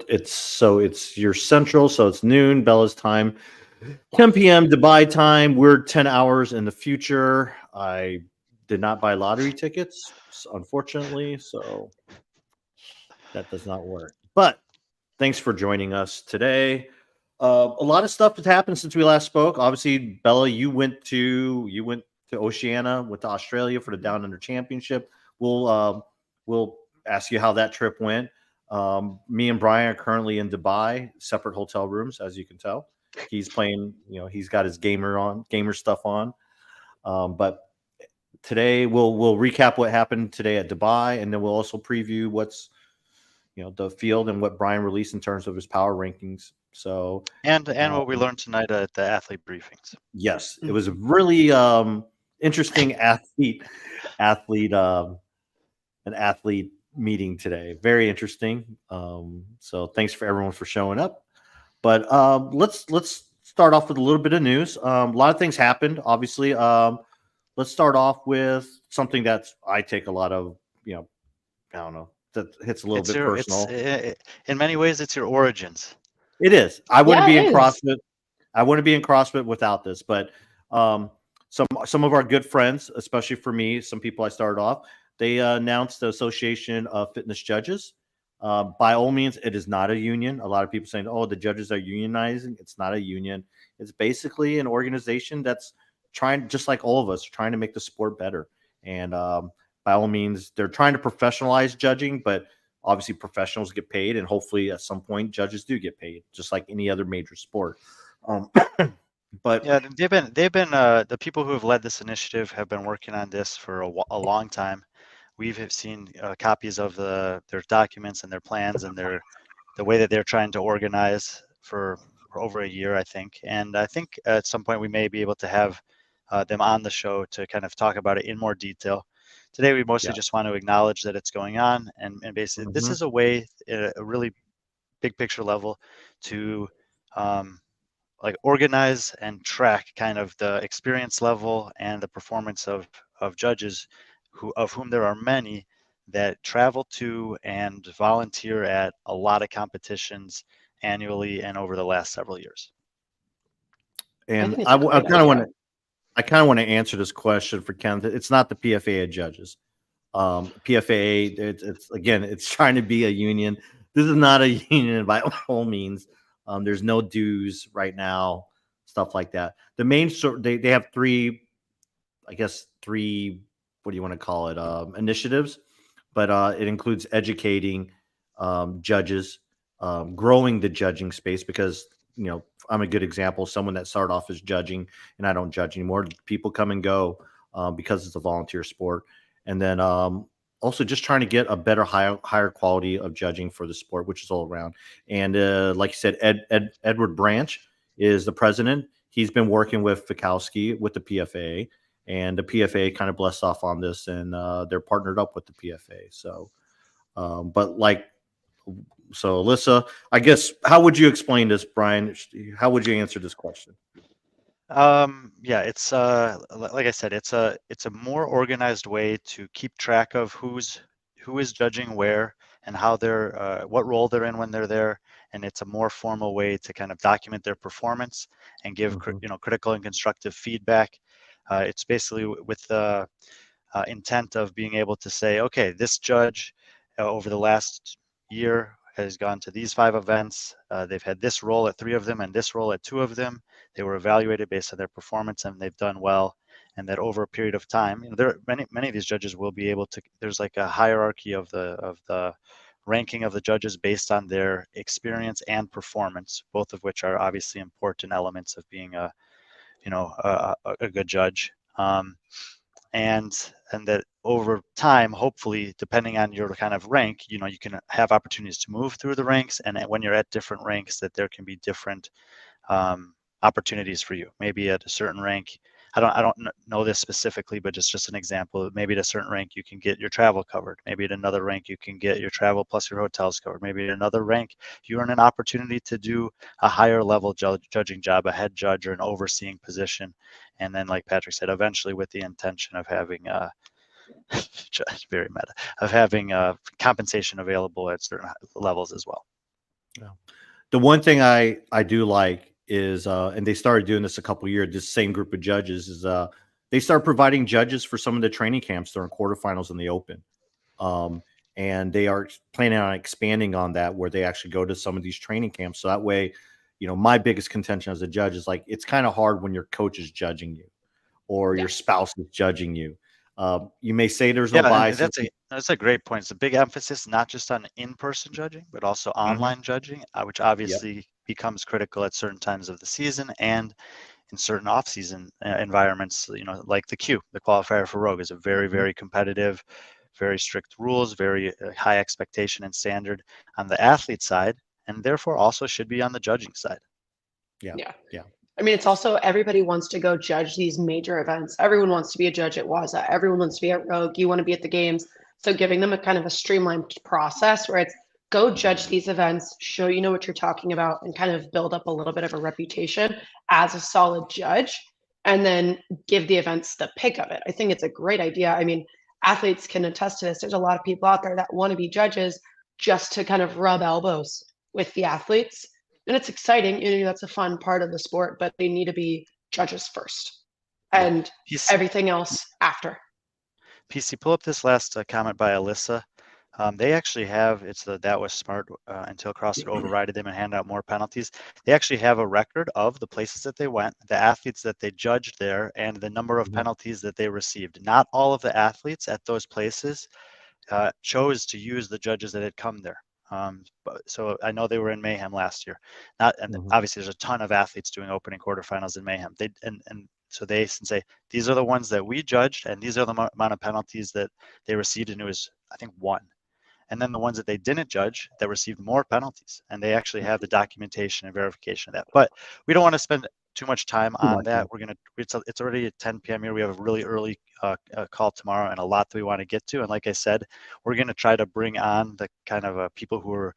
It's your central, so it's noon, Bella's time, 10 p.m. Dubai time. We're 10 hours in the future. I did not buy lottery tickets, unfortunately, so that does not work. But thanks for joining us today. A lot of stuff has happened since we last spoke. Obviously, Bella, you went to Oceania, went to Australia for the Down Under Championship. We'll ask you how that trip went. Me and Brian are currently in Dubai, separate hotel rooms, as you can tell. He's playing, he's got his gamer stuff on. But today we'll recap what happened today at Dubai, and then we'll also preview what's the field and what Brian released in terms of his power rankings. So and what we learned tonight at the athlete briefings. yes, it was a really interesting athlete an athlete meeting today. Very interesting. So thanks for everyone for showing up. But let's start off with a little bit of news. A lot of things happened, obviously. Let's start off with something that I take a lot of, I don't know, that hits a little bit personal. In many ways, it's your origins. It is. I wouldn't be in CrossFit. I wouldn't be in CrossFit without this. But some of our good friends, especially for me, some people I started off, they announced the Association of Fitness Judges. By all means, it is not a union. A lot of people saying, "Oh, the judges are unionizing." It's not a union. It's basically an organization that's trying, just like all of us, trying to make the sport better. And by all means, they're trying to professionalize judging, but obviously professionals get paid, and hopefully at some point judges do get paid, just like any other major sport. But yeah, they've been the people who have led this initiative have been working on this for a long time. We've seen copies of their documents and their plans and the way that they're trying to organize for over a year, I think. And I think at some point we may be able to have them on the show to kind of talk about it in more detail. Today, we mostly just want to acknowledge that it's going on, and basically this is a way, at a really big picture level, to like organize and track kind of the experience level and the performance of judges, of whom there are many that travel to and volunteer at a lot of competitions annually and over the last several years. And I kind of want to answer this question for Ken. It's not the PFA judges. PFA, it's trying to be a union. This is not a union by all means. There's no dues right now, stuff like that. The main they have three, what do you want to call it? Initiatives, but it includes educating judges, growing the judging space, because I'm a good example. Someone that started off as judging, and I don't judge anymore. People come and go because it's a volunteer sport, and then also just trying to get a better, higher quality of judging for the sport, which is all around. And like you said, Edward Branch is the president. He's been working with Fikowski with the PFA, and the PFA kind of blessed off on this, and they're partnered up with the PFA. So, so Alyssa, I guess, how would you explain this, Brian? How would you answer this question? Yeah, it's like I said, it's a more organized way to keep track of who is judging where and how they're what role they're in when they're there, and it's a more formal way to kind of document their performance and give critical and constructive feedback. It's basically with the intent of being able to say, okay, this judge over the last year has gone to these 5 events. They've had this role at 3 of them and this role at 2 of them. They were evaluated based on their performance, and they've done well. And that over a period of time, there are many of these judges will be able to. There's like a hierarchy of the ranking of the judges based on their experience and performance, both of which are obviously important elements of being a good judge. And that over time, hopefully, depending on your kind of rank, you can have opportunities to move through the ranks, and when you're at different ranks, that there can be different opportunities for you. Maybe at a certain rank, I don't know this specifically, but just an example. Maybe at a certain rank you can get your travel covered. Maybe at another rank you can get your travel plus your hotels covered. Maybe at another rank you earn an opportunity to do a higher level judging job, a head judge or an overseeing position. And then, like Patrick said, eventually with the intention of having Very meta, of having compensation available at certain levels as well. Yeah. The one thing I do like is, and they started doing this a couple years. This same group of judges is, they start providing judges for some of the training camps during quarterfinals in the Open. Um, and they are planning on expanding on that, where they actually go to some of these training camps. So that way, my biggest contention as a judge is like, it's kind of hard when your coach is judging you or Yeah. your spouse is judging you. You may say there's no Yeah, and bias. that's a great point. It's a big emphasis not just on in-person judging, but also Mhm. online judging, which Yep. obviously becomes critical at certain times of the season and in certain off-season environments. Like the Q, the qualifier for Rogue, is a very, Mhm. very competitive, very strict rules, very high expectation and standard on the athlete side, and therefore also should be on the judging side. Yeah. Yeah. Yeah. I mean, it's also everybody wants to go judge these major events. Everyone wants to be a judge at Waza. Everyone wants to be at Rogue. You want to be at the games. So giving them a kind of a streamlined process where it's go judge these events, show you know what you're talking about, and kind of build up a little bit of a reputation as a solid judge, and then give the events the pick of it. I think it's a great idea. I mean, athletes can attest to this. There's a lot of people out there that want to be judges just to kind of rub elbows with the athletes, and it's exciting. That's a fun part of the sport, but they need to be judges first Yeah. and PC, everything else after. pull up this last comment by Alyssa. They actually have, that was smart until CrossFit overrided them and handed out more penalties. They actually have a record of the places that they went, the athletes that they judged there, and the number of Mhm. penalties that they received. Not all of the athletes at those places chose to use the judges that had come there. So I know they were in Mayhem last year. And Mhm. obviously there's a ton of athletes doing opening quarterfinals in Mayhem. So they say these are the ones that we judged, and these are the amount of penalties that they received, and it was, I think, one. And then the ones that they didn't judge that received more penalties, and they actually have the documentation and verification of that. But we don't want to spend too much time Too on much. Yeah. that. It's already at 10 p.m. here. We have a really early call tomorrow and a lot that we want to get to. And like I said, we're going to try to bring on the kind of people who are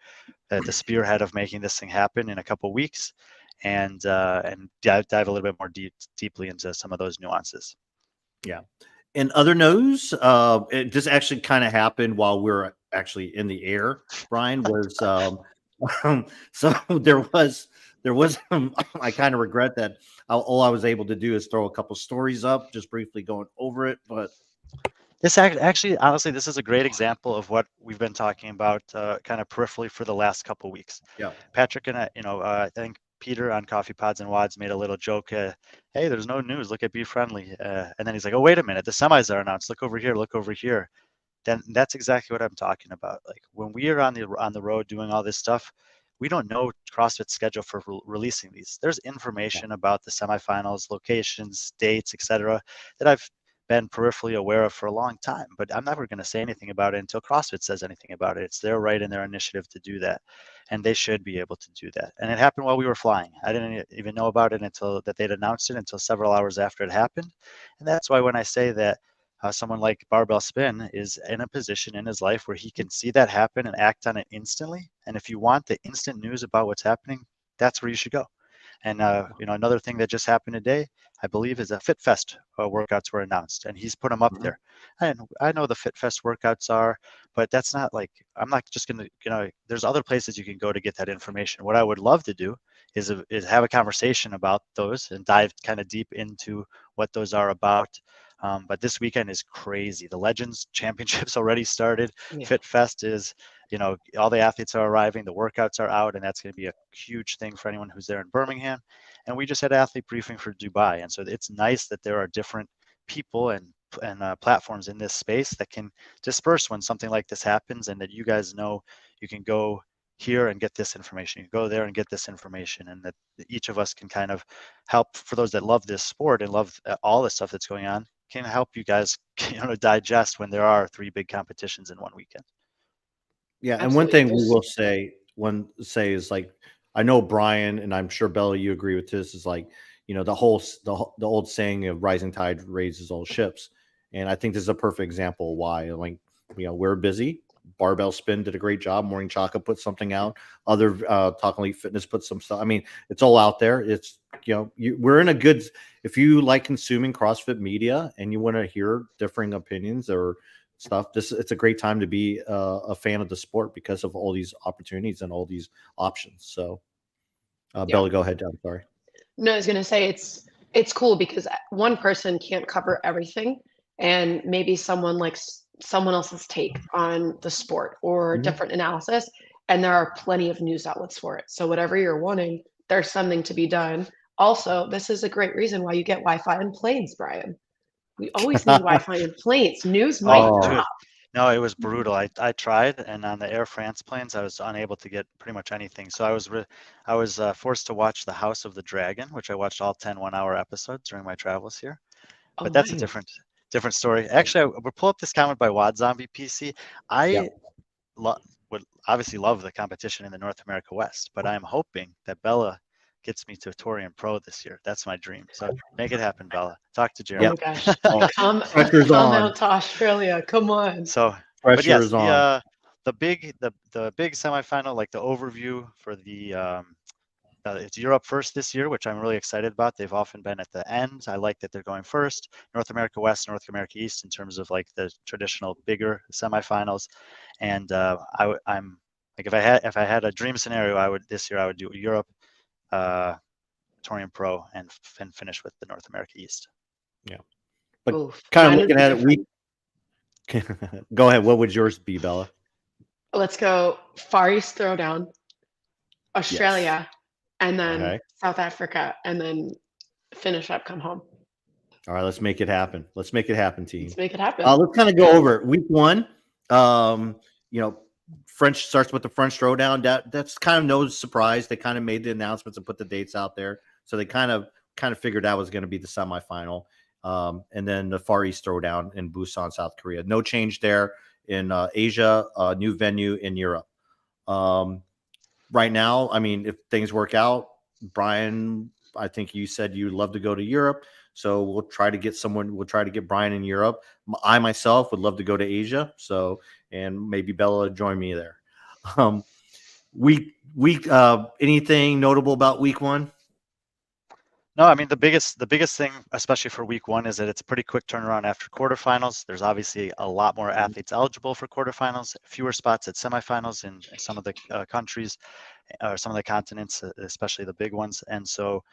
at the spearhead of making this thing happen in a couple weeks, and dive a little bit more deeply into some of those nuances. Yeah. In other news, it just actually kind of happened while we are actually in the air. Brian was, so there was I kind of regret that all I was able to do is throw a couple stories up, just briefly going over it. But This actually, honestly, this is a great example of what we've been talking about kind of peripherally for the last couple of weeks. yeah, Patrick and I think Peter on Coffee Pods and Wads made a little joke. Hey, there's no news. Look at B.Friendly. And then he's like, oh, wait a minute. The semis are announced. Look over here. Look over here. Then that's exactly what I'm talking about. Like when we are on the road doing all this stuff, we don't know CrossFit's schedule for releasing these. There's yeah, information about the semifinals, locations, dates, etc., that I've been peripherally aware of for a long time, but I'm never going to say anything about it until CrossFit says anything about it. It's their right and their initiative to do that, and they should be able to do that. And it happened while we were flying. I didn't even know about it until that they'd announced it until several hours after it happened, and that's why when I say that someone like Barbell Spin is in a position in his life where he can see that happen and act on it instantly. And if you want the instant news about what's happening, that's where you should go. And another thing that just happened today, I believe, is that Fit Fest workouts were announced, and he's put them up mhm, there. And I know the Fit Fest workouts are, but that's not like I'm not just gonna, there's other places you can go to get that information. What I would love to do is have a conversation about those and dive kind of deep into what those are about. But this weekend is crazy. The Legends Championships already started. Yeah. Fit Fest is, all the athletes are arriving, the workouts are out, and that's going to be a huge thing for anyone who's there in Birmingham. And we just had athlete briefing for Dubai, and so it's nice that there are different people and platforms in this space that can disperse when something like this happens, and that you guys know you can go here and get this information, you go there and get this information, and that each of us can kind of help, for those that love this sport and love all the stuff that's going on, can help you guys digest when there are three big competitions in one weekend. yeah. And one Absolutely. thing we will say is like, I know Brian and I'm sure Bella, you agree with this. Is like, the old saying of rising tide raises all ships, and I think this is a perfect example of why. Like, we're busy. Barbell Spin did a great job. Morning Chaka put something out. Other Talking Elite Fitness put some stuff. I mean, it's all out there. It's we're in a good. If you like consuming CrossFit media and you want to hear differing opinions or stuff, it's a great time to be a fan of the sport because of all these opportunities and all these options. So, Bella, go ahead. I'm sorry. No, I was gonna say it's cool because one person can't cover everything, and maybe someone likes someone else's take on the sport or different analysis, and there are plenty of news outlets for it. So whatever you're wanting, there's something to be done. Also, this is a great reason why you get Wi-Fi in planes, Brian. We always need Wi-Fi in planes. News might Oh, dude. drop. No, it was brutal. I tried, and on the Air France planes, I was unable to get pretty much anything. So I was forced to watch The House of the Dragon, which I watched all 10 one-hour episodes during my travels here. Oh, But that's a nice. different story. Actually, we'll pull up this comment by Wad Zombie PC. Yeah. I would obviously love the competition in the North America West, but I'm hoping that Bella gets me to Torian Pro this year. That's my dream. So make it happen, Bella. Talk to Oh Jeremy. my gosh. Pressure's Come on. out to Australia. Come on. So, but Pressure yes, is on. the big semifinal, like the overview for the it's Europe first this year, which I'm really excited about. They've often been at the end. I like that they're going first. North America West, North America East, in terms of like the traditional bigger semifinals. And I'm like, if I had a dream scenario, this year I would do Europe, Torian Pro, and finish with the North America East. Yeah, but Oof. kind of Mine would looking be at it, we different. go ahead. What would yours be, Bella? Let's go Far East Throwdown, Yes. Australia, and then Okay. South Africa, and then finish up, come home. All right, let's make it happen. Let's make it happen, team. Let's make it happen. Let's kind of go over it. Week 1. French starts with the French Throwdown. That's kind of no surprise. They kind of made the announcements and put the dates out there, so they kind of figured that was going to be the semifinal. And then the Far East Throwdown in Busan, South Korea. No change there in Asia. New venue in Europe. Right now, I mean, if things work out, Brian, I think you said you'd love to go to Europe. So we'll try to get Brian in Europe. I myself would love to go to Asia. So, and maybe Bella join me there. Anything notable about week 1? No, I mean the biggest thing, especially for week 1, is that it's a pretty quick turnaround after quarterfinals. There's obviously a lot more athletes eligible for quarterfinals, fewer spots at semifinals in some of the countries or some of the continents, especially the big ones. And so,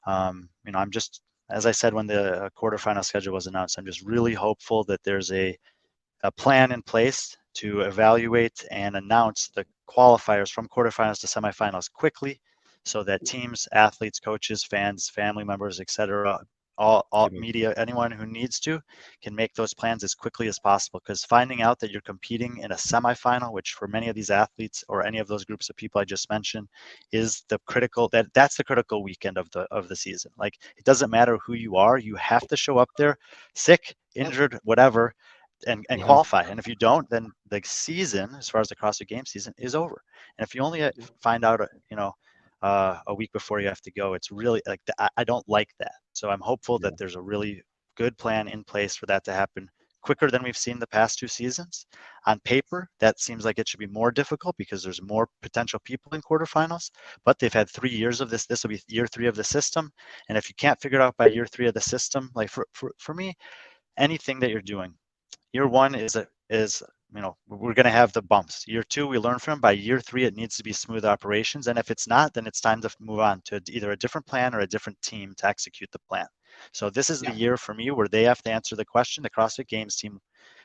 I'm just, as I said when the quarterfinal schedule was announced, I'm just really hopeful that there's a plan in place to evaluate and announce the qualifiers from quarterfinals to semifinals quickly, so that teams, athletes, coaches, fans, family members, etc., all media, anyone who needs to, can make those plans as quickly as possible. Because finding out that you're competing in a semifinal, which for many of these athletes or any of those groups of people I just mentioned, is the critical that's the critical weekend of the season. Like, it doesn't matter who you are, you have to show up there, sick, injured, whatever, and qualify. And if you don't, then the season, as far as the CrossFit Games season, is over. And if you only find out, a week before you have to go, it's really like I don't like that. So I'm hopeful that there's a really good plan in place for that to happen quicker than we've seen the past 2 seasons. On paper, that seems like it should be more difficult because there's more potential people in quarterfinals, but they've had 3 years of this. This will be year 3 of the system. And if you can't figure it out by year 3 of the system, like for me, anything that you're doing, year 1 is we're going to have the bumps. Year 2, we learn from. By year 3, it needs to be smooth operations. And if it's not, then it's time to move on to either a different plan or a different team to execute the plan. So this is the year for me where they have to answer the question. The CrossFit Games team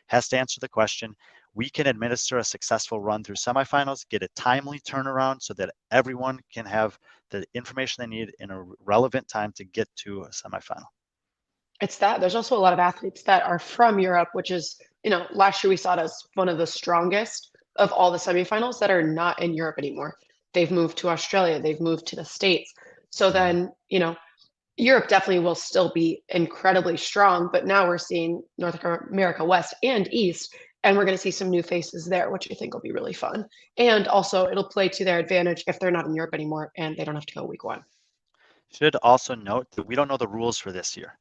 has to answer the question. We can administer a successful run through semifinals, get a timely turnaround so that everyone can have the information they need in a relevant time to get to a semifinal. It's that. There's also a lot of athletes that are from Europe, which is, last year we saw it as one of the strongest of all the semifinals that are not in Europe anymore. They've moved to Australia, they've moved to the States. So then, Europe definitely will still be incredibly strong, but now we're seeing North America West and East, and we're going to see some new faces there, which I think will be really fun. And also, it'll play to their advantage if they're not in Europe anymore and they don't have to go week 1. Should also note that we don't know the rules for this year.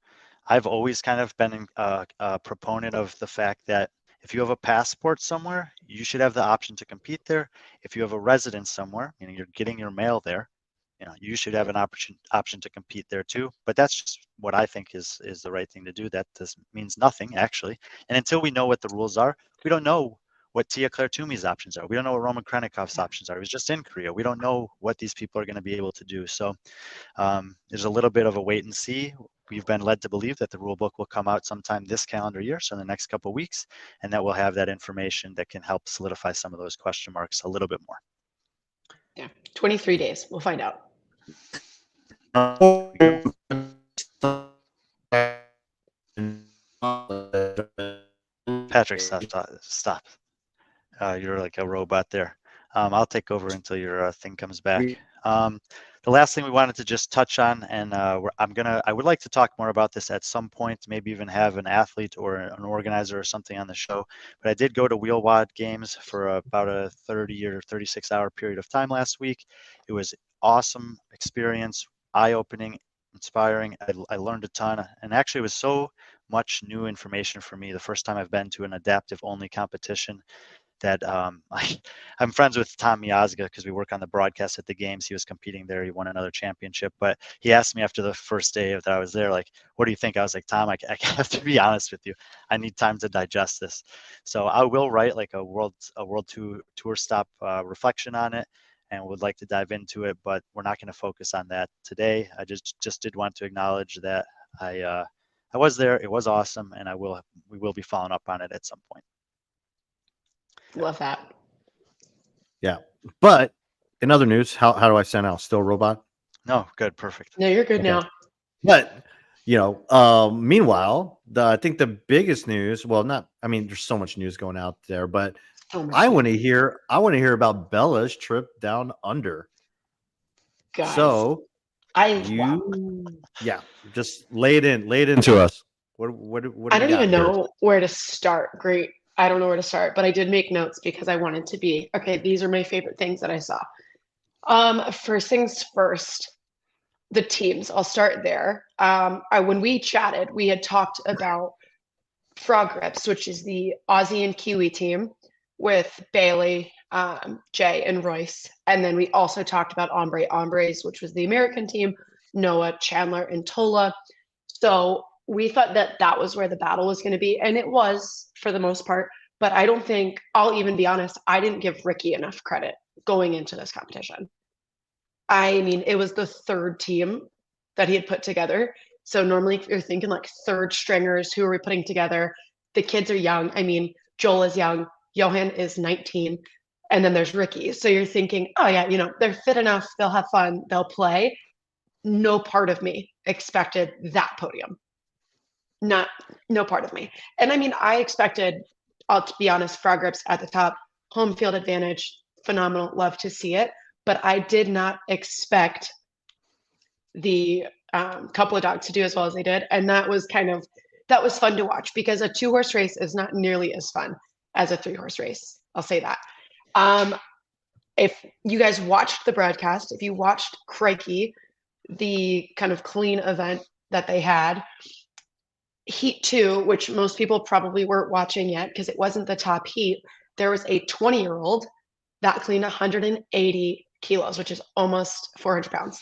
I've always kind of been a proponent of the fact that If you have a passport somewhere, you should have the option to compete there. If you have a residence somewhere, meaning you're getting your mail there, you should have an option to compete there too. But that's just what I think is the right thing to do. That this means nothing actually. And until we know what the rules are, we don't know what Tia Claire Toomey's options are. We don't know what Roman Krenikov's options are. He was just in Korea. We don't know what these people are going to be able to do. So there's a little bit of a wait and see. We've been led to believe that the rule book will come out sometime this calendar year, so in the next couple of weeks, and that we'll have that information that can help solidify some of those question marks a little bit more. Yeah, 23 days. We'll find out. Patrick, stop. You're like a robot there. I'll take over until your thing comes back. The last thing we wanted to just touch on, and I would like to talk more about this at some point, maybe even have an athlete or an organizer or something on the show. But I did go to Wheelwad Games for about a 30 or 36-hour period of time last week. It was awesome experience, eye-opening, inspiring. I learned a ton, and actually it was so much new information for me the first time I've been to an adaptive-only competition that I'm friends with Tom Miazga because we work on the broadcast at the games. He was competing there. He won another championship. But he asked me after the first day that I was there, like, what do you think? I was like, Tom, I have to be honest with you. I need time to digest this. So I will write like a world tour stop reflection on it and would like to dive into it, but we're not going to focus on that today. I just did want to acknowledge that I was there. It was awesome, and we will be following up on it at some point. Love that. Yeah. But in other news, how do I sound out? Still a robot? No, good, perfect. No, you're good Okay. now. But meanwhile, I think the biggest news, there's so much news going out there, but I want to hear about Bella's trip down under. Guys, so just lay it into us. What I don't even know where to start. Great. I don't know where to start, but I did make notes because I wanted to be, okay, these are my favorite things that I saw. First things first, the teams. I'll start there. When we chatted, we had talked about Frog Rips, which is the Aussie and Kiwi team with Bailey, Jay, and Royce. And then we also talked about Hombres, which was the American team, Noah, Chandler, and Tola. So we thought that was where the battle was going to be. And it was for the most part. But I don't think, I'll even be honest, I didn't give Ricky enough credit going into this competition. I mean, it was the third team that he had put together. So normally if you're thinking like third stringers, who are we putting together? The kids are young. I mean, Joel is young. Johan is 19. And then there's Ricky. So you're thinking, oh yeah, they're fit enough. They'll have fun. They'll play. No part of me expected that podium. No part of me. And I mean, I expected, I'll be honest, Frog Rips at the top, home field advantage, phenomenal. Love to see it. But I did not expect the couple of dogs to do as well as they did. And that was fun to watch because a 2-horse race is not nearly as fun as a 3-horse race. I'll say that. If you guys watched the broadcast, if you watched Crikey, the kind of clean event that they had, Heat 2, which most people probably weren't watching yet because it wasn't the top heat, there was a 20-year-old that cleaned 180 kilos, which is almost 400 pounds.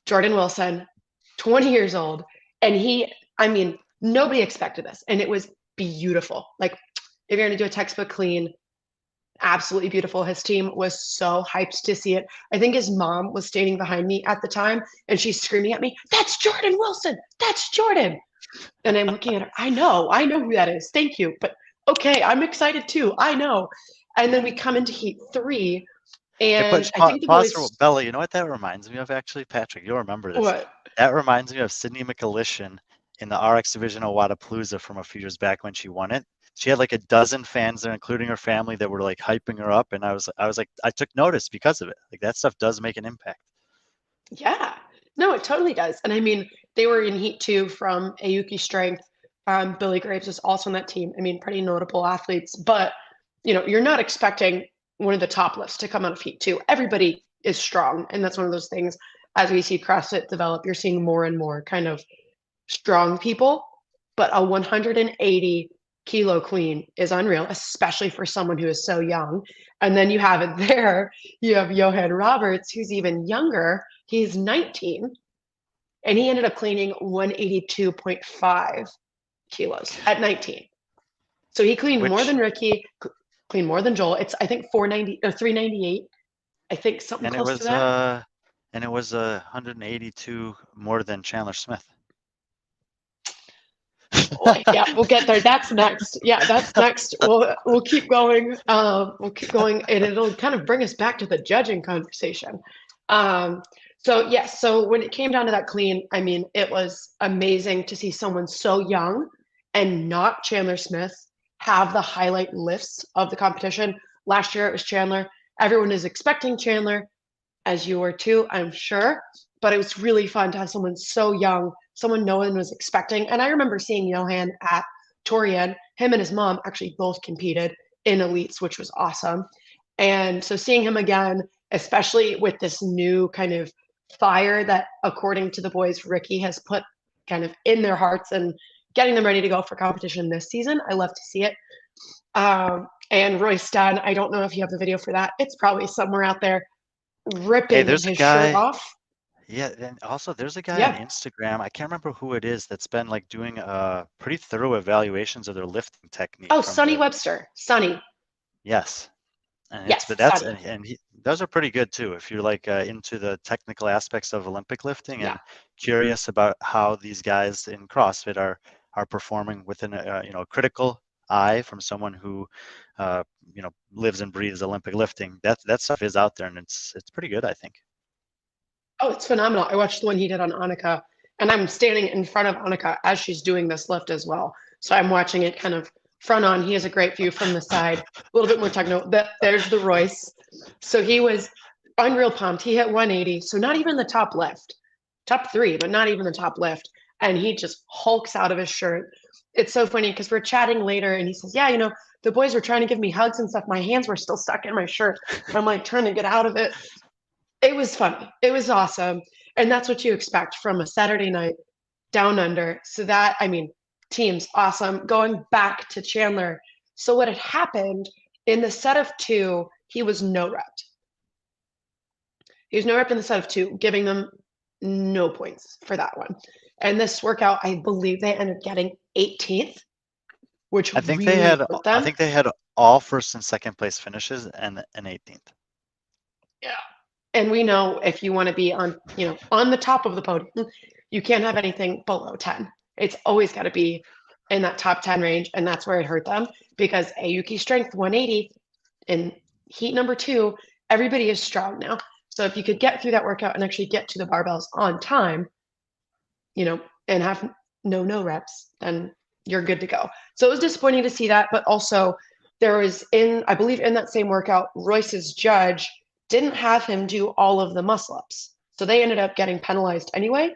Jordan Wilson, 20 years old. And nobody expected this. And it was beautiful. Like, if you're going to do a textbook clean, absolutely beautiful. His team was so hyped to see it. I think his mom was standing behind me at the time, and she's screaming at me, "That's Jordan Wilson! That's Jordan!" And I'm looking at her. I know who that is. Thank you. But okay, I'm excited too. I know. And then we come into Heat 3. And I think the boys... Bella, you know what that reminds me of, actually? Patrick, you'll remember this. What? That reminds me of Sydney McAlishan in the RX division of Wadapalooza from a few years back when she won it. She had like a dozen fans there, including her family, that were like hyping her up. And I was like, I took notice because of it. Like, that stuff does make an impact. Yeah. No, it totally does. And I mean, they were in Heat 2 from Ayuki Strength. Billy Graves is also on that team. I mean, pretty notable athletes. But, you're not expecting one of the top lifts to come out of Heat 2. Everybody is strong. And that's one of those things, as we see CrossFit develop, you're seeing more and more kind of strong people. But a 180 kilo clean is unreal, especially for someone who is so young. And then you have it there. You have Johan Roberts, who's even younger. He's 19, and he ended up cleaning 182.5 kilos at 19. So he cleaned more than Ricky, cleaned more than Joel. It's, I think, 490 or 398. I think something And close to that. And it was 182 more than Chandler Smith. Yeah, we'll get there. That's next. Yeah, that's next. We'll keep going. We'll keep going, and it'll kind of bring us back to the judging conversation. So yes, so when it came down to that clean, I mean, it was amazing to see someone so young and not Chandler Smith have the highlight lifts of the competition. Last year it was Chandler. Everyone is expecting Chandler, as you were too, I'm sure. But it was really fun to have someone so young, someone no one was expecting. And I remember seeing Johan at Torian. Him and his mom actually both competed in elites, which was awesome. And so seeing him again, especially with this new kind of fire that, according to the boys, Ricky has put kind of in their hearts and getting them ready to go for competition this season. I love to see it. And Royce Dunn, I don't know if you have the video for that. It's probably somewhere out there, ripping his shirt off. Yeah, and also there's a guy on Instagram, I can't remember who it is, that's been like doing pretty thorough evaluations of their lifting technique. Oh, Sonny Webster. Sonny. Yes. And yes, but that's those are pretty good too. If you're like into the technical aspects of Olympic lifting and curious about how these guys in CrossFit are performing within a critical eye from someone who lives and breathes Olympic lifting, that stuff is out there, and it's pretty good, I think. Oh, it's phenomenal. I watched the one he did on Annika, and I'm standing in front of Annika as she's doing this lift as well. So I'm watching it kind of front on. He has a great view from the side, a little bit more technical. There's the Royce. So he was unreal pumped. He hit 180. So not even the top lift, top 3, but not even the top lift. And he just hulks out of his shirt. It's so funny because we're chatting later and he says, yeah, the boys were trying to give me hugs and stuff. My hands were still stuck in my shirt. I'm like trying to get out of it. It was funny. It was awesome. And that's what you expect from a Saturday night down under. So that, I mean, teams, awesome. Going back to Chandler. So what had happened in the set of 2, he was no repped. He was no repped in the set of 2, giving them no points for that one. And this workout, I believe they ended up getting 18th, which I think really hurt them. I think they had all first and second place finishes and an 18th. Yeah. And we know if you want to be on, on the top of the podium, you can't have anything below 10. It's always got to be in that top 10 range. And that's where it hurt them because Ayuki strength 180 in heat number 2, everybody is strong now. So if you could get through that workout and actually get to the barbells on time, and have no reps, then you're good to go. So it was disappointing to see that. But also there was I believe in that same workout, Royce's judge didn't have him do all of the muscle ups. So they ended up getting penalized anyway.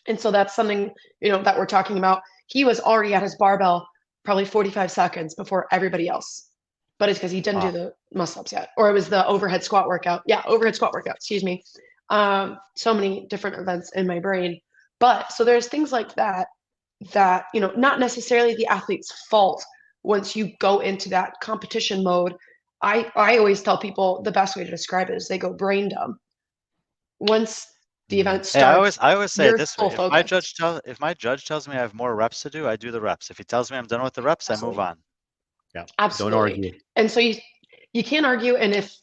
And so that's something, that we're talking about. He was already at his barbell probably 45 seconds before everybody else. But it's because he didn't do the muscle ups yet. Or it was the overhead squat workout. Yeah, overhead squat workout, excuse me. So many different events in my brain. But so there's things like that, not necessarily the athlete's fault once you go into that competition mode. I always tell people the best way to describe it is they go brain dumb. Once the event starts, I always say it this way: if my judge tells me I have more reps to do, I do the reps. If he tells me I'm done with the reps, Absolutely. I move on. Yeah, absolutely. Don't argue. And so you can't argue. And if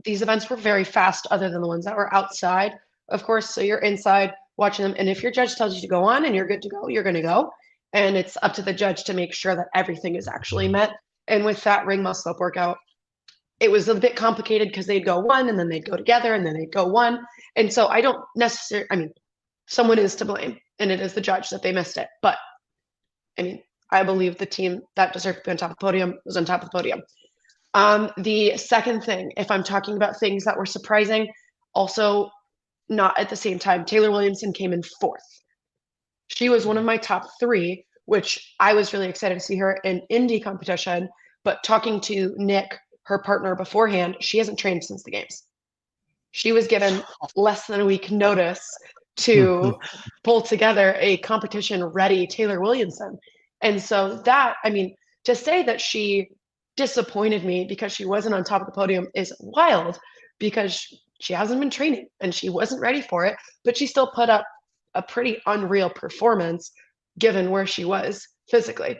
these events were very fast, other than the ones that were outside, of course. So you're inside watching them, and if your judge tells you to go on and you're good to go, you're going to go. And it's up to the judge to make sure that everything is actually met. And with that ring muscle up workout, it was a bit complicated because they'd go one and then they'd go together and then they'd go one. And so I don't necessarily, someone is to blame and it is the judge that they missed it. But I believe the team that deserved to be on top of the podium was on top of the podium. The second thing, if I'm talking about things that were surprising, also not at the same time, Taylor Williamson came in 4th. She was one of my top 3, which I was really excited to see her in indie competition. But talking to Nick, her partner beforehand, she hasn't trained since the games. She was given less than a week notice to pull together a competition ready Taylor Williamson. And so that, I mean, to say that she disappointed me because she wasn't on top of the podium is wild because she hasn't been training and she wasn't ready for it, but she still put up a pretty unreal performance given where she was physically.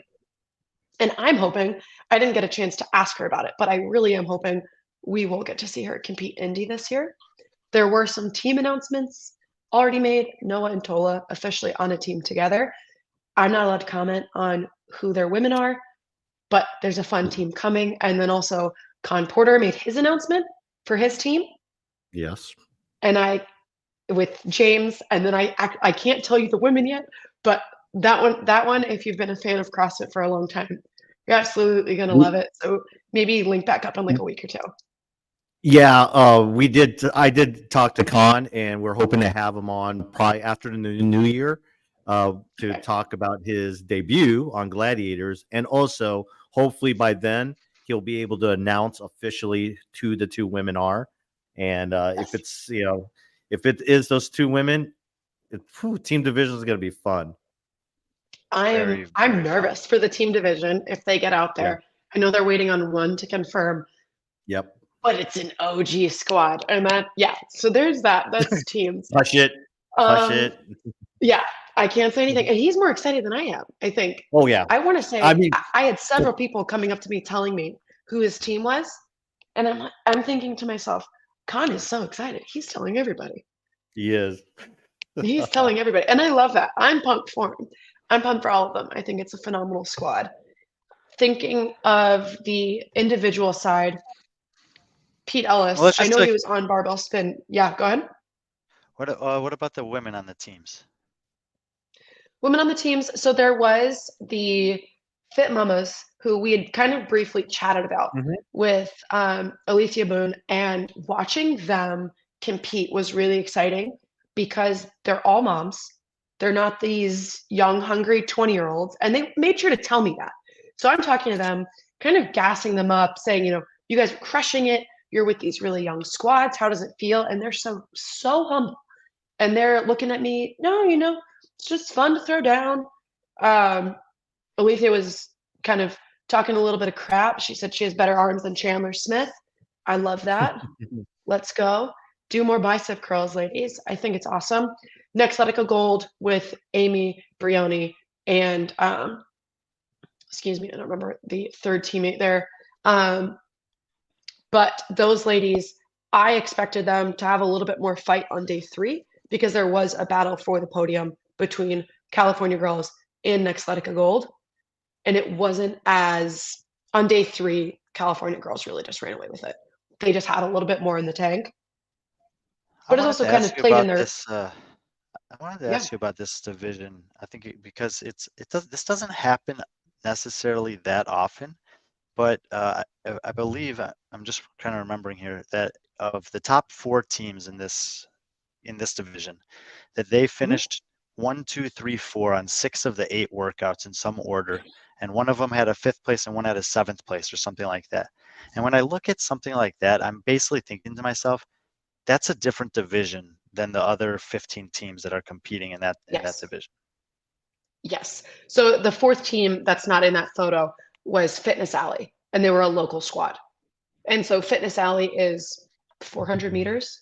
And I'm hoping, I didn't get a chance to ask her about it, but I really am hoping we will get to see her compete Indy this year. There were some team announcements already made. Noah and Tola officially on a team together. I'm not allowed to comment on who their women are, but there's a fun team coming. And then also Con Porter made his announcement for his team. Yes. And I, with James, and then I can't tell you the women yet, but that one, if you've been a fan of CrossFit for a long time, you're absolutely gonna love it. So maybe link back up in like a week or two. Yeah, I did talk to Khan, and we're hoping to have him on probably after the new year to Okay. talk about his debut on Gladiators, and also hopefully by then he'll be able to announce officially who the two women are, and if it's if it is those two women, team division is going to be fun. Very, I'm very fun. nervous for the team division if they get out Yeah. there. I know they're waiting on one to confirm, Yep. but it's an OG squad. And that, yeah, so there's that. That's teams. Hush it. Hush it. Yeah, I can't say anything. And he's more excited than I am, I think. Oh yeah. I want to say, I mean, I had several people coming up to me telling me who his team was. And I'm thinking to myself, Khan is so excited. He's telling everybody. he is. He's telling everybody. And I love that. I'm pumped for him. I'm pumped for all of them. I think it's a phenomenal squad. Thinking of the individual side, Pete Ellis, Well, let's I just know like, he was on barbell spin. Yeah, go ahead. what about the women on the teams? Women on the teams. So there was the Fit Mamas who we had kind of briefly chatted about with Alicia Boone, and watching them compete was really exciting because they're all moms. They're not these young, hungry 20-year-olds. And they made sure to tell me that. So I'm talking to them, kind of gassing them up, saying, you guys are crushing it. You're with these really young squads. How does it feel? And they're so humble. And they're looking at me, no, it's just fun to throw down. Alethea was kind of talking a little bit of crap. She said she has better arms than Chandler Smith. I love that. Let's go. Do more bicep curls, ladies. I think it's awesome. Next Athletico Gold with Amy Brioni and excuse me, I don't remember the third teammate there. But those ladies, I expected them to have a little bit more fight on day 3 because there was a battle for the podium between California girls in Next Athletico Gold. And it wasn't as on day 3, California girls really just ran away with it. They just had a little bit more in the tank. But it's also kind of played in their. I wanted to ask you about this division. I think because this doesn't happen necessarily that often, but I believe I'm just kind of remembering here that of the top 4 teams in this division, that they finished 1, 2, 3, 4 on 6 of the 8 workouts in some order, and one of them had a 5th place and one had a 7th place or something like that. And when I look at something like that, I'm basically thinking to myself, that's a different division than the other 15 teams that are competing in that division. Yes. So the 4th team that's not in that photo was Fitness Alley, and they were a local squad. And so Fitness Alley is 400 meters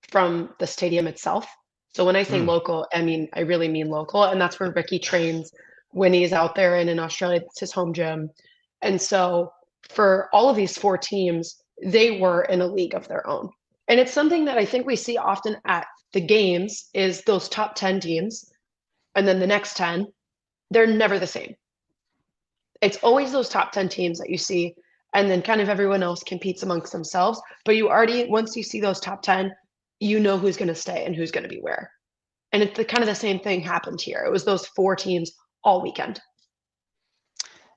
from the stadium itself. So when I say local, I really mean local, and that's where Ricky trains when he's out there, and in Australia, it's his home gym. And so for all of these 4 teams, they were in a league of their own. And it's something that I think we see often at the games is those top 10 teams, and then the next 10, they're never the same. It's always those top 10 teams that you see, and then kind of everyone else competes amongst themselves. But you already, once you see those top 10, you know who's going to stay and who's going to be where. And it's kind of the same thing happened here. It was those 4 teams all weekend.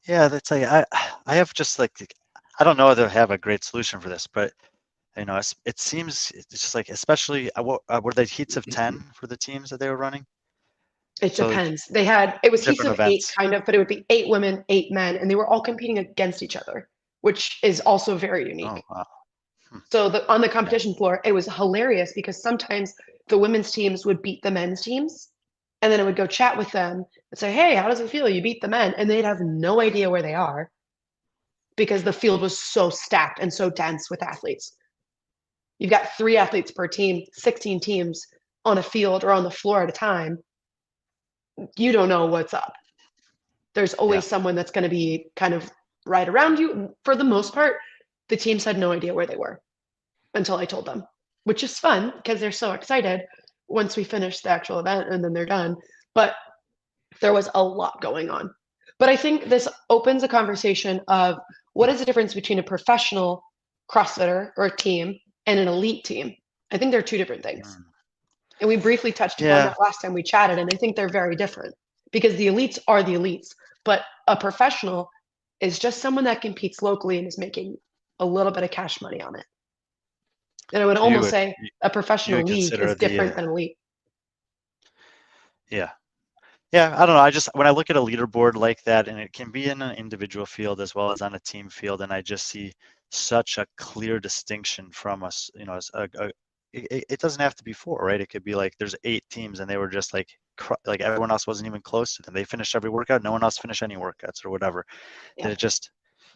Yeah, that's like I have just like, I don't know whether I have a great solution for this, but it seems it's just like, especially were they heats of 10 for the teams that they were running? It depends. It was heats of 8 kind of, but it would be 8 women, 8 men, and they were all competing against each other, which is also very unique. Oh, wow. So on the competition floor, it was hilarious because sometimes the women's teams would beat the men's teams, And then I would go chat with them and say, hey, how does it feel? You beat the men. And they'd have no idea where they are because the field was so stacked and so dense with athletes. You've got 3 athletes per team, 16 teams on a field or on the floor at a time. You don't know what's up. There's always someone that's going to be kind of right around you. For the most part, the teams had no idea where they were until I told them, which is fun because they're so excited once we finish the actual event and then they're done. But there was a lot going on. But I think this opens a conversation of what is the difference between a professional CrossFitter or a team and an elite team? I think they're 2 different things. And we briefly touched upon that last time we chatted, and I think they're very different because the elites are the elites, but a professional is just someone that competes locally and is making a little bit of cash money on it. And I would almost say a professional league is different than elite. Yeah. Yeah, I don't know. I just, when I look at a leaderboard like that, and it can be in an individual field as well as on a team field, and I just see such a clear distinction from us, you know, it doesn't have to be 4, right? It could be like there's 8 teams and they were just like everyone else wasn't even close to them. They finished every workout. No one else finished any workouts or whatever. Yeah. It just,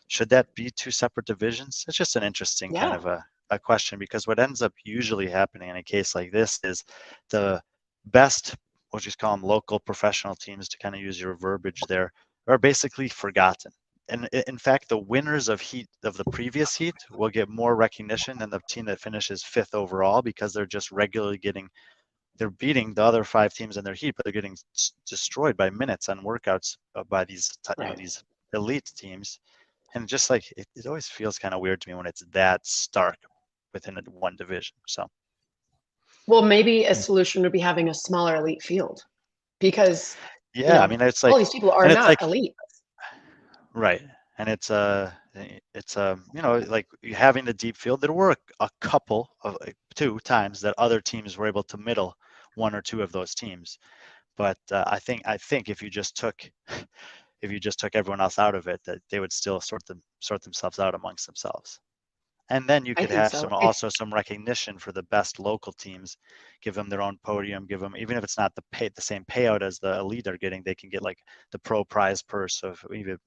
should that be 2 separate divisions? It's just an interesting kind of a question, because what ends up usually happening in a case like this is the best, we'll just call them local professional teams to kind of use your verbiage there, are basically forgotten. And in fact, the winners of the previous heat will get more recognition than the team that finishes 5th overall, because they're just regularly they're beating the other 5 teams in their heat, but they're getting destroyed by minutes on workouts by these these elite teams. And just like it always feels kind of weird to me when it's that stark within one division. So, well, maybe a solution would be having a smaller elite field, because I mean, it's like all these people are not elite. Right. And it's you know, like having the deep field, there were a couple of 2 times that other teams were able to middle 1 or 2 of those teams. But I think if you just took everyone else out of it, that they would still sort themselves out amongst themselves. And then you could have some recognition for the best local teams, give them their own podium, give them, even if it's not the same payout as the elite are getting, they can get like the pro prize purse of even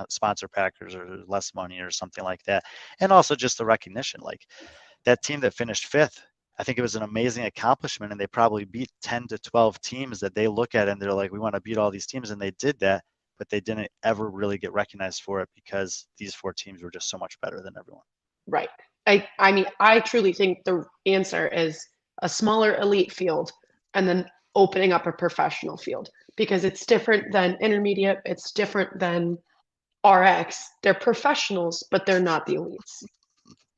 sponsor packers or less money or something like that. And also just the recognition, like that team that finished 5th, I think it was an amazing accomplishment, and they probably beat 10 to 12 teams that they look at and they're like, we want to beat all these teams. And they did that, but they didn't ever really get recognized for it because these 4 teams were just so much better than everyone. Right. I mean, I truly think the answer is a smaller elite field and then opening up a professional field, because it's different than intermediate. It's different than RX. They're professionals, but they're not the elites.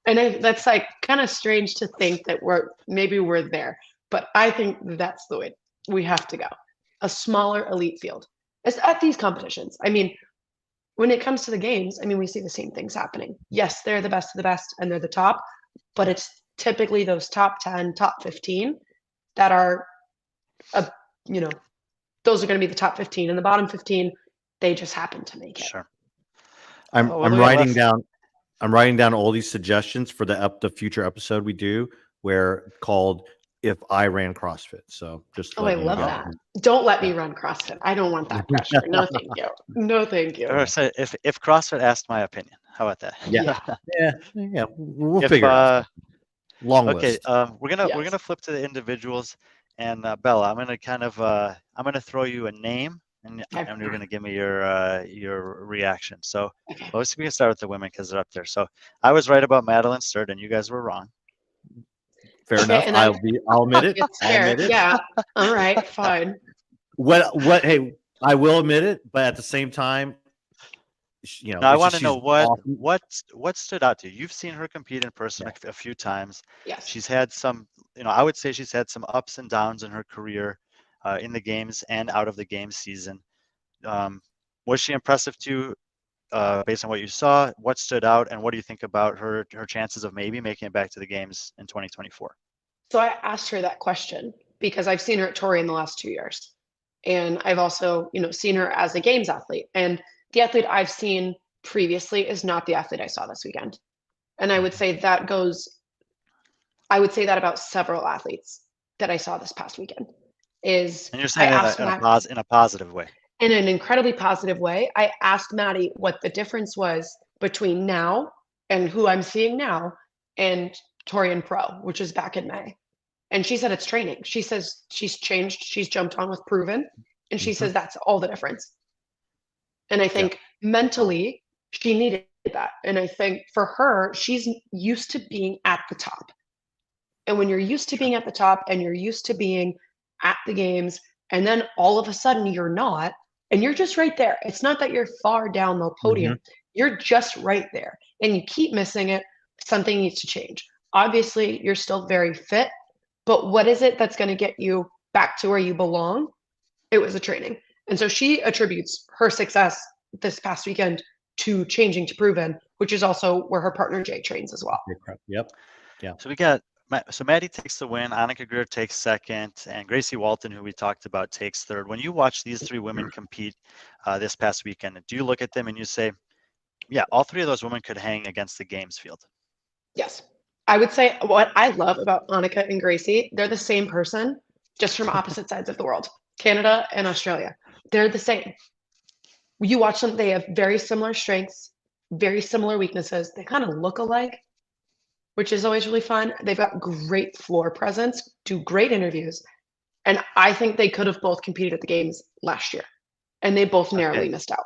And that's like kind of strange to think that we're there, but I think that's the way we have to go. A smaller elite field. It's at these competitions. I mean, when it comes to the games, I mean, we see the same things happening. Yes, they're the best of the best and they're the top, but it's typically those top 10, top 15 that are, those are going to be the top 15, and the bottom 15, they just happen to make it. Sure. I'm writing down all these suggestions for the future episode we do, where called "If I Ran CrossFit." So just I love that. Don't let me run CrossFit. I don't want that pressure. No, thank you. No, thank you. Or say if CrossFit asked my opinion, how about that? Yeah. We'll figure it out. Long list. We're gonna flip to the individuals, and Bella, I'm gonna throw you a name, and you're gonna give me your reaction. So we can start with the women because they're up there. So I was right about Madeline Sturt, and you guys were wrong. Fair enough. I'll admit it. I'll admit it. Yeah. All right. Fine. Hey, I will admit it, but at the same time, I want to know what stood out to you. You've seen her compete in person a few times. Yes. She's had some, I would say she's had some ups and downs in her career, in the games and out of the game season. Was she impressive to you? Based on what you saw, what stood out, and what do you think about her chances of maybe making it back to the games in 2024? So I asked her that question because I've seen her at Torrey in the last 2 years, and I've also, seen her as a games athlete. And the athlete I've seen previously is not the athlete I saw this weekend. And I would say that about several athletes that I saw this past weekend. is And you're I saying asked in a Matt in a positive way. in an incredibly positive way. I asked Maddie what the difference was between now and who I'm seeing now and Torian Pro, which is back in May. And she said it's training. She says she's changed, she's jumped on with Proven, and she Mhm. says that's all the difference. And I think mentally she needed that. And I think for her, she's used to being at the top. And when you're used to being at the top and you're used to being at the games, and then all of a sudden you're not, and you're just right there. It's not that you're far down the podium, Mhm. you're just right there and you keep missing it. Something needs to change. Obviously, you're still very fit, but what is it that's going to get you back to where you belong? It was the training. And so she attributes her success this past weekend to changing to Proven, which is also where her partner Jay trains as well. Yep. Yeah. So we got so Maddie takes the win, Annika Greer takes second, and Gracie Walton, who we talked about, takes third. When you watch these three women compete this past weekend, do you look at them and you say, yeah, all three of those women could hang against the games field? Yes. I would say what I love about Annika and Gracie, they're the same person, just from opposite sides of the world, Canada and Australia. They're the same. You watch them, they have very similar strengths, very similar weaknesses. They kind of look alike, which is always really fun. They've got great floor presence, do great interviews. And I think they could have both competed at the games last year, and they both narrowly Okay. missed out.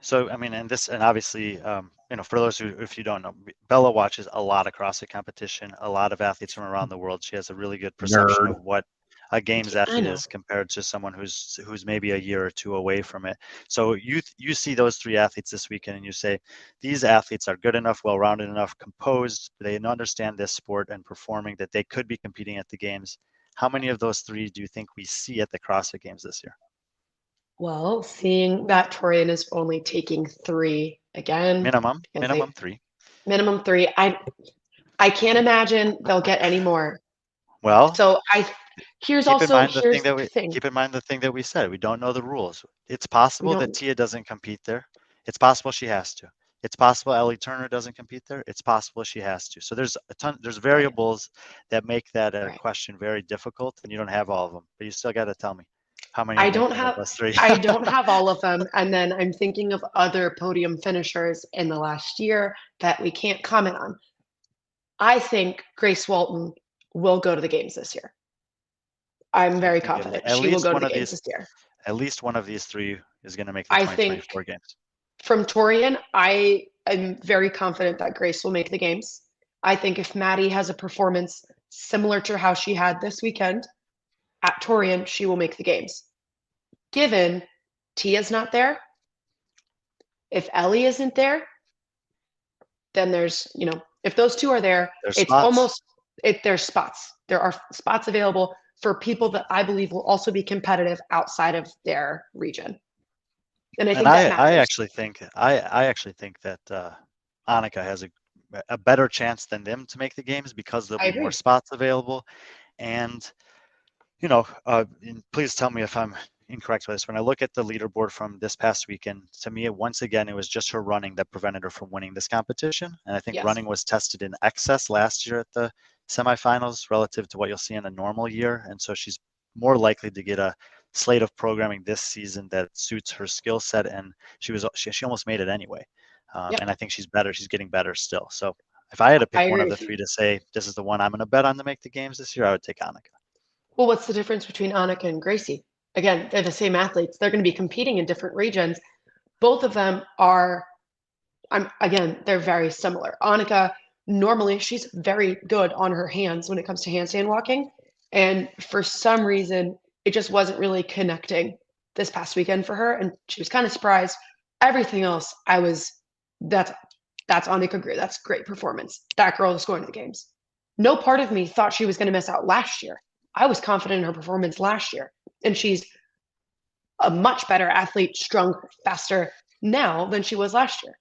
So, I mean, and obviously, for those who, if you don't know, Bella watches a lot of CrossFit competition, a lot of athletes from around the world. She has a really good perception Nerd. of what a games I athlete know. is compared to someone who's maybe a year or two away from it. So you see those three athletes this weekend and you say, these athletes are good enough, well-rounded enough, composed, they understand this sport and performing that they could be competing at the games. How many of those three do you think we see at the CrossFit Games this year? Well, seeing that Torian is only taking 3 again, Minimum three. minimum 3, I can't imagine they'll get any more. Well, So here's keep in mind the thing. the thing that we said. We don't know the rules. It's We possible that don't Tia doesn't compete there. It's possible she has to. It's possible Ellie Turner doesn't compete there. It's possible she has to. So there's there's variables that make that a right. question very difficult, and you don't have all of them. But you still got to tell me how many are I don't making of have us three. I don't have all of them. And then I'm thinking of other podium finishers in the last year that we can't comment on. I think Grace Walton will go to the games this year. I'm So you very think confident she will go to the games this year. at least one of these three is going to make the I think 2024 games. from Torian, I am very confident that Grace will make the games. I think if Maddie has a performance similar to how she had this weekend at Torian, she will make the games. Given Tia's not there, if Ellie isn't there, then there's, if those two are there, There's it's spots. almost there's spots. There are spots available for people that I believe will also be competitive outside of their region. And I think that matters. I actually think that Annika has a better chance than them to make the games because there'll I be more agree. spots available. And and please tell me if I'm incorrect with this. When I look at the leaderboard from this past weekend, to me, once again, it was just her running that prevented her from winning this competition. And I think Yes. running was tested in excess last year at the semifinals relative to what you'll see in a normal year. And so she's more likely to get a slate of programming this season that suits her skill set. And she almost made it anyway. Yep. And I think she's better. She's getting better still. So if I had to I pick one agree of the with you. three to say, this is the one I'm going to bet on to make the games this year, I would take Annika. Well, what's the difference between Annika and Gracie? Again, they're the same athletes. They're going to be competing in different regions. Both of them are, they're very similar. Annika, normally she's very good on her hands when it comes to handstand walking. And for some reason, it just wasn't really connecting this past weekend for her. And she was kind of surprised. Everything else, that's Annika Greer. That's great performance. That girl is going to the games. No part of me thought she was going to miss out last year. I was confident in her performance last year. And she's a much better athlete, stronger, faster now than she was last year.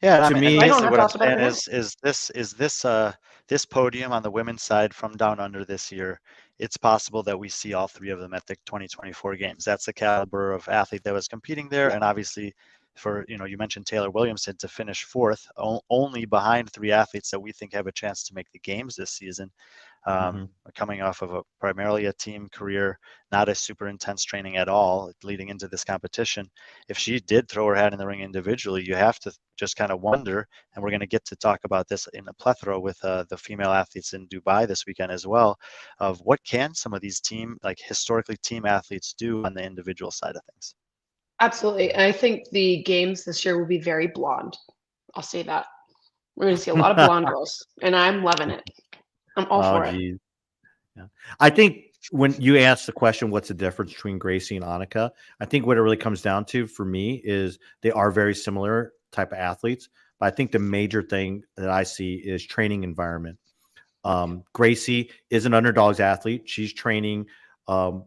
Yeah, To me- and I don't basically have what to I'm talk about it saying is this podium on the women's side from Down Under this year, it's possible that we see all three of them at the 2024 games. That's the caliber of athlete that was competing there, and obviously, for you mentioned Taylor Williamson to finish fourth, only behind three athletes that we think have a chance to make the games this season. coming off of primarily a team career, not a super intense training at all leading into this competition. If she did throw her hat in the ring individually, you have to just kind of wonder, and we're going to get to talk about this in a plethora with the female athletes in Dubai this weekend as well, of what can some of these historically team athletes do on the individual side of things. Absolutely. And I think the games this year will be very blonde. I'll say that. We're going to see a lot of blonde girls, and I'm loving it. I'm all for it. Geez. Yeah. I think when you ask the question, what's the difference between Gracie and Annika? I think what it really comes down to for me is they are very similar type of athletes. But I think the major thing that I see is training environment. Gracie is an underdogs athlete. She's training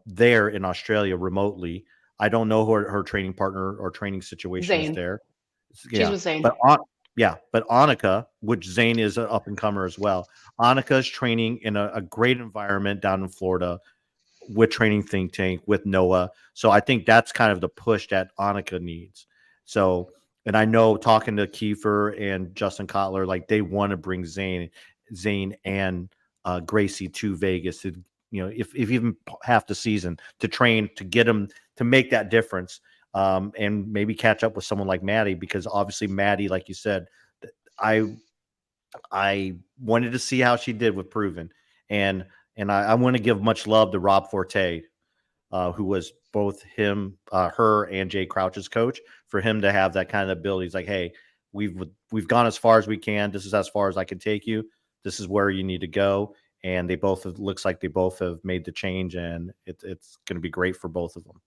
there in Australia remotely. I don't know who her training partner or training situation is Zane. there. She's with Zane. But but Annika, which Zane is an up and comer as well. Annika's training in a great environment down in Florida with Training Think Tank with Noah. So I think that's kind of the push that Annika needs. So, and I know talking to Kiefer and Justin Kotler, like they want to bring Zane and Gracie to Vegas to, if even half the season to train to get them to make that difference. And maybe catch up with someone like Maddie, because obviously Maddie, like you said, I wanted to see how she did with Proven, and I want to give much love to Rob Forte, who was both her and Jay Crouch's coach, for him to have that kind of ability. He's like, hey, we've gone as far as we can. This is as far as I can take you. This is where you need to go. And looks like they both have made the change, and it's going to be great for both of them.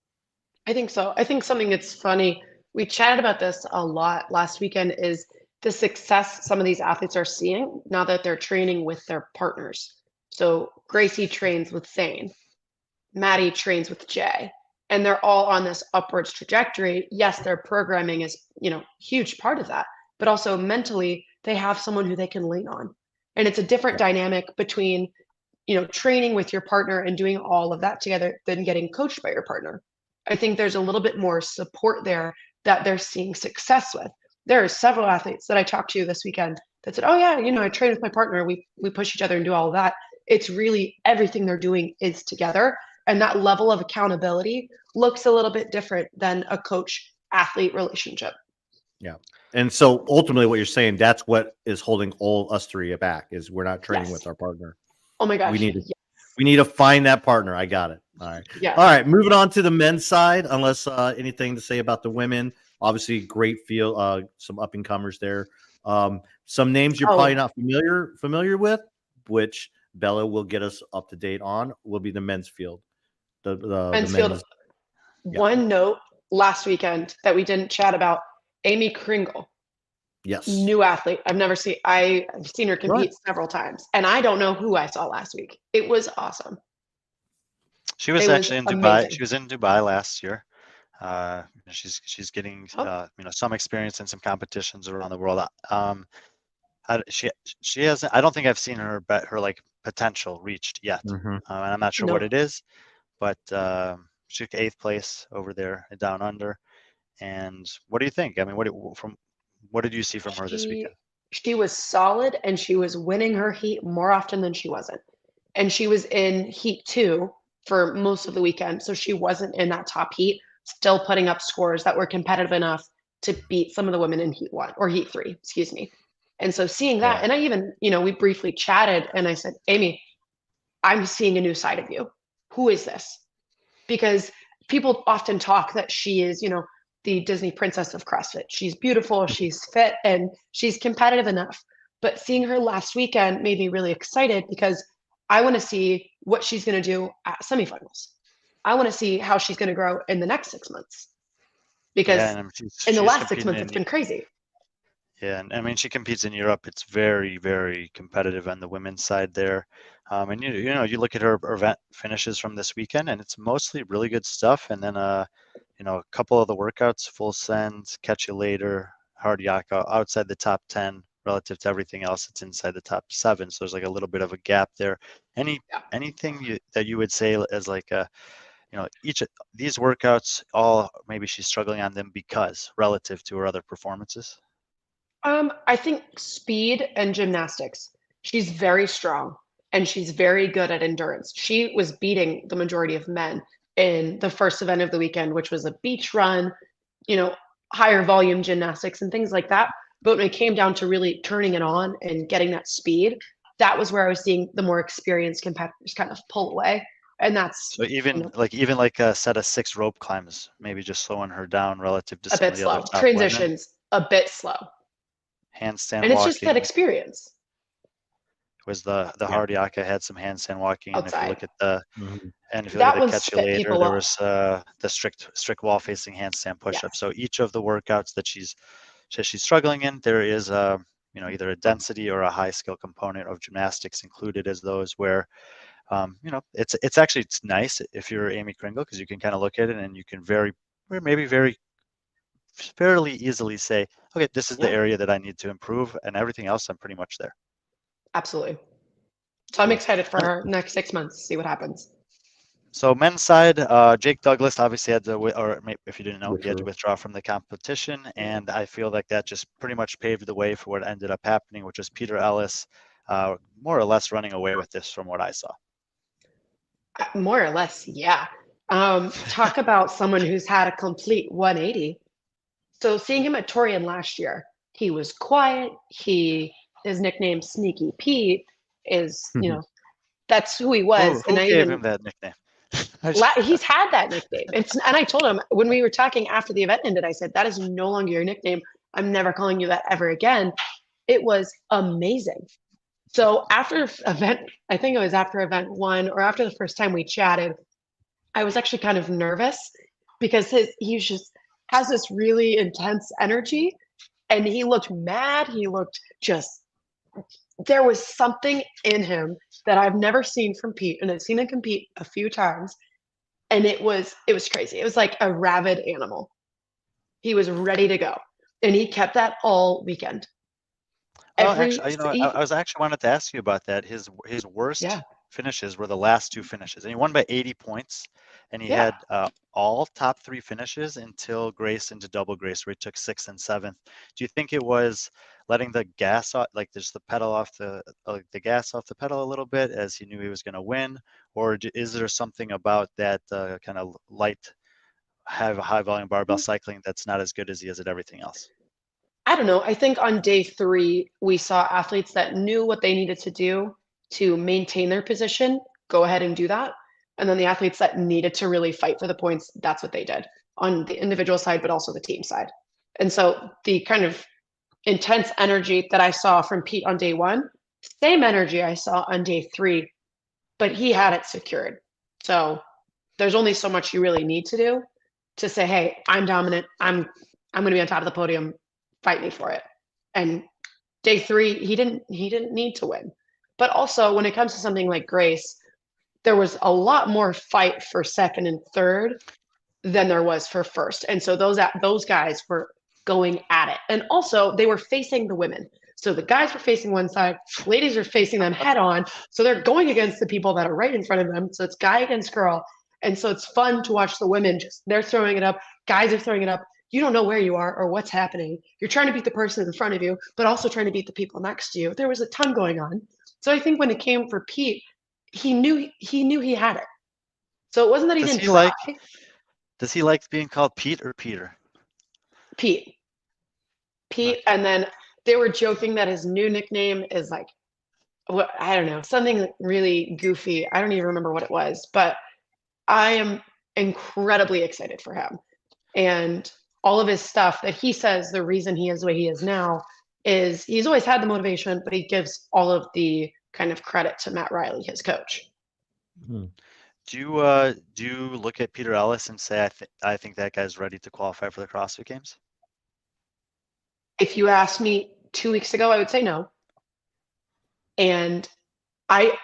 I think so. I think something that's funny, we chatted about this a lot last weekend, is the success some of these athletes are seeing now that they're training with their partners. So Gracie trains with Zane, Maddie trains with Jay, and they're all on this upwards trajectory. Yes, their programming is, huge part of that, but also mentally they have someone who they can lean on. And it's a different dynamic between, training with your partner and doing all of that together than getting coached by your partner. I think there's a little bit more support there that they're seeing success with. There are several athletes that I talked to this weekend that said, oh yeah, I train with my partner. We push each other and do all of that. It's really everything they're doing is together. And that level of accountability looks a little bit different than a coach athlete relationship. Yeah. And so ultimately what you're saying, that's what is holding all us three back, is we're not training with our partner. Oh my gosh. We need to find that partner. I got it. All right. Yeah. All right. Moving on to the men's side, unless anything to say about the women. Obviously, great field, some up and comers there. Some names you're probably not familiar with, which Bella will get us up to date on, will be the men's field. The men's field. One note last weekend that we didn't chat about: Amy Kringle. Yes. New athlete. I've seen her compete several times, and I don't know who I saw last week. It was awesome. She was actually in Dubai. She was in Dubai last year. She's getting some experience in some competitions around the world. She hasn't. I don't think I've seen her potential reached yet. And I'm not sure what it is, but she took 8th place over there down under. And what do you think? I mean, what did you see from her this weekend? She was solid, and she was winning her heat more often than she wasn't. And she was in heat 2 for most of the weekend, so she wasn't in that top heat, still putting up scores that were competitive enough to beat some of the women in heat 1 or heat 3, excuse me. And so seeing that, and I even, we briefly chatted, and I said, Amy, I'm seeing a new side of you. Who is this? Because people often talk that she is, the Disney princess of CrossFit. She's beautiful, she's fit, and she's competitive enough. But seeing her last weekend made me really excited, because I want to see what she's going to do at semifinals. I want to see how she's going to grow in the next 6 months, because in the last 6 months, it's been crazy. Yeah, and I mean, she competes in Europe. It's very, very competitive on the women's side there. And you look at her event finishes from this weekend, and it's mostly really good stuff. And then a couple of the workouts, full send, catch you later, hard yaka, outside the top 10 relative to everything else. It's inside the top 7. So there's like a little bit of a gap there. Anything that you would say as like each of these workouts, all maybe she's struggling on them because relative to her other performances? I think speed and gymnastics. She's very strong, and she's very good at endurance. She was beating the majority of men in the first event of the weekend, which was a beach run, higher volume gymnastics and things like that. But when it came down to really turning it on and getting that speed, that was where I was seeing the more experienced competitors kind of pull away. And that's So even like a set of 6 rope climbs, maybe just slowing her down relative to a some of bit the other slow. top women. Transitions a bit slow. Handstand And it's walking just that experience. was the hard yaka had some handstand walking, and if you Outside. look at the Mhm. That the one catch you spit later, people there up. was the strict wall facing handstand push up. Yes. So each of the workouts that she's struggling in, there is either a density or a high skill component of gymnastics included as those where it's nice if you're Amy Kringle, because you can kind of look at it and you can very fairly easily say, okay, this is the Yeah. area that I need to improve, and everything else I'm pretty much there. Absolutely. So I'm Cool. excited for her next 6 months to see what happens. So men's side, Jake Douglas obviously had to, or maybe if you didn't know, he had to withdraw from the competition, and I feel like that just pretty much paved the way for what ended up happening, which was Peter Ellis, more or less running away with this from what I saw. More or less, yeah. Talk about someone who's had a complete 180. So seeing him at Torian last year, he was quiet. His nickname Sneaky Pete is, that's who he was. Who gave him that nickname? He's had that nickname. And I told him when we were talking after the event ended, I said, that is no longer your nickname. I'm never calling you that ever again. It was amazing. So after event, I think it was after event 1 or after the first time we chatted, I was actually kind of nervous because he just has this really intense energy, and he looked mad. He looked there was something in him that I've never seen from Pete, and I've seen him compete a few times, and it was crazy. It was like a rabid animal. He was ready to go, and he kept that all weekend. Well, actually, I was actually wanted to ask you about that. His worst finishes were the last 2 finishes, and he won by 80 points, and he had all top 3 finishes until Grace into double Grace, where he took 6th and 7th. Do you think it was letting the gas off, like just the pedal off the gas off the pedal a little bit, as he knew he was going to win, or is there something about that kind of have a high volume barbell cycling that's not as good as he is at everything else? I don't know. I think on day 3, we saw athletes that knew what they needed to do to maintain their position, go ahead and do that. And then the athletes that needed to really fight for the points, that's what they did on the individual side, but also the team side. And so the kind of intense energy that I saw from Pete on day 1, same energy I saw on day 3, but he had it secured. So there's only so much you really need to do to say, hey, I'm dominant. I'm going to be on top of the podium. Fight me for it. And day 3, he didn't need to win. But also when it comes to something like Grace, there was a lot more fight for second and third than there was for first. And so those guys were going at it. And also they were facing the women. So the guys were facing one side, ladies are facing them head on. So they're going against the people that are right in front of them. So it's guy against girl. And so it's fun to watch the women they're throwing it up, guys are throwing it up. You don't know where you are or what's happening. You're trying to beat the person in front of you, but also trying to beat the people next to you. There was a ton going on. So I think when it came for Pete, he knew he had it. So it wasn't that he didn't try. Does he like being called Pete or Peter? Pete. Okay. And then they were joking that his new nickname is like, I don't know, something really goofy. I don't even remember what it was, but I am incredibly excited for him. And all of his stuff that he says the reason he is the way he is now is he's always had the motivation, but he gives all of the kind of credit to Matt Riley, his coach. Mhm. Do you look at Peter Ellis and say, I think that guy's ready to qualify for the CrossFit Games? If you asked me 2 weeks ago, I would say no. And I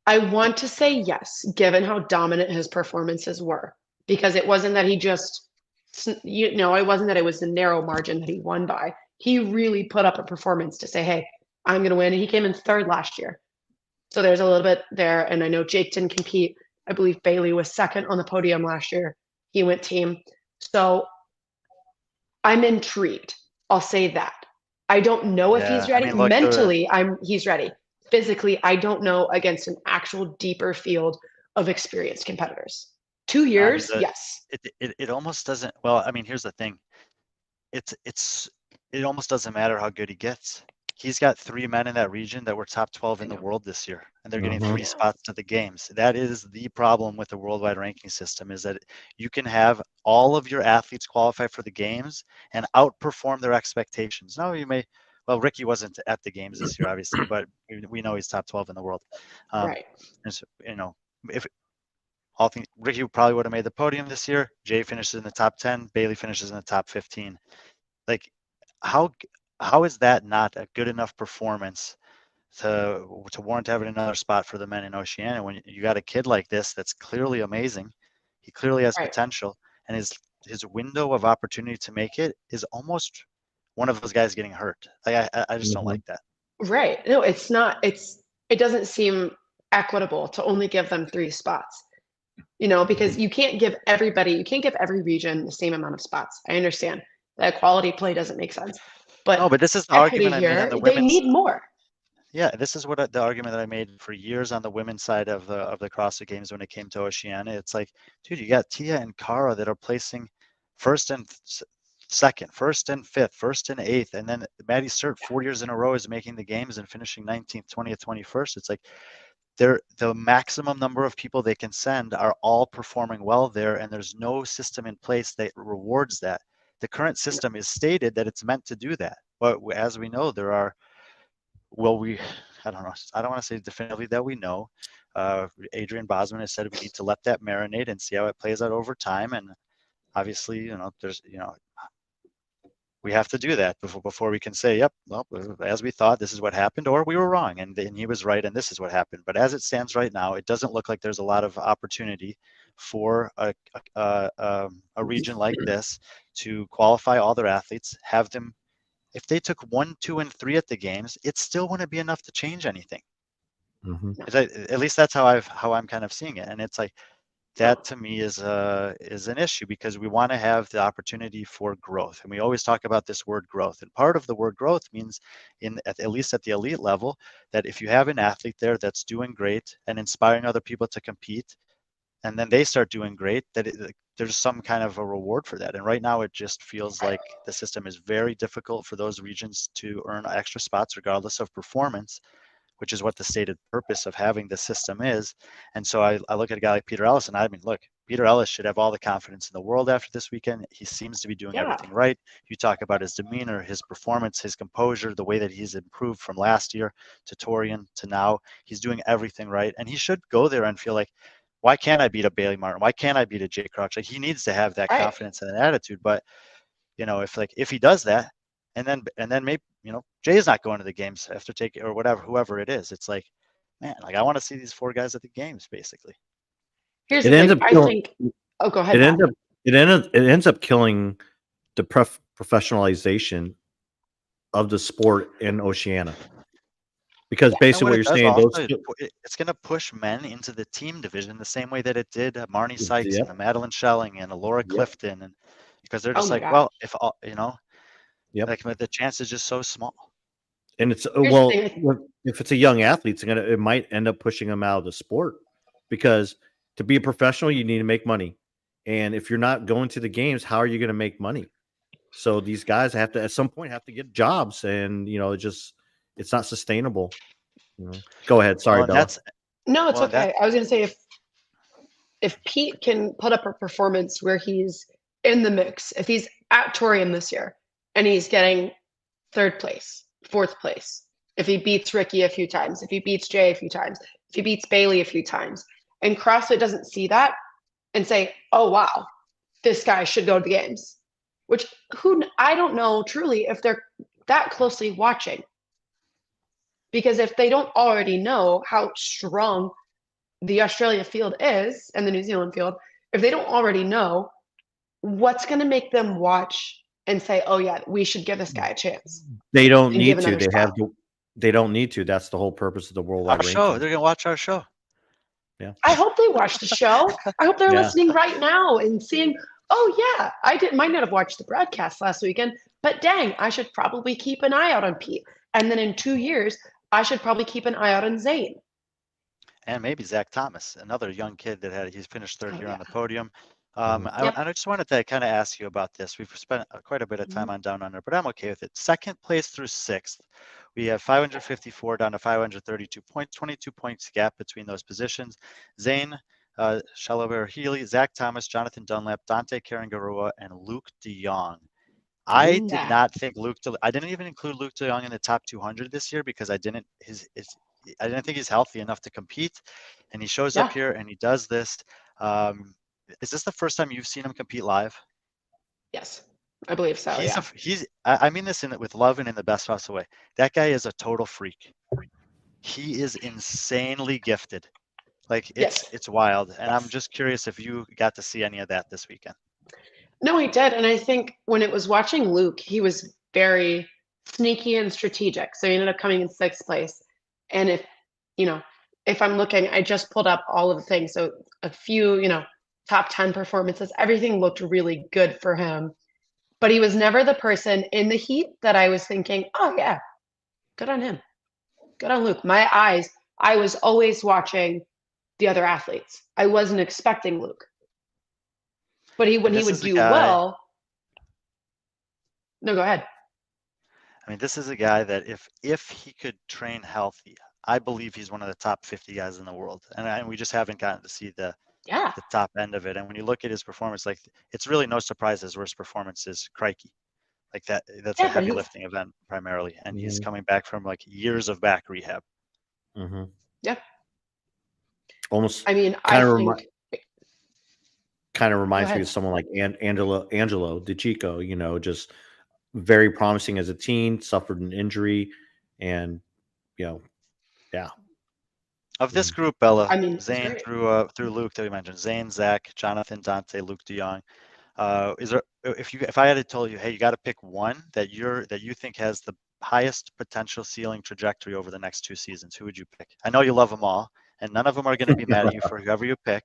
want to say yes, given how dominant his performances were, because it wasn't that he just, it wasn't that it was a narrow margin that he won by. He really put up a performance to say, hey, I'm going to win. And he came in 3rd last year. So there's a little bit there. And I know Jake didn't compete. I believe Bailey was 2nd on the podium last year. He went team. So I'm intrigued. I'll say that. I don't know if he's ready. Mentally, he's ready. physically, I don't know, against an actual deeper field of experienced competitors. 2 I mean, years, yes. it almost doesn't. Well, I mean, here's the thing. It almost doesn't matter how good he gets. He's got 3 men in that region that were top 12 in the world this year, and they're getting 3 Yeah. spots to the games. That is the problem with the worldwide ranking system, is that you can have all of your athletes qualify for the games and outperform their expectations. Now you may, well, Ricky wasn't at the games this year, obviously, but we know he's top 12 in the world. Right. And so, if all things, Ricky probably would have made the podium this year. Jay finishes in the top 10. Bailey finishes in the top 15. Like, how is that not a good enough performance to warrant having another spot for the men in Oceania when you got a kid like this that's clearly amazing? He clearly has Right. potential, and his window of opportunity to make it is almost one of those guys getting hurt. Like, I just don't Mhm. like that. Right. No, it's not. It doesn't seem equitable to only give them 3 spots. Because you can't give every region the same amount of spots. I understand that quality play doesn't make sense, but No, but this is the equity argument I made on here, the they women's. need more. Yeah, this is the argument that I made for years on the women's side of the CrossFit Games when it came to Oceania. It's like, dude, you got Tia and Cara that are placing first and second, first and fifth, first and eighth, and then Maddie Sturt 4 years in a row is making the games and finishing 19th, 20th, 21st. It's like the maximum number of people they can send are all performing well there, and there's no system in place that rewards that. The current system is stated that it's meant to do that, but as we know, there are I don't know. I don't want to say definitively that we know. Adrian Bosman has said we need to let that marinate and see how it plays out over time. And obviously, we have to do that before we can say, yep, well, as we thought, this is what happened, or we were wrong and he was right and this is what happened. But as it stands right now, it doesn't look like there's a lot of opportunity for a region like this to qualify all their athletes, have them. If they took 1, 2, and 3 at the games, it still wouldn't be enough to change anything. Mhm. At least that's how I'm kind of seeing it, and it's like that to me is an issue because we want to have the opportunity for growth, and we always talk about this word growth. And part of the word growth means, at least at the elite level, that if you have an athlete there that's doing great and inspiring other people to compete, and then they start doing great, there's some kind of a reward for that. And right now, it just feels like the system is very difficult for those regions to earn extra spots regardless of performance, which is what the stated purpose of having the system is. And so I look at a guy like Peter Ellis, and I mean, look, Peter Ellis should have all the confidence in the world after this weekend. He seems to be doing Yeah. everything right. You talk about his demeanor, his performance, his composure, the way that he's improved from last year to Torian to now. He's doing everything right. And he should go there and feel like, why can't I beat a Bailey Martin? Why can't I beat a Jay Crouch? Like, he needs to have that Right. confidence and an attitude. But if he does that, and then maybe Jay's not going to the games after taking, or whatever, whoever it is, it's like, man, like I want to see these 4 guys at the games, basically. Here's It the ends thing. up I killing. think. Oh, go ahead, It ends Matt. up. It ends up killing the professionalization of the sport in Oceania. Because Yeah. And basically what what it you're does saying, also, it's going to push men into the team division the same way that it did Marnie Sykes Yep. and the Madeline Schelling and the Laura Yep. Clifton, and because they're Oh just my like, gosh. well, if Yep. like the chance is just so small. And it's Here's the thing. if it's a young athlete, it might end up pushing them out of the sport, because to be a professional, you need to make money, and if you're not going to the games, how are you going to make money? So these guys have to, at some point, have to get jobs, and it's not sustainable. Go ahead, sorry, Well, and Bella. that's No, it's well, and that okay. I was gonna say if Pete can put up a performance where he's in the mix, if he's at Torium this year and he's getting 3rd place, 4th place, if he beats Ricky a few times, if he beats Jay a few times, if he beats Bailey a few times, and CrossFit doesn't see that and say, "Oh wow, this guy should go to the games," which I don't know truly if they're that closely watching, because if they don't already know how strong the Australia field is and the New Zealand field, if they don't already know, what's going to make them watch and say, "Oh yeah, we should give this guy a chance They don't and give need to. another spot." They don't need to. That's the whole purpose of the worldwide our show, ranking. they're going to watch our show. Yeah. I hope they watch the show. I hope they're Yeah. listening right now and seeing, "Oh yeah, might not have watched the broadcast last weekend, but dang, I should probably keep an eye out on Pete." And then in 2 years, I should probably keep an eye out on Zane. And maybe Zach Thomas, another young kid he's finished third Oh, here yeah. on the podium. Yep. I just wanted to kind of ask you about this. We've spent quite a bit of time on Down Under, but I'm okay with it. Second place through sixth, we have 554 down to 532 points, 22 points gap between those positions. Zane, Shalabert Healy, Zach Thomas, Jonathan Dunlap, Dante Carangarua, and Luke DeYoung. I did Yeah. not think I didn't even include Luke DeYoung in the top 200 this year because I didn't think he's healthy enough to compete, and he shows up Yeah. here and he does this. Um, is this the first time you've seen him compete live? Yes, I believe so. Yeah. I mean this with love and in the best possible way. That guy is a total freak. He is insanely gifted. Like Yes. it's wild, and I'm Yes. just curious if you got to see any of that this weekend. No, he did. And I think when it was watching Luke, he was very sneaky and strategic. So he ended up coming in sixth place. And if I'm looking, I just pulled up all of the things. So a few, top 10 performances, everything looked really good for him. But he was never the person in the heat that I was thinking, oh, yeah, good on him. Good on Luke. I was always watching the other athletes. I wasn't expecting Luke. But when he would do well, no, go ahead. I mean, this is a guy that if he could train healthy, I believe he's one of the top 50 guys in the world. And we just haven't gotten to see the top end of it. And when you look at his performance, like it's really no surprise his worst performance is Crikey. Like that's a heavy lifting event primarily. And he's coming back from like years of back rehab. Mm-hmm. Yep. Almost. I mean, I think kind of reminds me of someone like Angelo DiCicco, just very promising as a teen, suffered an injury, and yeah. Of this group, Bella, I mean, Zane through Luke that we mentioned, Zane, Zach, Jonathan, Dante, Luke DeYoung. Is there if I had told you, hey, you got to pick one that you think has the highest potential ceiling trajectory over the next 2 seasons, who would you pick? I know you love them all, and none of them are going to be mad at you for whoever you pick,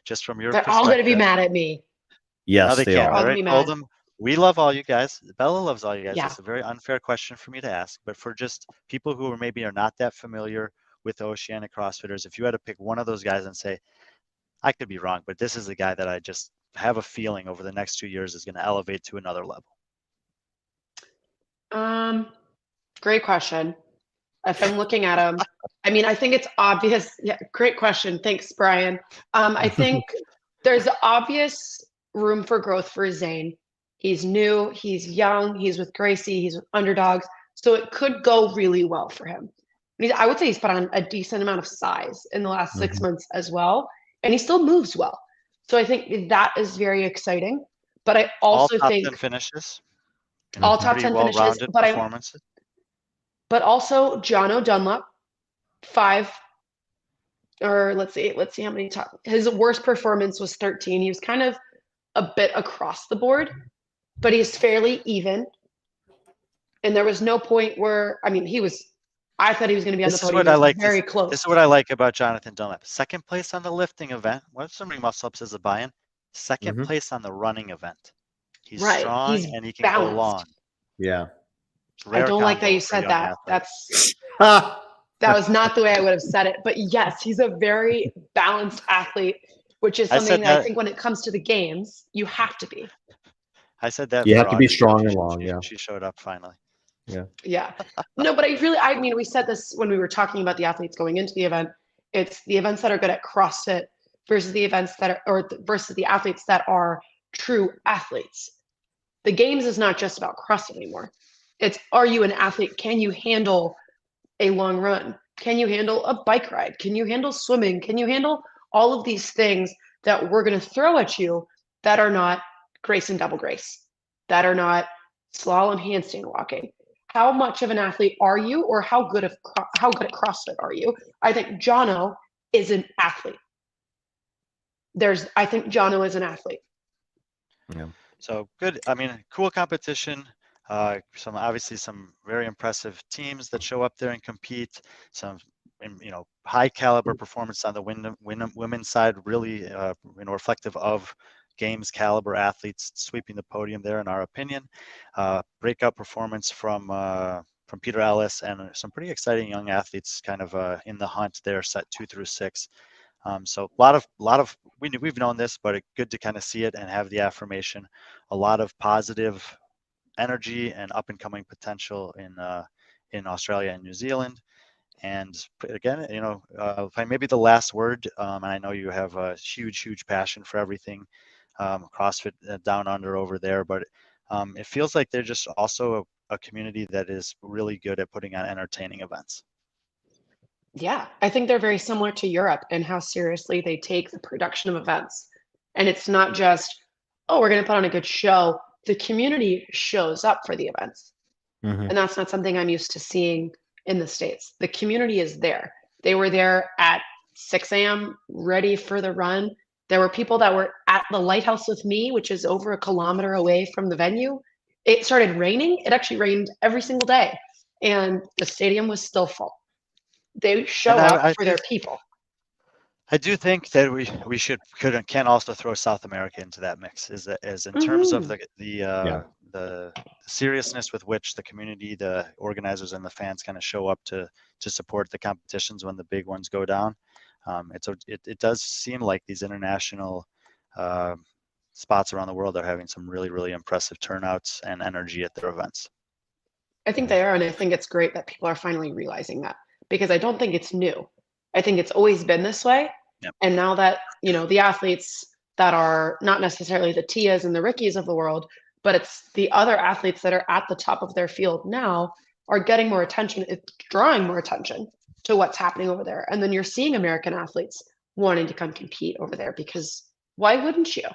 just from your perspective. They're all going to be mad at me. Yes, no, they can't. All right, told them we love all you guys. Bella loves all you guys. Yeah. It's a very unfair question for me to ask, but for just people who maybe are not that familiar with the Oceanic CrossFitters, if you had to pick one of those guys and say, I could be wrong, but this is the guy that I just have a feeling over the next 2 years is going to elevate to another level. Great question. If I'm looking at him, I mean, I think it's obvious. Yeah, great question. Thanks, Brian. I think there's obvious room for growth for Zane. He's new, he's young, he's with Gracie, he's with underdogs. So it could go really well for him. I would say he's put on a decent amount of size in the last 6 months as well. And he still moves well. So I think that is very exciting. But I also think all top 10 finishes. All top 10 finishes. But also Jono Dunlop, 5, or let's see how many his worst performance was 13. He was kind of a bit across the board, but he's fairly even. And there was no point where, I mean, I thought he was going to be on the podium. Very close. This is what I like about Jonathan Dunlap. Second place on the lifting event. What's somebody muscle ups as a buy-in? Second place on the running event. He's strong and he can balanced. go long. Yeah. I don't like that you said that. That was not the way I would have said it. But yes, he's a very balanced athlete, which is something that I think when it comes to the games, you have to be. I said that. You have to be strong and long. She showed up finally. Yeah. Yeah. No, but I mean, we said this when we were talking about the athletes going into the event. It's the events that are good at CrossFit versus the events versus the athletes that are true athletes. The games is not just about CrossFit anymore. It's, are you an athlete? Can you handle a long run? Can you handle a bike ride? Can you handle swimming? Can you handle all of these things that we're going to throw at you that are not grace and double grace, that are not slalom handstand walking? How much of an athlete are you, or how good at CrossFit are you? I think Jono is an athlete. I think Jono is an athlete. Yeah. So good. I mean, cool competition. Obviously some very impressive teams that show up there and compete. Some, high caliber performance on the women's side. Really, reflective of games caliber athletes sweeping the podium there, in our opinion. Breakout performance from from Peter Ellis, and some pretty exciting young athletes kind of in the hunt there, set 2 through 6. So a lot of we've known this, but it's good to kind of see it and have the affirmation. A lot of positive energy and up and coming potential in Australia and New Zealand. And again, maybe the last word, and I know you have a huge passion for everything CrossFit down under over there, but it feels like they're just also a community that is really good at putting on entertaining events. Yeah, I think they're very similar to Europe and how seriously they take the production of events. And it's not just, oh, we're going to put on a good show. The community shows up for the events. Mhm. And that's not something I'm used to seeing in the States. The community is there. They were there at 6 a.m., ready for the run. There were people that were at the lighthouse with me, which is over a kilometer away from the venue. It started raining. It actually rained every single day, and the stadium was still full. They show And up for their people. I do think that we can also throw South America into that mix, as in terms of the seriousness with which the community, the organizers, and the fans kind of show up to support the competitions when the big ones go down. It does seem like these international spots around the world are having some really impressive turnouts and energy at their events. I think they are, and I think it's great that people are finally realizing that, because I don't think it's new. I think it's always been this way. Yep. And now that, the athletes that are not necessarily the Tias and the Rickies of the world, but it's the other athletes that are at the top of their field now are getting more attention. It's drawing more attention to what's happening over there. And then you're seeing American athletes wanting to come compete over there, because why wouldn't you?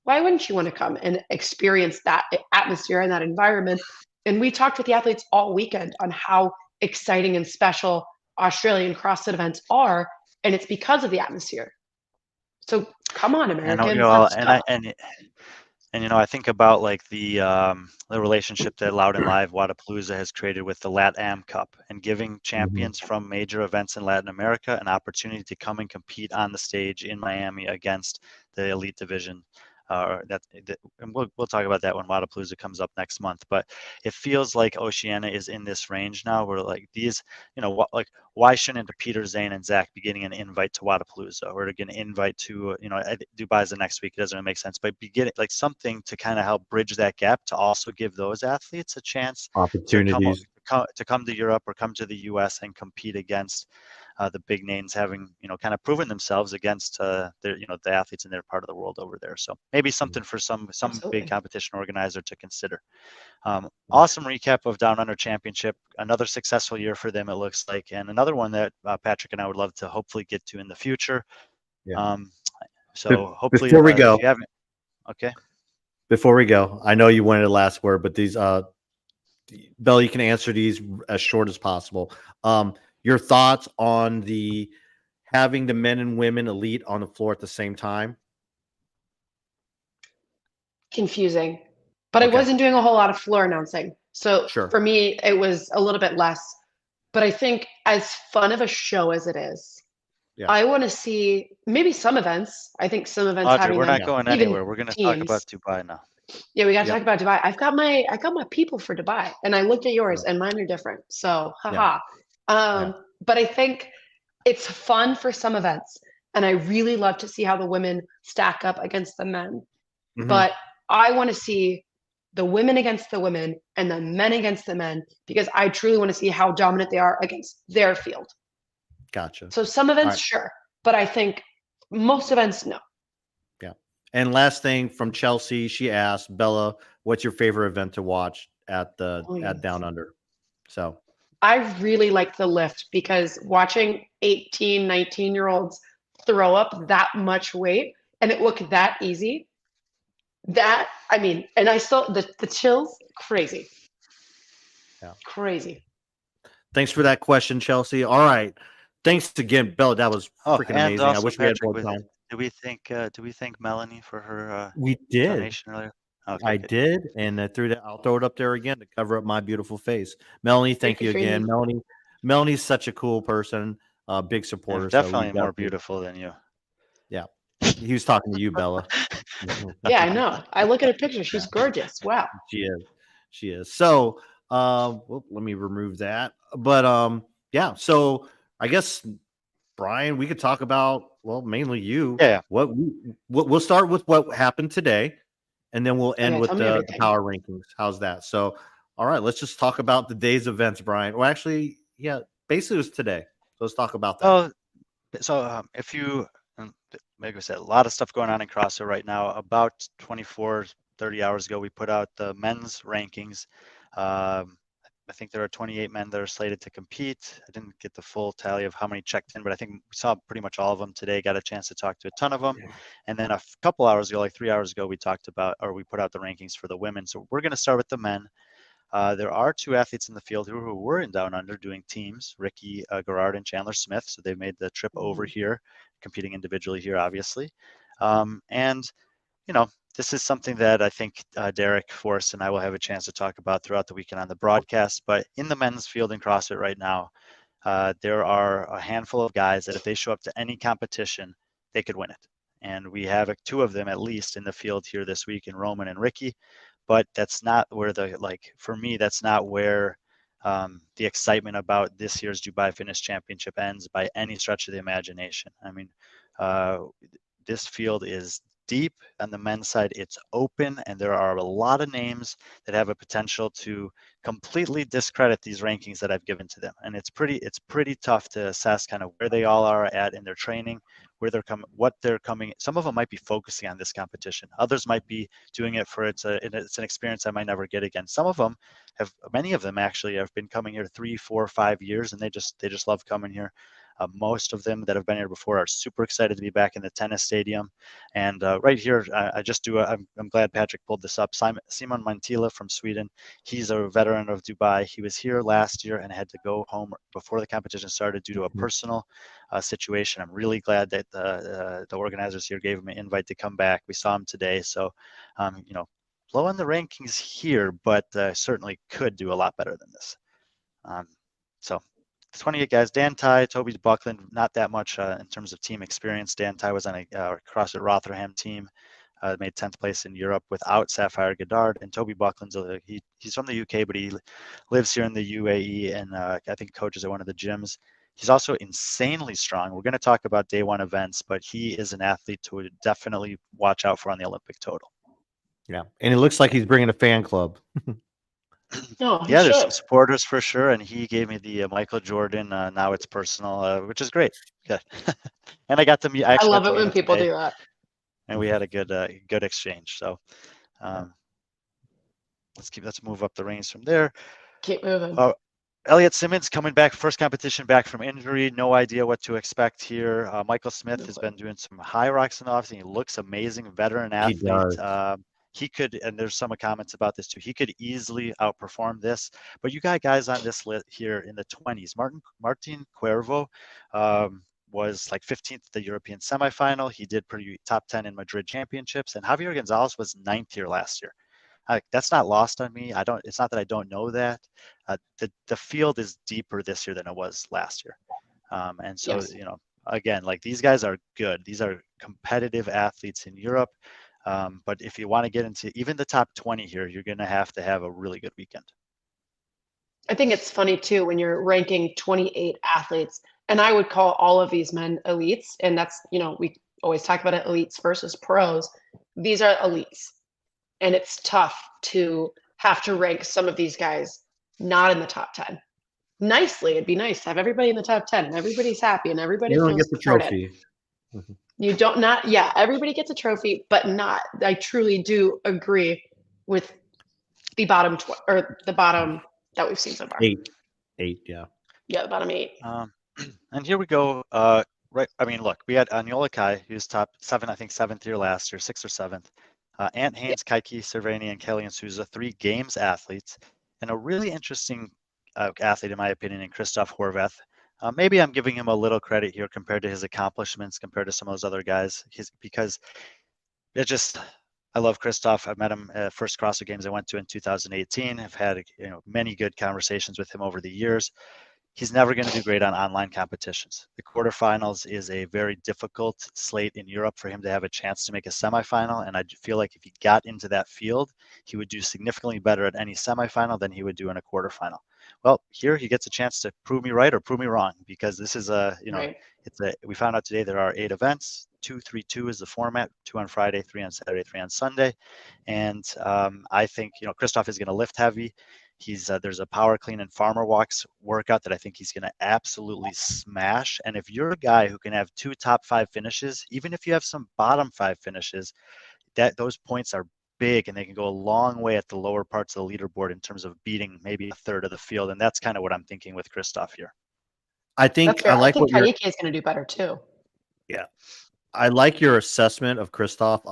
Why wouldn't you want to come and experience that atmosphere and that environment? And we talked with the athletes all weekend on how exciting and special Australian CrossFit events are, and it's because of the atmosphere. So come on, Americans, let's go. I think about like the relationship that Loud and Live Wadapalooza has created with the LatAm Cup, and giving champions from major events in Latin America an opportunity to come and compete on the stage in Miami against the elite division. And we'll talk about that when Wadapalooza comes up next month. But it feels like Oceania is in this range now, where like these, why shouldn't a Peter, Zane, and Zach be getting an invite to Wadapalooza, or to get an invite to, Dubai's the next week? It doesn't really make sense, but be getting like something to kind of help bridge that gap, to also give those athletes a chance Opportunities. to come to Europe or come to the US and compete against the big names, having kind of proven themselves against the athletes in their part of the world over there. So maybe something for some Absolutely. big competition organizer to consider. Awesome recap of Down Under Championship. Another successful year for them, it looks like, and another one that Patrick and I would love to hopefully get to in the future. Yeah. So hopefully, before we go, if you haven't, okay. Before we go, I know you wanted the last word, but these, Bell, you can answer these as short as possible. Your thoughts on having the men and women elite on the floor at the same time? Confusing, but I Okay. wasn't doing a whole lot of floor announcing. So Sure. for me, it was a little bit less. But I think, as fun of a show as it is, Yeah. I want to see maybe some events. I think some events Audrey, having we're them not going even anywhere. We're going to talk about teams. Dubai now. Yeah, we got to Yep. talk about Dubai. I got my people for Dubai, and I looked at yours, and mine are different. So, haha. But I think it's fun for some events, and I really love to see how the women stack up against the men. Mhm. But I want to see the women against the women and the men against the men, because I truly want to see how dominant they are against their field. Gotcha. So some events, right. sure, but I think most events, no. Yeah. And last thing from Chelsea, she asked, Bella, what's your favorite event to watch at Down Under? So I really like the lift, because watching 18, 19-year-olds throw up that much weight and it looked that easy, and I still, the chills, crazy. Yeah. Crazy. Thanks for that question, Chelsea. All right. Thanks again, Bella. That was freaking amazing. I Also, wish we had more Patrick, time. do we thank Melanie for her We did. donation earlier? Okay, I good. did, and I'll throw it up there again to cover up my beautiful face. Melanie, thank you again. Melanie's such a cool person, big supporter. Definitely more beautiful than you. Yeah, he was talking to you, Bella. Yeah, I know. I look at her picture. She's gorgeous. Wow. She is. So Well, let me remove that. But yeah. So I guess Brian, we could talk about, well, mainly you. Yeah. We'll start with what happened today, and then we'll end Okay, with tell me the everything. power rankings. How's that? So, all right, let's just talk about the day's events, Brian. Well, actually, yeah, basically it was today. So let's talk about that. Well, so if you, like I said, a lot of stuff going on in CrossFit right now. About 24, 30 hours ago, we put out the men's rankings. I think there are 28 men that are slated to compete. I didn't get the full tally of how many checked in, but I think we saw pretty much all of them today. Got a chance to talk to a ton of them. And then a couple hours ago, like 3 hours ago, we talked about, or we put out the rankings for the women. So we're going to start with the men. There are two athletes in the field who were in Down Under doing teams, Ricky Garrard and Chandler Smith. So they made the trip over here, competing individually here, obviously. And, you know, this is something that I think Derek Forrest and I will have a chance to talk about throughout the weekend on the broadcast. But in the men's field in CrossFit right now, there are a handful of guys that if they show up to any competition, they could win it. And we have two of them at least in the field here this week in Roman and Ricky. But that's not where for me, that's not where the excitement about this year's Dubai Fitness Championship ends by any stretch of the imagination. I mean, uh, this field is deep on the men's side. It's open, and there are a lot of names that have a potential to completely discredit these rankings that I've given to them. And it's pretty tough to assess kind of where they all are at in their training, where they're coming, what they're coming. Some of them might be focusing on this competition. Others might be doing it for it's an experience I might never get again. Some of them many of them actually have been coming here 3, 4, 5 years, and they just love coming here. Most of them that have been here before are super excited to be back in the tennis stadium. And right here, I'm glad Patrick pulled this up. Simon Mantila from Sweden. He's a veteran of Dubai. He was here last year and had to go home before the competition started due to a personal situation. I'm really glad that the organizers here gave him an invite to come back. We saw him today. So, low on the rankings here, but certainly could do a lot better than this. So 28 guys. Dan Ty, Toby Buckland, not that much in terms of team experience. Dan Ty was on a CrossFit Rotherham team, made 10th place in Europe without Sapphire Goddard. And Toby Buckland's he's from the UK, but he lives here in the UAE, and I think coaches at one of the gyms. He's also insanely strong. We're going to talk about day one events, but he is an athlete to definitely watch out for on the Olympic total. Yeah, and it looks like he's bringing a fan club. No, Yeah, there's some supporters for sure, and he gave me the Michael Jordan. Now it's personal, which is great. Good. And I got to meet. I love it when people today, do that. and we had a good exchange. So, let's move up the ranks from there. Keep moving. Elliot Simmons coming back, first competition back from injury. No idea what to expect here. Michael Smith has been doing some high rocks in the offseason. He looks amazing, veteran athlete. He could, and there's some comments about this too, he could easily outperform this. But you got guys on this list here in the 20s. Martin Cuervo was like 15th at the European semifinal. He did pretty top 10 in Madrid championships. And Javier Gonzalez was 9th here last year. That's not lost on me. It's not that I don't know that. The field is deeper this year than it was last year. And so, Yes. again, like these guys are good. These are competitive athletes in Europe. But if you want to get into even the top 20 here, you're going to have a really good weekend. I think it's funny too when you're ranking 28 athletes, and I would call all of these men elites. And that's, we always talk about it, elites versus pros. These are elites. And it's tough to have to rank some of these guys not in the top 10. Nicely, it'd be nice to have everybody in the top 10 and everybody's happy and everybody Everyone feels gets the supported. trophy. You don't not, yeah, everybody gets a trophy, but not. I truly do agree with the bottom the bottom that we've seen so far. 8, yeah. Yeah, the bottom 8. And here we go. Right. I mean, look, we had Aniola Kai, who's top 7, I think 7th year last year, 6th or 7th. Ant Haynes, Kaiki Cerveni, and Kelly and Souza, 3 games athletes, and a really interesting athlete, in my opinion, in Christoph Horvath. Maybe I'm giving him a little credit here compared to his accomplishments, compared to some of those other guys, because I love Christoph. I met him first CrossFit Games I went to in 2018. I've had many good conversations with him over the years. he's never going to do great on online competitions. The quarterfinals is a very difficult slate in Europe for him to have a chance to make a semifinal. And I feel like if he got into that field, he would do significantly better at any semifinal than he would do in a quarterfinal. Well, here he gets a chance to prove me right or prove me wrong, because this is Right. we found out today there are 8 events. 2-3-2 is the format, 2 on Friday, 3 on Saturday, 3 on Sunday. And I think, Christoph is going to lift heavy. There's a power clean and farmer walks workout that I think he's going to absolutely smash. And if you're a guy who can have 2 top 5 finishes, even if you have some bottom 5 finishes, those points are big, and they can go a long way at the lower parts of the leaderboard in terms of beating maybe a third of the field. And that's kind of what I'm thinking with Christoph here. I That's think fair. I I like think what you're. Kaike is going to do better too. Yeah, I like your assessment of Christoph.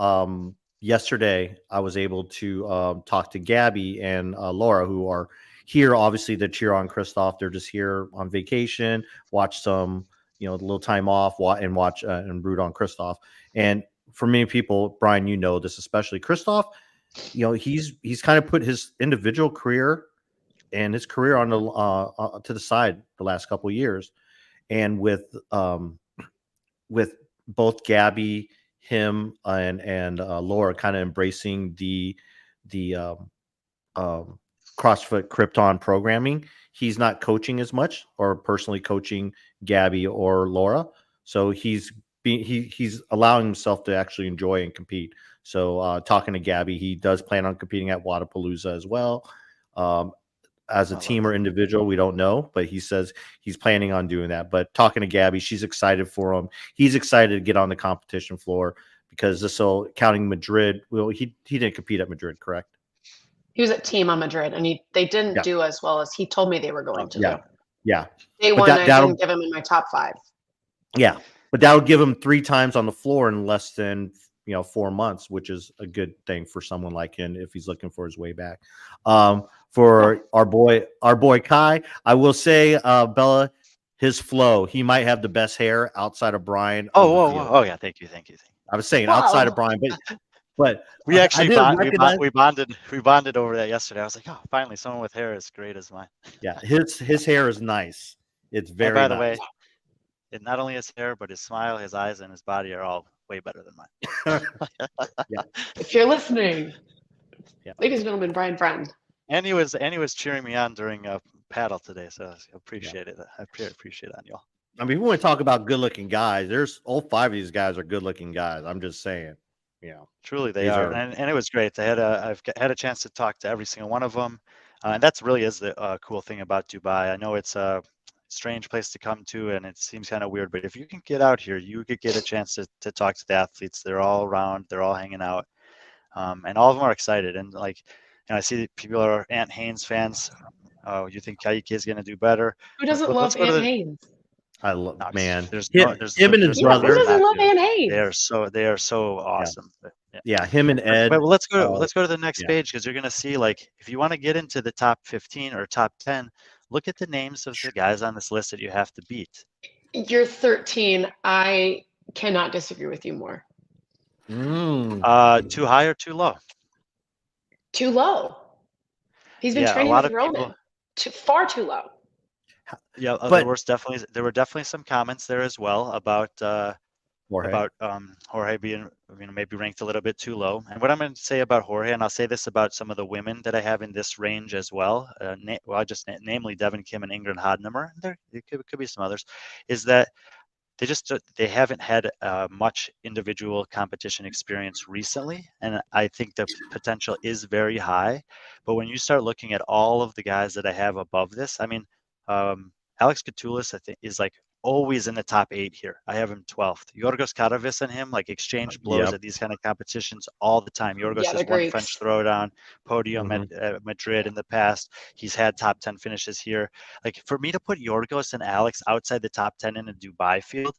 Yesterday, I was able to talk to Gabby and Laura, who are here obviously to cheer on Christoph. They're just here on vacation, watch some, a little time off, and watch and root on Christoph. And for many people, Brian, this, especially Christoph, he's kind of put his individual career and his career on the to the side the last couple of years, and with both Gabby, him, and Laura kind of embracing the CrossFit Krypton programming. He's not coaching as much or personally coaching Gabby or Laura, so he's allowing himself to actually enjoy and compete. So talking to Gabby, he does plan on competing at Wadapalooza as well. As a team or individual, we don't know, but he says he's planning on doing that. But talking to Gabby, she's excited for him. He's excited to get on the competition floor because counting Madrid. Well, he didn't compete at Madrid, correct? He was at Team on Madrid, and they didn't do as well as he told me they were going to do. Yeah. Day But one, I didn't give him in my top 5. Yeah, but that would give him 3 times on the floor in less than 4 months, which is a good thing for someone like him if he's looking for his way back. For our boy Kai, I will say, Bella, his flow, he might have the best hair outside of Brian. Oh yeah, thank you. I was saying outside of Brian, but we actually recognize. We bonded over that yesterday. I was like, oh, finally, someone with hair as great as mine. Yeah, his hair is nice. It's very. And by the nice. way, it not only his hair, but his smile, his eyes, and his body are all way better than mine. Yeah. If you're listening, ladies and gentlemen, Brian Friend. And he was cheering me on during paddle today, so I appreciate it. I appreciate it on y'all. I mean, we want to talk about good-looking guys. There's all 5 of these guys are good-looking guys. I'm just saying, truly they are. And it was great. I've had a chance to talk to every single one of them, and that's really is the cool thing about Dubai. I know it's a strange place to come to, and it seems kind of weird, but if you can get out here, you could get a chance to talk to the athletes. They're all around. They're all hanging out, and all of them are excited. And I see people are Ant Haynes fans. Oh, you think Kaike is going to do better? Who doesn't love Ant Haynes? I love, man. There's him and his brother. Who doesn't love Ant Haynes? They are so awesome. Yeah, him and Ed. But let's go to the next page, because you're going to see, if you want to get into the top 15 or top 10, look at the names of the guys on this list that you have to beat. You're 13. I cannot disagree with you more. Too high or too low? Too low. He's been training with Roman. Far too low. Yeah, there were definitely some comments there as well about Jorge being maybe ranked a little bit too low. And what I'm going to say about Jorge, and I'll say this about some of the women that I have in this range as well, namely Devin Kim and Ingrid Hodnemer, there could be some others, is that they haven't had much individual competition experience recently, and I think the potential is very high. But when you start looking at all of the guys that I have above this, I mean, Alex Katulis, I think, is always in the top 8 here. I have him 12th. Yorgos Karavis and him exchange blows at these kind of competitions all the time. Yorgos has won French Throwdown, podium at Madrid in the past. He's had top 10 finishes here. For me to put Yorgos and Alex outside the top 10 in a Dubai field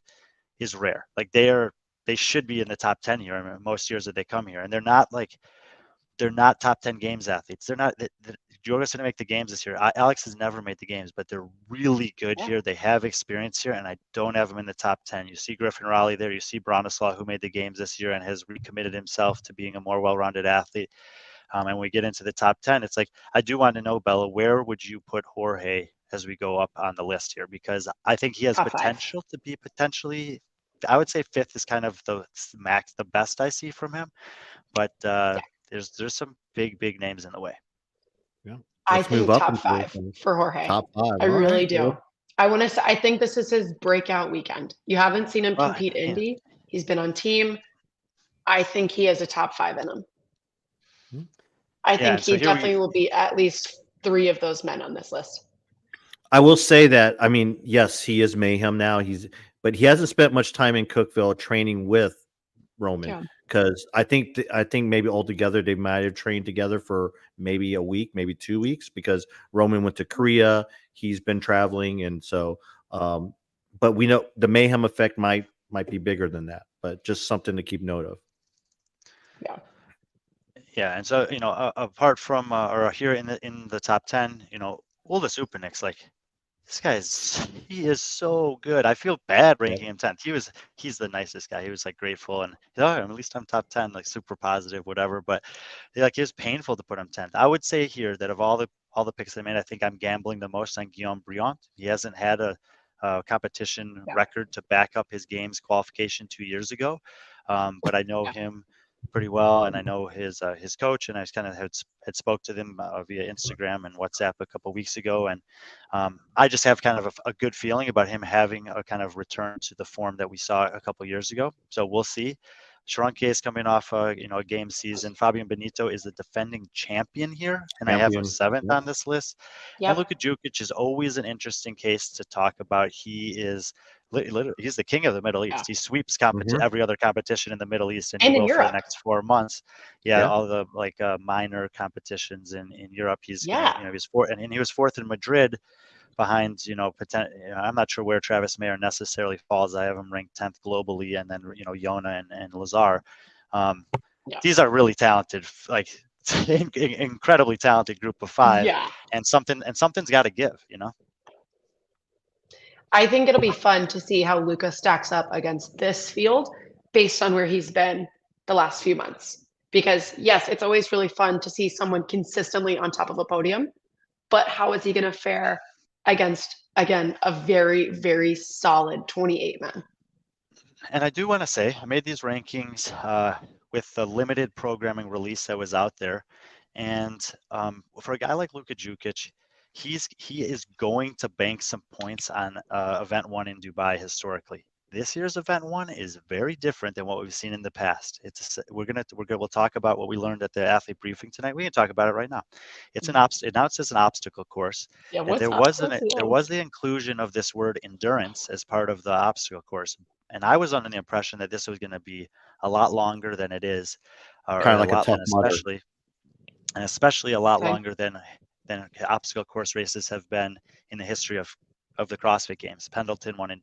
is rare. They should be in the top 10 here. I mean, most years that they come here, and they're not top 10 games athletes. They're not. Yorgos didn't make the games this year. Alex has never made the games, but they're really good here. They have experience here, and I don't have them in the top 10. You see Griffin Raleigh there. You see Bronislaw, who made the games this year and has recommitted himself to being a more well-rounded athlete. And when we get into the top 10, it's I do want to know, Bella, where would you put Jorge as we go up on the list here, because I think he has Top 5. potential to be potentially, I would say fifth is kind of the max, the best I see from him, but there's some big names in the way. Yeah. I Let's move think up top into this 5 one. for Jorge. Top 5. I All really right. do. I want to say, I think this is his breakout weekend. You haven't seen him Well, compete yeah. Indy. He's been on team. I think he has a top 5 in him. Hmm. I Yeah, think and so he here definitely will be at least 3 of those men on this list. I will say that, I mean, yes, he is mayhem now. But he hasn't spent much time in Cookeville training with Roman, Yeah. because I think maybe altogether they might have trained together for maybe a week, maybe 2 weeks, because Roman went to Korea. He's been traveling, and so. But we know the mayhem effect might be bigger than that. But just something to keep note of. Yeah. Yeah, and so apart from or here in the top 10, Ulla Supanik's like, he is so good. I feel bad ranking him 10th. He's the nicest guy. He was like grateful, and at least I'm top 10, like super positive, whatever. But like, it was painful to put him 10th. I would say here that of all the picks I made, I think I'm gambling the most on Guillaume Briand. He hasn't had a competition record to back up his games qualification 2 years ago, but I know him pretty well, and I know his coach, and I kind of had spoke to them via Instagram and WhatsApp a couple of weeks ago, and I just have kind of a good feeling about him having a kind of return to the form that we saw a couple of years ago. So we'll see. Sharonke is coming off a game season. Fabian Benito is the defending champion here, and I have him 7th on this list. Yep. And Luka Jukic is always an interesting case to talk about. He is literally, he's the king of the Middle East. Yeah. He sweeps Mhm. every other competition in the Middle East, and And he in will for the Europe. next 4 months. Yeah. All the minor competitions in Europe. He's Yeah. gonna, he's fourth, and he was 4th in Madrid, behind I'm not sure where Travis Mayer necessarily falls. I have him ranked 10th globally, and then Yona and Lazar. These are really talented, like incredibly talented group of 5. Yeah. And something's got to give. I think it'll be fun to see how Luka stacks up against this field based on where he's been the last few months. Because yes, it's always really fun to see someone consistently on top of a podium, but how is he going to fare against, again, a very, very solid 28 men? And I do want to say, I made these rankings with the limited programming release that was out there. And for a guy like Luka Jukic, he is going to bank some points on event 1 in Dubai historically. This year's event 1 is very different than what we've seen in the past. We'll talk about what we learned at the athlete briefing tonight. We can talk about it right now. It's an now it says an obstacle course. Yeah, And what's there up? was the inclusion of this word endurance as part of the obstacle course. And I was under the impression that this was going to be a lot longer than it is, Kind of like a Tough Mudder. especially a lot Okay. longer than obstacle course races have been in the history of the CrossFit Games. Pendleton won in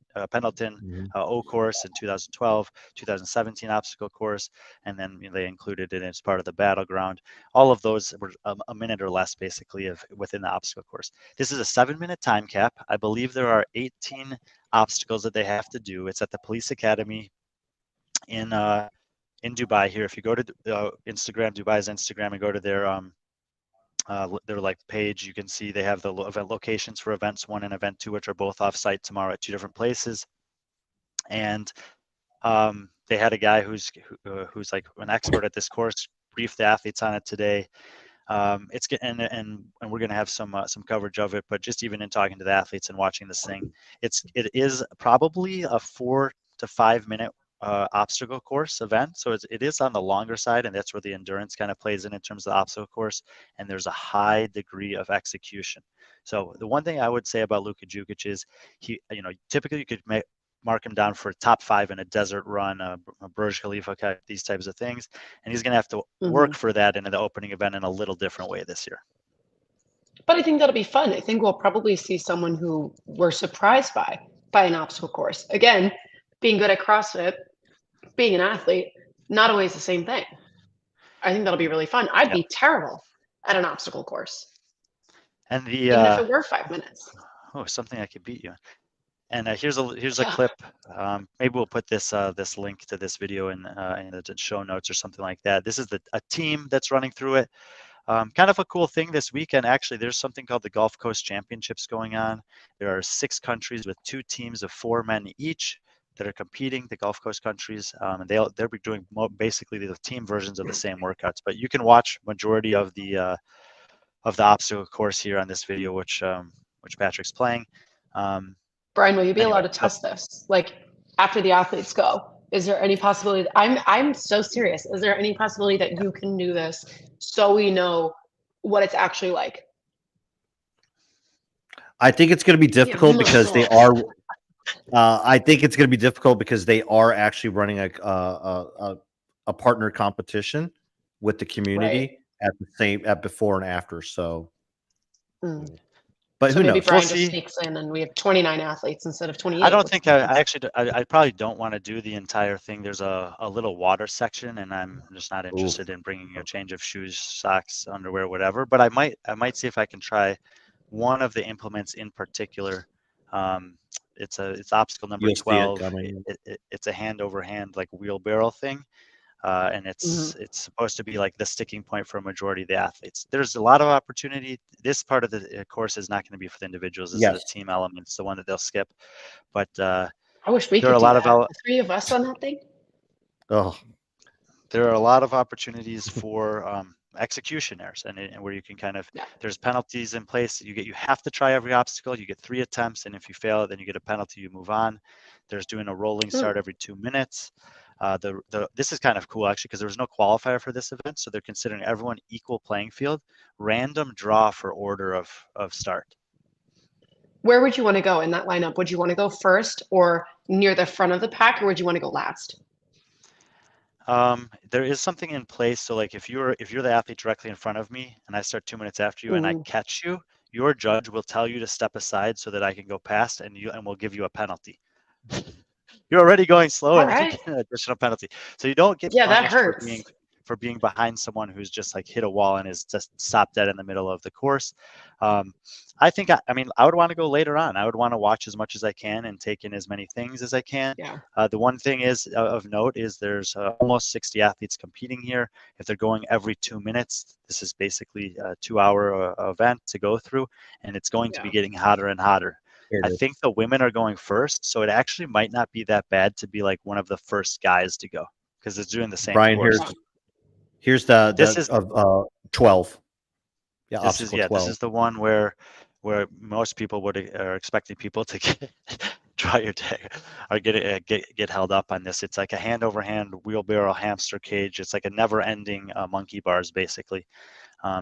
O course in 2012, 2017 obstacle course, and then they included it as part of the battleground. All of those were a minute or less, basically, within the obstacle course. This is a 7-minute time cap. I believe there are 18 obstacles that they have to do. It's at the Police Academy in Dubai here. If you go to Instagram, Dubai's Instagram, and go to their like page, you can see they have the event locations for events 1 and event 2, which are both off site tomorrow at 2 different places. And they had a guy who's like an expert at this course brief the athletes on it today. It's and we're going to have some coverage of it, but just even in talking to the athletes and watching this thing, it is probably a 4 to 5 minute obstacle course event. So it is on the longer side, and that's where the endurance kind of plays in terms of the obstacle course. And there's a high degree of execution. So the one thing I would say about Luka Jukic is he, typically you could mark him down for top 5 in a desert run, a Burj Khalifa, these types of things. And he's going to have to work for that in the opening event in a little different way this year. But I think that'll be fun. I think we'll probably see someone who we're surprised by an obstacle course. Again, being good at CrossFit, being an athlete, not always the same thing. I think that'll be really fun. I'd be terrible at an obstacle course. And even if it were 5 minutes. Something I could beat you. And here's a clip. Maybe we'll put this link to this video in the show notes or something like that. This is a team that's running through it. Kind of a cool thing this weekend, actually, there's something called the Gulf Coast Championships going on. There are 6 countries with 2 teams of 4 men each that are competing, the Gulf Coast countries, and they'll be doing basically the team versions of the same workouts. But you can watch majority of the obstacle course here on this video, which Patrick's playing. Brian, will you be allowed Anyway, to test this? Like after the athletes go, is there any possibility? I'm so serious. Is there any possibility that you can do this so we know what it's actually like? I think it's going to be difficult we because they are. I think it's going to be difficult because they are actually running a partner competition with the community at before and after. So, Mm. but So who maybe knows? Brian We'll just see. sneaks in and we have 29 athletes instead of 28. I don't think I actually, I probably don't want to do the entire thing. There's a little water section, and I'm just not interested in bringing a change of shoes, socks, underwear, whatever. But I might see if I can try one of the implements in particular. It's obstacle number You'll see it 12. coming. It's a hand over hand like wheelbarrow thing. And it's supposed to be like the sticking point for a majority of the athletes. There's a lot of opportunity. This part of the course is not going to be for the individuals. This is the team element. It's the one that they'll skip. But I wish we there are could a do lot that. of The 3 of us on that thing. Oh, there are a lot of opportunities for execution errors, and where you can kind of there's penalties in place. You have to try every obstacle. You get 3 attempts, and if you fail it, then you get a penalty. You move on. There's doing a rolling start every 2 minutes. This is kind of cool actually because there was no qualifier for this event, so they're considering everyone equal playing field. Random draw for order of start. Where would you want to go in that lineup? Would you want to go first or near the front of the pack, or would you want to go last? There is something in place. So like if you're the athlete directly in front of me and I start 2 minutes after you and I catch you, your judge will tell you to step aside so that I can go past, and we'll give you a penalty. You're already going slow, All and right. you get an additional penalty. So you don't get Yeah, that punished hurts. for being behind someone who's just like hit a wall and is just stopped dead in the middle of the course. I think I mean I would want to go later on. I would want to watch as much as I can and take in as many things as I can. Yeah. The one thing is of note is there's almost 60 athletes competing here. If they're going every 2 minutes, this is basically a 2-hour event to go through, and it's going to be getting hotter and hotter. I think the women are going first, so it actually might not be that bad to be like one of the first guys to go because it's doing the same Brian, course. here's This is 12. Yeah, this is obstacle 12. this is the one where most people are expecting people to get try your day or get held up on this. It's like a hand over hand wheelbarrow hamster cage. It's like a never ending monkey bars basically.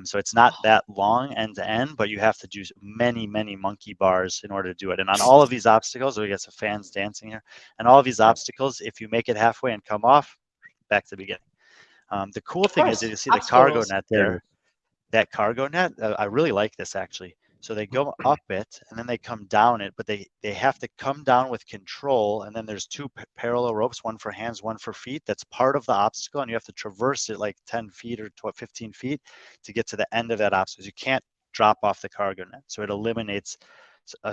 So it's not that long end to end, but you have to do many monkey bars in order to do it. And on all of these obstacles, we got some fans dancing here. And all of these obstacles, if you make it halfway and come off, back to the beginning. The cool thing is that you see the cargo net there. That cargo net, I really like this actually. So they go up it and then they come down it, but they have to come down with control. And then there's 2 parallel ropes, one for hands, one for feet. That's part of the obstacle, and you have to traverse it like 10 feet or 15 feet to get to the end of that obstacle. You can't drop off the cargo net. So it eliminates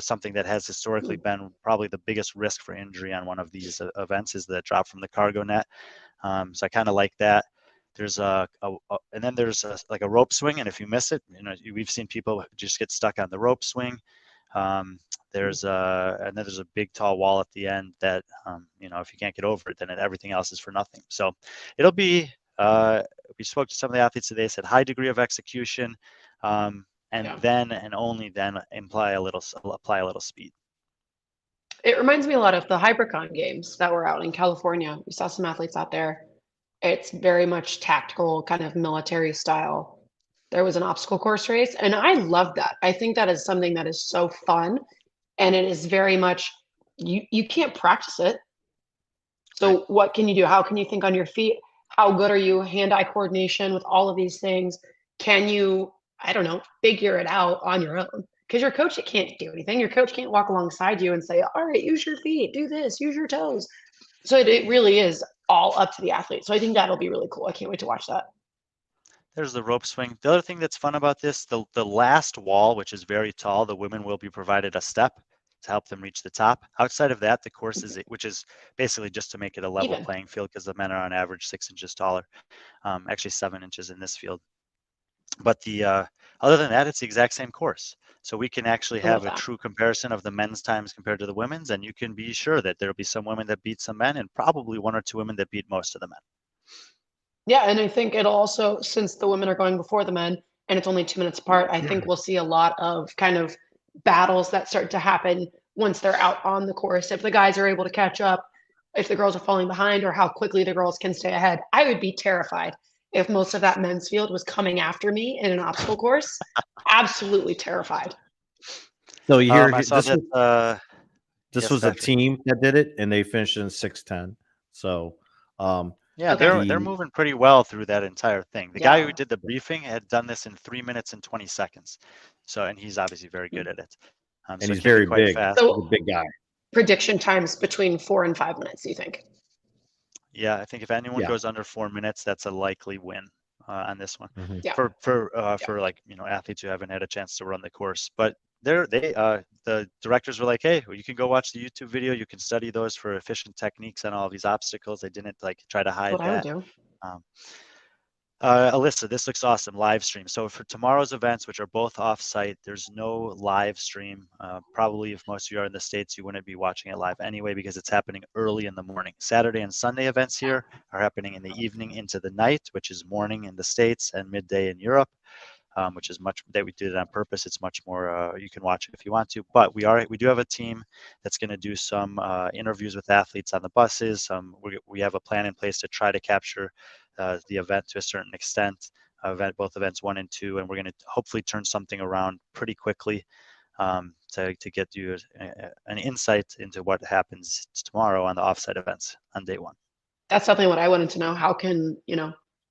something that has historically been probably the biggest risk for injury on one of these events is the drop from the cargo net. So I kind of like that. There's and then there's like a rope swing, and if you miss it, we've seen people just get stuck on the rope swing. There's and then there's a big tall wall at the end that if you can't get over it, then everything else is for nothing. So it'll be. We spoke to some of the athletes today. Said high degree of execution, and then and only then apply a little speed. It reminds me a lot of the Hypercon games that were out in California. We saw some athletes out there. It's very much tactical, kind of military style. There was an obstacle course race, and I love that. I think that is something that is so fun, and it is very much you can't practice it. So what can you do? How can you think on your feet? How good are you hand-eye coordination with all of these things? Can you, I don't know, figure it out on your own? Because your coach can't do anything. Your coach can't walk alongside you and say, all right, use your feet, do this, use your toes. So it really is all up to the athlete. So I think that'll be really cool. I can't wait to watch that. There's the rope swing. The other thing that's fun about this, the last wall, which is very tall, the women will be provided a step to help them reach the top. Outside of that, the course is, which is basically just to make it a level playing field because the men are on average 6 inches taller, actually 7 inches in this field. But the other than that, it's the exact same course. So we can actually I love have a that. true comparison of the men's times compared to the women's, and you can be sure that there'll be some women that beat some men, and probably 1 or 2 women that beat most of the men. Yeah, and I think it'll also, since the women are going before the men and it's only 2 minutes apart, I think we'll see a lot of kind of battles that start to happen once they're out on the course. If the guys are able to catch up, if the girls are falling behind, or how quickly the girls can stay ahead. I would be terrified if most of that men's field was coming after me in an obstacle course. Absolutely terrified. So you hear I saw this that. was this Yes, was a Patrick. team that did it, and they finished in 6:10. So Yeah, Okay. they're moving pretty well through that entire thing. The guy Yeah. who did the briefing had done this in 3 minutes and 20 seconds. So, and he's obviously very good at it. and So he's it can be very quite big. fast. He's a So big guy. prediction times between 4 and 5 minutes, you think? Yeah, I think if anyone Yeah. goes under 4 minutes, that's a likely win on this one. Mhm. Yeah. For like athletes who haven't had a chance to run the course. But the directors were like, hey, well, you can go watch the YouTube video. You can study those for efficient techniques on all these obstacles. They didn't like try to That's hide what I would that. do. Um, Alyssa, this looks awesome. Live stream. So for tomorrow's events, which are both off-site, there's no live stream. Probably if most of you are in the States, you wouldn't be watching it live anyway because it's happening early in the morning. Saturday and Sunday events here are happening in the evening into the night, which is morning in the States and midday in Europe. Which is much that we did it on purpose. It's much more. You can watch it if you want to, but we do have a team that's going to do some interviews with athletes on the buses. We have a plan in place to try to capture the event to a certain extent. Both events 1 and 2, and we're going to hopefully turn something around pretty quickly to get you an insight into what happens tomorrow on the offsite events on day 1. That's something what I wanted to know. How can,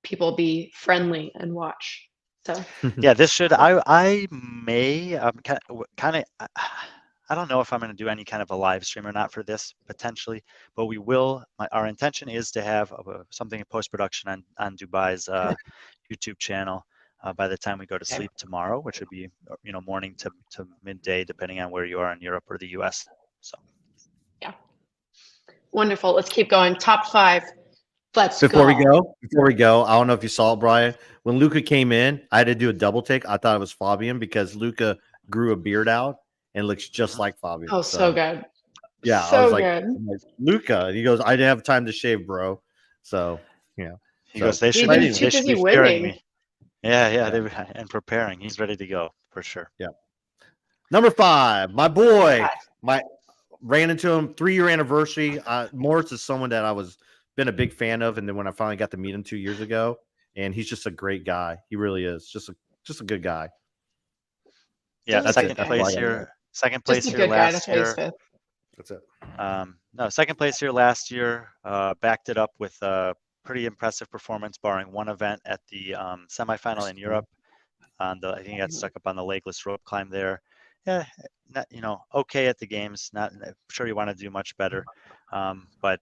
people be friendly and watch? So Yeah, this should. I may kind of. I don't know if I'm going to do any kind of a live stream or not for this potentially, but we will. Our intention is to have something in post production on Dubai's YouTube channel by the time we go to okay. sleep tomorrow, which would be morning to midday, depending on where you are in Europe or the U.S. So Yeah. Wonderful. Let's keep going. Top 5. Let's Before we go. go, I don't know if you saw it, Brian. When Luca came in, I had to do a double take. I thought it was Fabian because Luca grew a beard out and looks just like Fabian. Oh, so good. Yeah, I So was like, good. Luca. He goes, I didn't have time to shave, bro. So yeah. he goes, they He's should but be been too they should busy be fearing winning. me. Yeah, Yeah. and preparing. He's ready to go for sure. Yeah. Number 5, my boy. 5. My ran into him 3-year anniversary. Morris is someone that I was been a big fan of, and then when I finally got to meet him 2 years ago, and he's just a great guy. He really is. Just a good guy. Yeah, Just a second good place guy. here. Second Just place a here good guy. last That's why he's year. 5th. That's it. No, second place here last year. Backed it up with a pretty impressive performance, barring one event at the semifinal in Europe. I think he got stuck up on the legless rope climb there. Yeah, not, okay at the games. Not I'm sure you want to do much better, but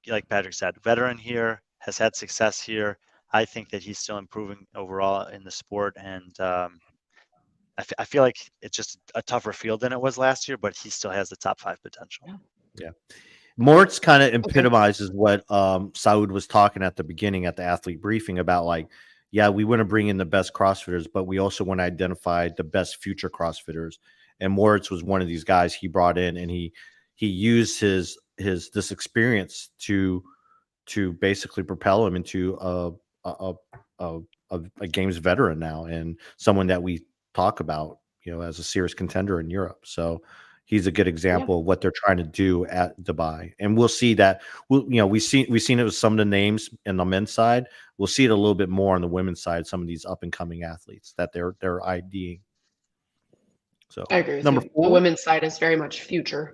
like Patrick said, veteran here, has had success here. I think that he's still improving overall in the sport, and I feel like it's just a tougher field than it was last year, but he still has the top 5 potential. Yeah. Mort's kind of Okay. epitomizes what Saud was talking at the beginning at the athlete briefing about, like, yeah, we want to bring in the best CrossFitters, but we also want to identify the best future CrossFitters. And Moritz was one of these guys he brought in, and he used his this experience to basically propel him into a games veteran now, and someone that we talk about, as a serious contender in Europe. So he's a good example of what they're trying to do at Dubai. And we'll see that we've seen it with some of the names in the men's side. We'll see it a little bit more on the women's side, some of these up and coming athletes that they're IDing. So I agree with number you. 4. The women's side is very much future.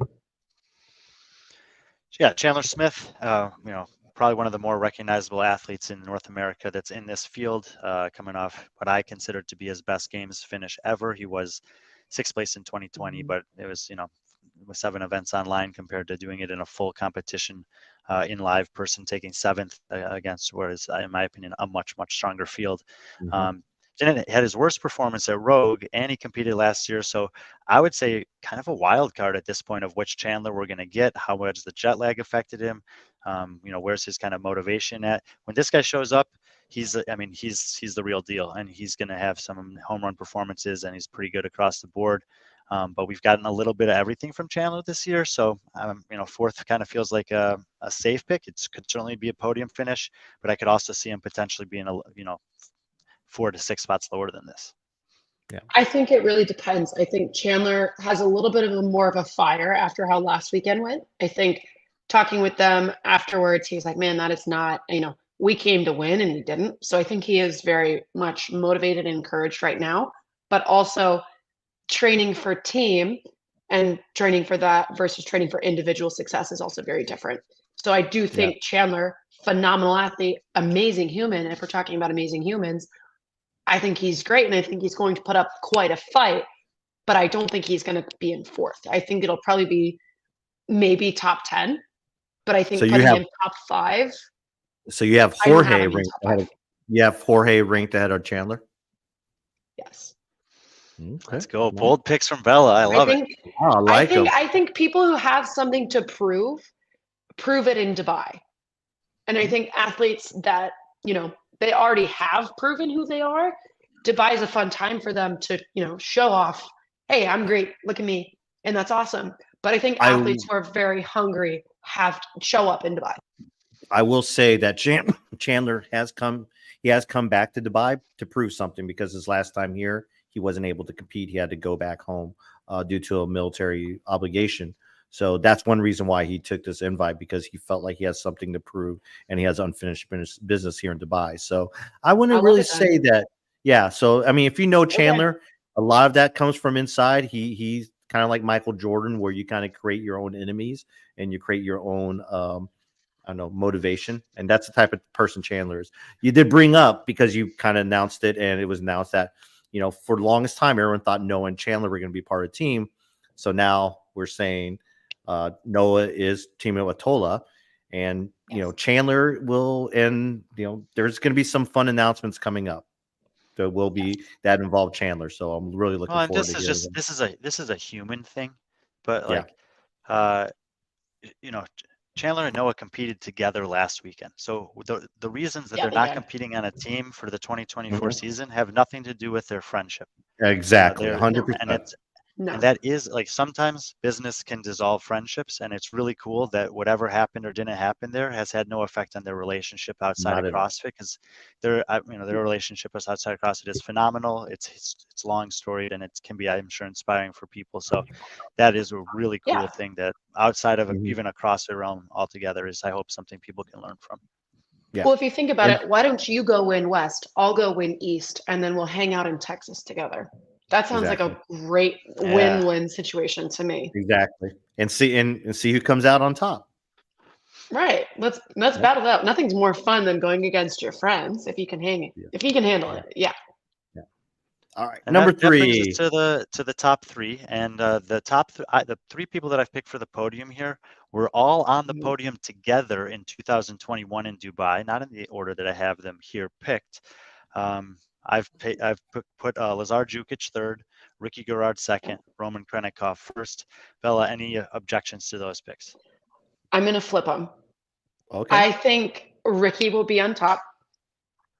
Yeah, Chandler Smith, probably one of the more recognizable athletes in North America that's in this field, coming off what I consider to be his best games finish ever. He was 6th place in 2020, but it was, with 7 events online compared to doing it in a full competition in live person, taking 7th against what is, in my opinion, a much, much stronger field. Mm-hmm. Had his worst performance at Rogue, and he competed last year. So I would say kind of a wild card at this point of which Chandler we're going to get. How much the jet lag affected him? Where's his kind of motivation at? When this guy shows up, he's the real deal, and he's going to have some home run performances, and he's pretty good across the board. But we've gotten a little bit of everything from Chandler this year, so fourth kind of feels like a safe pick. It could certainly be a podium finish, but I could also see him potentially being 4 to 6 spots lower than this. Yeah, I think it really depends. I think Chandler has a little bit of more of a fire after how last weekend went. I think talking with them afterwards, he was like, man, that is not, we came to win and we didn't. So I think he is very much motivated and encouraged right now, but also training for team and training for that versus training for individual success is also very different. So I do think Chandler, phenomenal athlete, amazing human. If we're talking about amazing humans, I think he's great, and I think he's going to put up quite a fight, but I don't think he's going to be in fourth. I think it'll probably be maybe top 10, but I think So you putting have him top 5. so you have I don't have Jorge him in ranked top ahead 5. of you have Jorge ranked ahead of Chandler. Yes. Okay. Let's go. Bold picks from Bella. I love it. Oh, I like him. I think people who have something to prove it in Dubai. And I think athletes that, they already have proven who they are, Dubai is a fun time for them to, show off, hey, I'm great, look at me. And that's awesome. But I think athletes who are very hungry have to show up in Dubai. I will say that Chandler has come back to Dubai to prove something, because his last time here, he wasn't able to compete. He had to go back home due to a military obligation. So that's one reason why he took this invite, because he felt like he has something to prove, and he has unfinished business here in Dubai. So I wouldn't really say that. Yeah. So, I mean, if you know Chandler, a lot of that comes from inside. He's kind of like Michael Jordan, where you kind of create your own enemies and you create your own, I don't know, motivation. And that's the type of person Chandler is. You did bring up, because you kind of announced it, and it was announced that, for the longest time, everyone thought Noah and Chandler were going to be part of the team. So now we're saying Noah is teaming with Tola, and Chandler will, and there's going to be some fun announcements coming up. There will be that involve Chandler. So I'm really looking forward to hearing them. This is a human thing, but Chandler and Noah competed together last weekend. So the reasons that they're not competing on a team for the 2024 season have nothing to do with their friendship. Exactly. 100%. And that is, like, sometimes business can dissolve friendships, and it's really cool that whatever happened or didn't happen there has had no effect on their relationship outside of CrossFit, because their relationship outside of CrossFit is phenomenal. It's long storied, and it can be, I'm sure, inspiring for people. So that is a really cool thing that outside of even a CrossFit realm altogether is, I hope, something people can learn from. Yeah. Well, if you think about it, why don't you go win West? I'll go win East, and then we'll hang out in Texas together. That sounds like a great win-win situation to me. Exactly. And see who comes out on top. Let's battle out. Nothing's more fun than going against your friends if you can if you can handle it. Yeah. All right. And Number that 3. brings us to the top 3, and the 3 people that I've picked for the podium here were all on the podium together in 2021 in Dubai, not in the order that I have them here picked. I've put Lazar Jukic third, Ricky Garrard second, Roman Krenikov first. Bella, any objections to those picks? I'm going to flip them. Okay. I think Ricky will be on top,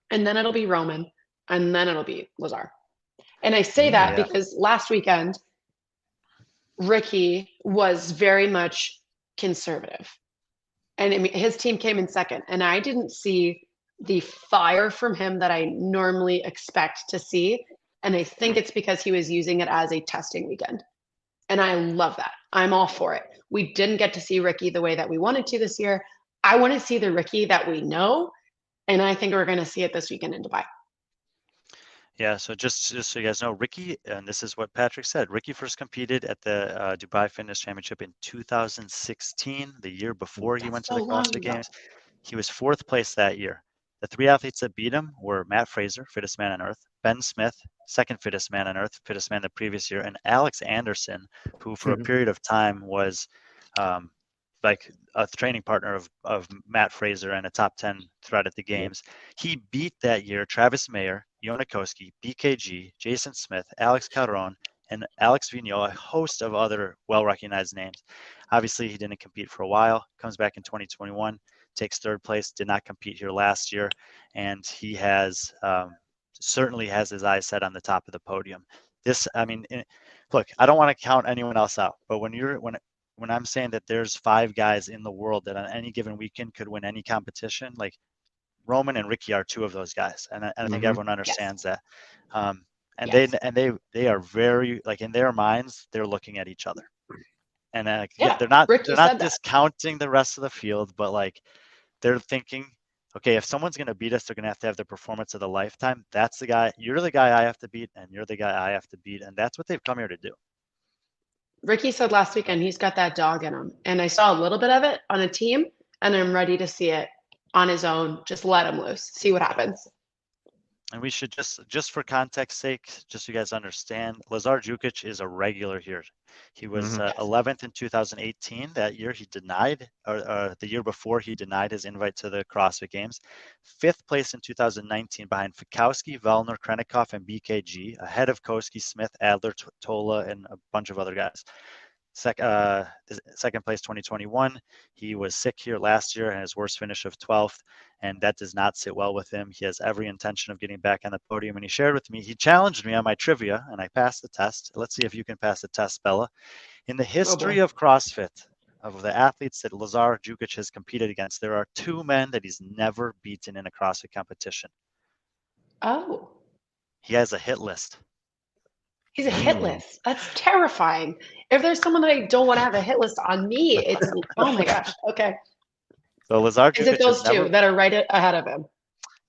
and then it'll be Roman, and then it'll be Lazar. And I say that because last weekend, Ricky was very much conservative. And I mean, his team came in second, and I didn't see the fire from him that I normally expect to see. And I think it's because he was using it as a testing weekend. And I love that. I'm all for it. We didn't get to see Ricky the way that we wanted to this year. I want to see the Ricky that we know. And I think we're going to see it this weekend in Dubai. Yeah, so just so you guys know, Ricky, and this is what Patrick said, Ricky first competed at the Dubai Fitness Championship in 2016, the year before he went to the CrossFit Games. He was 4th place that year. The 3 athletes that beat him were Matt Fraser, fittest man on earth, Ben Smith, second fittest man on earth, fittest man the previous year, and Alex Anderson, who for a period of time was like a training partner of Matt Fraser and a top 10 threat at the games. He beat that year Travis Mayer, Yonakowski, BKG, Jason Smith, Alex Calderon, and Alex Vigneault, a host of other well-recognized names. Obviously, he didn't compete for a while, comes back in 2021, takes third place, did not compete here last year, and he has certainly has his eyes set on the top of the podium. Look, I don't want to count anyone else out, but when I'm saying that there's 5 guys in the world that on any given weekend could win any competition, like Roman and Ricky are 2 of those guys, and I think everyone understands that. And they are very, like, in their minds, they're looking at each other, and they're not discounting the rest of the field, but like they're thinking, okay, if someone's going to beat us, they're going to have the performance of the lifetime. That's the guy. You're the guy I have to beat, and you're the guy I have to beat, and that's what they've come here to do. Ricky said last weekend he's got that dog in him, and I saw a little bit of it on a team, and I'm ready to see it on his own. Just let him loose, see what happens. And we should just for context sake, just so you guys understand, Lazar Jukic is a regular here. He was 11th in 2018. That year he denied, or the year before he denied his invite to the CrossFit Games. 5th place in 2019 behind Fikowski, Vellner, Krennikov, and BKG, ahead of Koski, Smith, Adler, Tola, and a bunch of other guys. Second place 2021. He was sick here last year and his worst finish of 12th, and that does not sit well with him. He has every intention of getting back on the podium, and he shared with me, he challenged me on my trivia, and I passed the test. Let's see if you can pass the test, Bella. In the history of CrossFit, of the athletes that Lazar Jukic has competed against, there are 2 men that he's never beaten in a CrossFit competition. Oh. He has a hit list. He's a hit list. That's terrifying. If there's someone that I don't want to have a hit list on me, it's oh my gosh. Okay. So Lazar Jukic is it those 2 that are right ahead of him?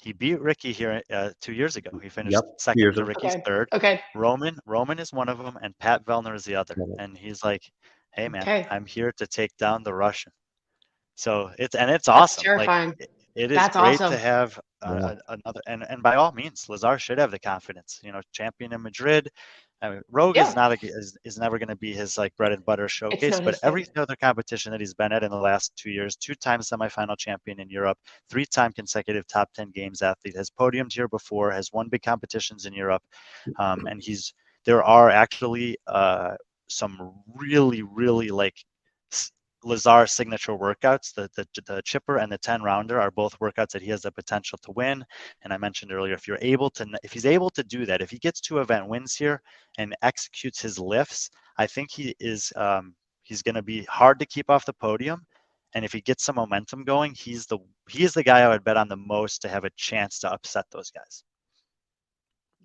He beat Ricky here 2 years ago. He finished second to Ricky's third. Okay. Roman is one of them, and Pat Vellner is the other. And he's like, "Hey man, I'm here to take down the Russian." So it's awesome. That's terrifying. Like, it is great awesome to have another. And by all means, Lazar should have the confidence. Champion in Madrid. I mean, Rogue is never going to be his like bread and butter showcase, but every other competition that he's been at in the last 2 years, 2-time semifinal champion in Europe, 3-time consecutive top 10 games athlete, has podiumed here before, has won big competitions in Europe, and there are actually some really, really like Lazar signature workouts. The chipper and the 10-rounder are both workouts that he has the potential to win. And I mentioned earlier, if he's able to do that, if he gets 2 event wins here and executes his lifts, I think he's going to be hard to keep off the podium. And if he gets some momentum going, he is the guy I would bet on the most to have a chance to upset those guys.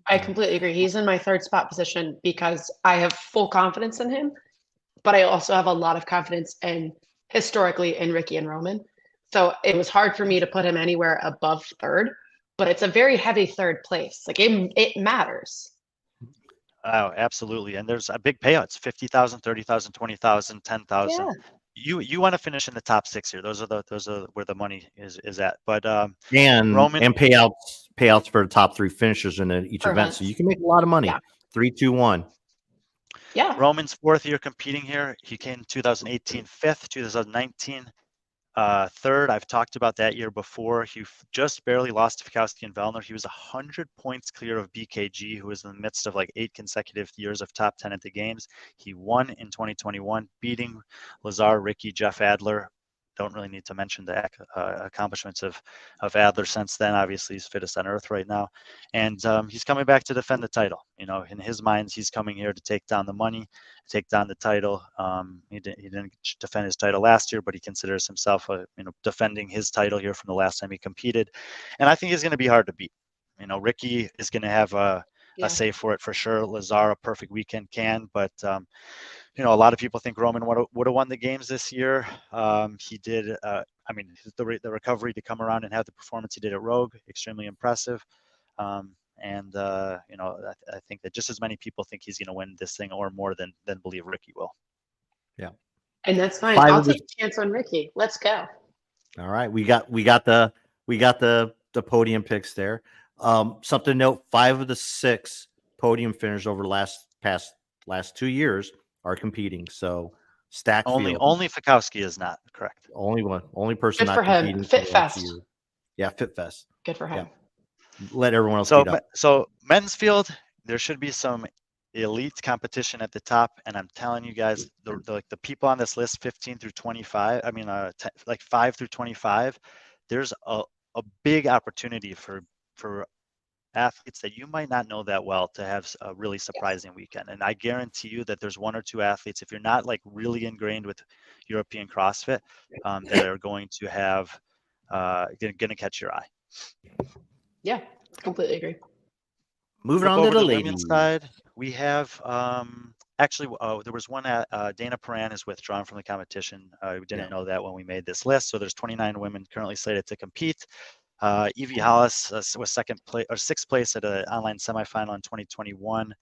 I completely agree. He's in my 3rd spot position because I have full confidence in him. But I also have a lot of confidence historically in Ricky and Roman. So it was hard for me to put him anywhere above 3rd, but it's a very heavy 3rd place. Like it matters. Oh, absolutely. And there's a big payouts, 50,000, 30,000, 20,000, 10,000. Yeah. You want to finish in the top 6 here. Those are where the money is at. But Roman and payouts for the top 3 finishers in each event. So you can make a lot of money. 3, 2, 1. Yeah. Roman's 4th year competing here. He came 2018 5th, 2019 3rd. I've talked about that year before. He just barely lost to Fikowski and Vellner. He was 100 points clear of BKG, who was in the midst of like 8 consecutive years of top 10 at the games. He won in 2021, beating Lazar, Ricky, Jeff Adler. Don't really need to mention the accomplishments of Adler since then. Obviously, he's fittest on earth right now. And he's coming back to defend the title. In his mind, he's coming here to take down the money, take down the title. He didn't defend his title last year, but he considers himself defending his title here from the last time he competed. And I think he's going to be hard to beat. Ricky is going to have a say for it for sure. Lazar, a perfect weekend can, but a lot of people think Roman would have won the games this year. He did. The recovery to come around and have the performance he did at Rogue, extremely impressive. I think that just as many people think he's going to win this thing or more than believe Ricky will. Yeah, and that's fine. I'll take a chance on Ricky. Let's go. All right, we got the podium picks there. Something to note: 5 of the 6 podium finishers over the last 2 years are competing. So stack only field. Only Fikowski is not correct. Only person Good not for competing. Him. Fit Fest. Yeah, Fit Fest. Good for him. Yeah. Let everyone else so beat up. So men's field, there should be some elite competition at the top, and I'm telling you guys, the people on this list, 15 through 25, I mean, like 5 through 25, there's a big opportunity for athletes that you might not know that well to have a really surprising weekend. And I guarantee you that there's one or two athletes, if you're not like really ingrained with European CrossFit, that are going to have going to catch your eye. Yeah, completely agree. Moving Flip on to over the to the ladies. women's side, we have actually there was one Dana Paran is withdrawn from the competition. We didn't know that when we made this list. So there's 29 women currently slated to compete. Evie Hollis was sixth place at an online semifinal in 2021.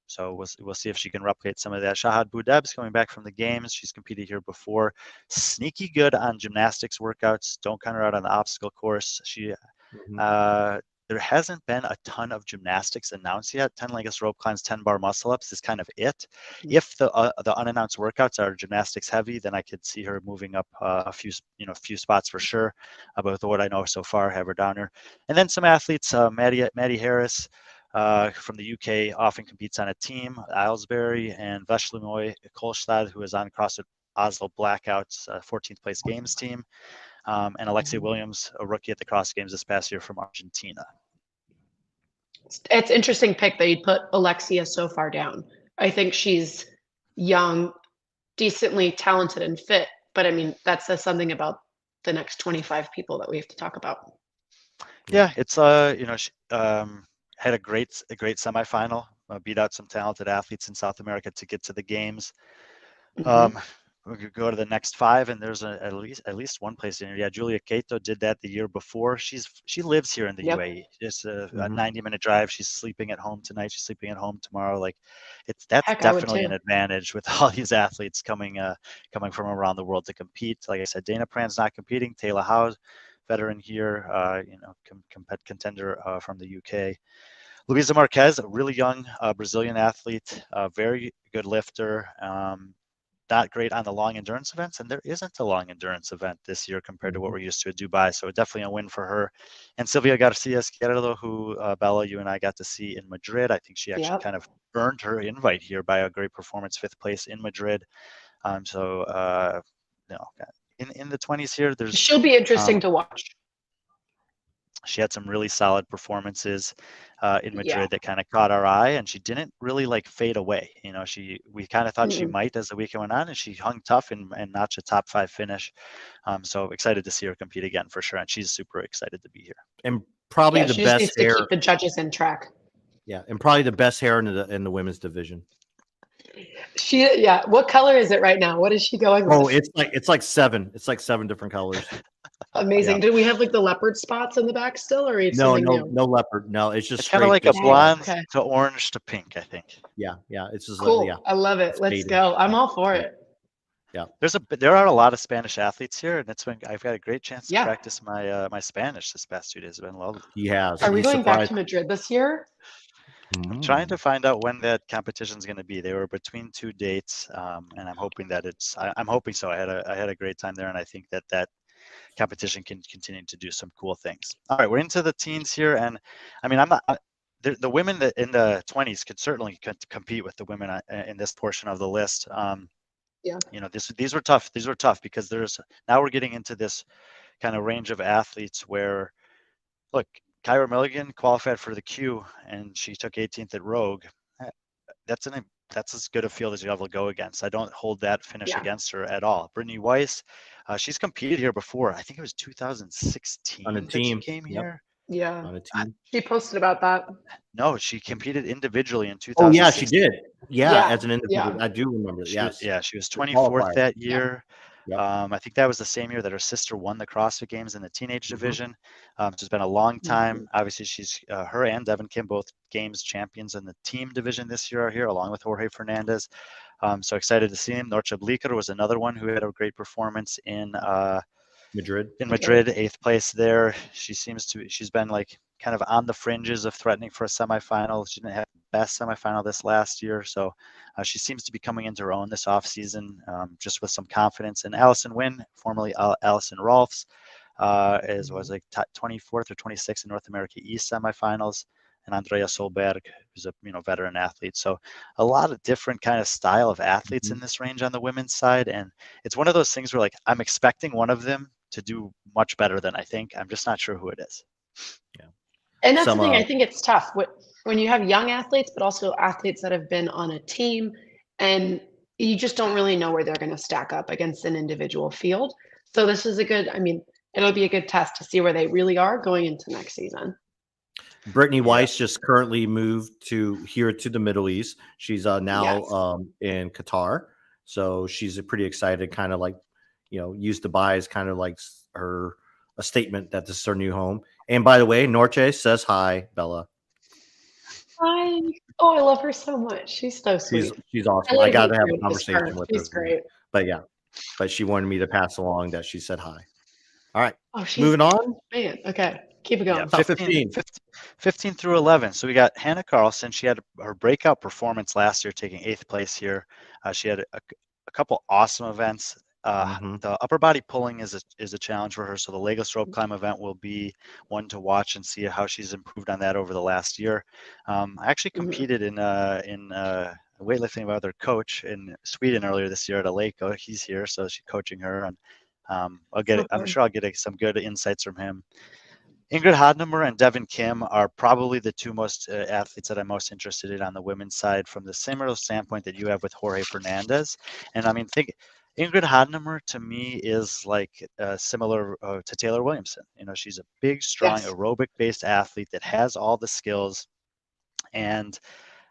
So we'll see if she can replicate some of that. Shahad Boudeb's coming back from the games. She's competed here before. Sneaky good on gymnastics workouts. Don't count her out on the obstacle course. She there hasn't been a ton of gymnastics announced yet. 10 legless rope climbs, 10 bar muscle ups is kind of it. If the unannounced workouts are gymnastics heavy, then I could see her moving up a few spots for sure. About what I know so far, have her down here. And then some athletes, Maddie Harris from the UK often competes on a team. Aylesbury and Veslemoy Kolstad, who is on CrossFit Oslo Blackouts 14th place games team. And Alexia Williams, a rookie at the Cross Games this past year from Argentina. It's interesting pick that you'd put Alexia so far down. I think she's young, decently talented and fit, but I mean, that says something about the next 25 people that we have to talk about. Yeah, it's she had a great semifinal, beat out some talented athletes in South America to get to the games. We could go to the next 5, and there's at least one place in here. Yeah, Julia Cato did that the year before. She lives here in the UAE. It's a 90-minute drive. She's sleeping at home tonight. She's sleeping at home tomorrow. Like, that's definitely an advantage with all these athletes coming from around the world to compete. Like I said, Dana Pran's not competing. Taylor Howe, veteran here, contender from the UK. Luisa Marquez, a really young Brazilian athlete, very good lifter. Not great on the long endurance events, and there isn't a long endurance event this year compared to what we're used to at Dubai. So definitely a win for her. And Silvia Garcia Izquierdo, who Bella, you and I got to see in Madrid. I think she actually kind of earned her invite here by a great performance, 5th place in Madrid. In the 20s here, she'll be interesting to watch. She had some really solid performances in Madrid that kind of caught our eye, and she didn't really like fade away. We kind of thought she might as the weekend went on, and she hung tough and notched a top 5 finish. So excited to see her compete again for sure, and she's super excited to be here. And probably the best needs hair. To keep the judges in track. Yeah, and probably the best hair in the women's division. What color is it right now? What is she going with? Oh, it's like 7. It's like 7 different colors. Amazing. Do we have like the leopard spots in the back still, or no leopard? No, it's just kind of like a blonde to orange to pink, I think. Yeah, it's just cool. I love it. Let's go. I'm all for it. Yeah, there are a lot of Spanish athletes here, and I've got a great chance to practice my my Spanish this past 2 days. It's been lovely. He has. Are we going back to Madrid this year? I'm trying to find out when that competition is going to be. They were between 2 dates, and I'm hoping that I'm hoping so. I had a great time there, and I think that competition can continue to do some cool things. All right, we're into the teens here, and I mean, I'm not. The women that in the 20s could certainly compete with the women in this portion of the list. These were tough. These were tough because now we're getting into this kind of range of athletes where, look, Kyra Milligan qualified for the Q, and she took 18th at Rogue. That's as good a field as you're able to go against. I don't hold that finish against her at all. Brittany Weiss, she's competed here before. I think it was 2016 on a team. That she came here. Yeah, on a team. She posted about that. No, she competed individually in 2016. Oh yeah, she did. Yeah, as an individual, I do remember. She was 24th that year. Yep. I think that was the same year that her sister won the CrossFit Games in the teenage division. It's been a long time. Obviously, she's her and Devin Kim, both Games champions in the team division this year, are here along with Jorge Fernandez. So excited to see him. Norcha Bleeker was another one who had a great performance in Madrid. 8th place there. She's been like kind of on the fringes of threatening for a semifinal. She didn't have the best semifinal this last year, so she seems to be coming into her own this offseason, just with some confidence. And Allison Wynn, formerly Allison Rolfs, was like 24th or 26th in North America East semifinals. and Andrea Solberg, who's a veteran athlete. So a lot of different kind of style of athletes Mhm. in this range on the women's side, and it's one of those things where like I'm expecting one of them to do much better than I think. I'm just not sure who it is. Yeah. And that's the Some thing. I think it's tough when you have young athletes, but also athletes that have been on a team, and you just don't really know where they're going to stack up against an individual field. So this is a good. I mean, it'll be a good test to see where they really are going into next season. Brittany Yeah. Weiss just currently moved to the Middle East. She's now Yes. in Qatar, so she's pretty excited. Kind of like, use Dubai as kind of like her a statement that this is her new home. And by the way, Norche says hi, Bella. Hi. Oh, I love her so much. She's so She's sweet. she's I awesome. I like got you to have a too. Just her. conversation with her, She's great. but yeah, but she wanted me to pass along that she said hi. All right, Oh, she's moving on. man. Okay, keep it Yeah, going. Top 15, 15. 15 through 11. So we got Hannah Carlson. She had her breakout performance last year, taking 8th place here. She had a couple awesome events. Mm-hmm. The upper body pulling is a challenge for her. So the legless rope climb event will be one to watch and see how she's improved on that over the last year. I actually Mhm. competed in weightlifting with her coach in Sweden earlier this year at a lake. Oh, he's here, so she's coaching her, and I'm Okay. sure I'll get some good insights from him. Ingrid Hodnemer and Devin Kim are probably the two most athletes that I'm most interested in on the women's side from the similar standpoint that you have with Jorge Fernandez. And I mean, think Ingrid Hodnemer to me is like similar to Taylor Williamson. She's a big, strong, Yes. aerobic-based athlete that has all the skills. And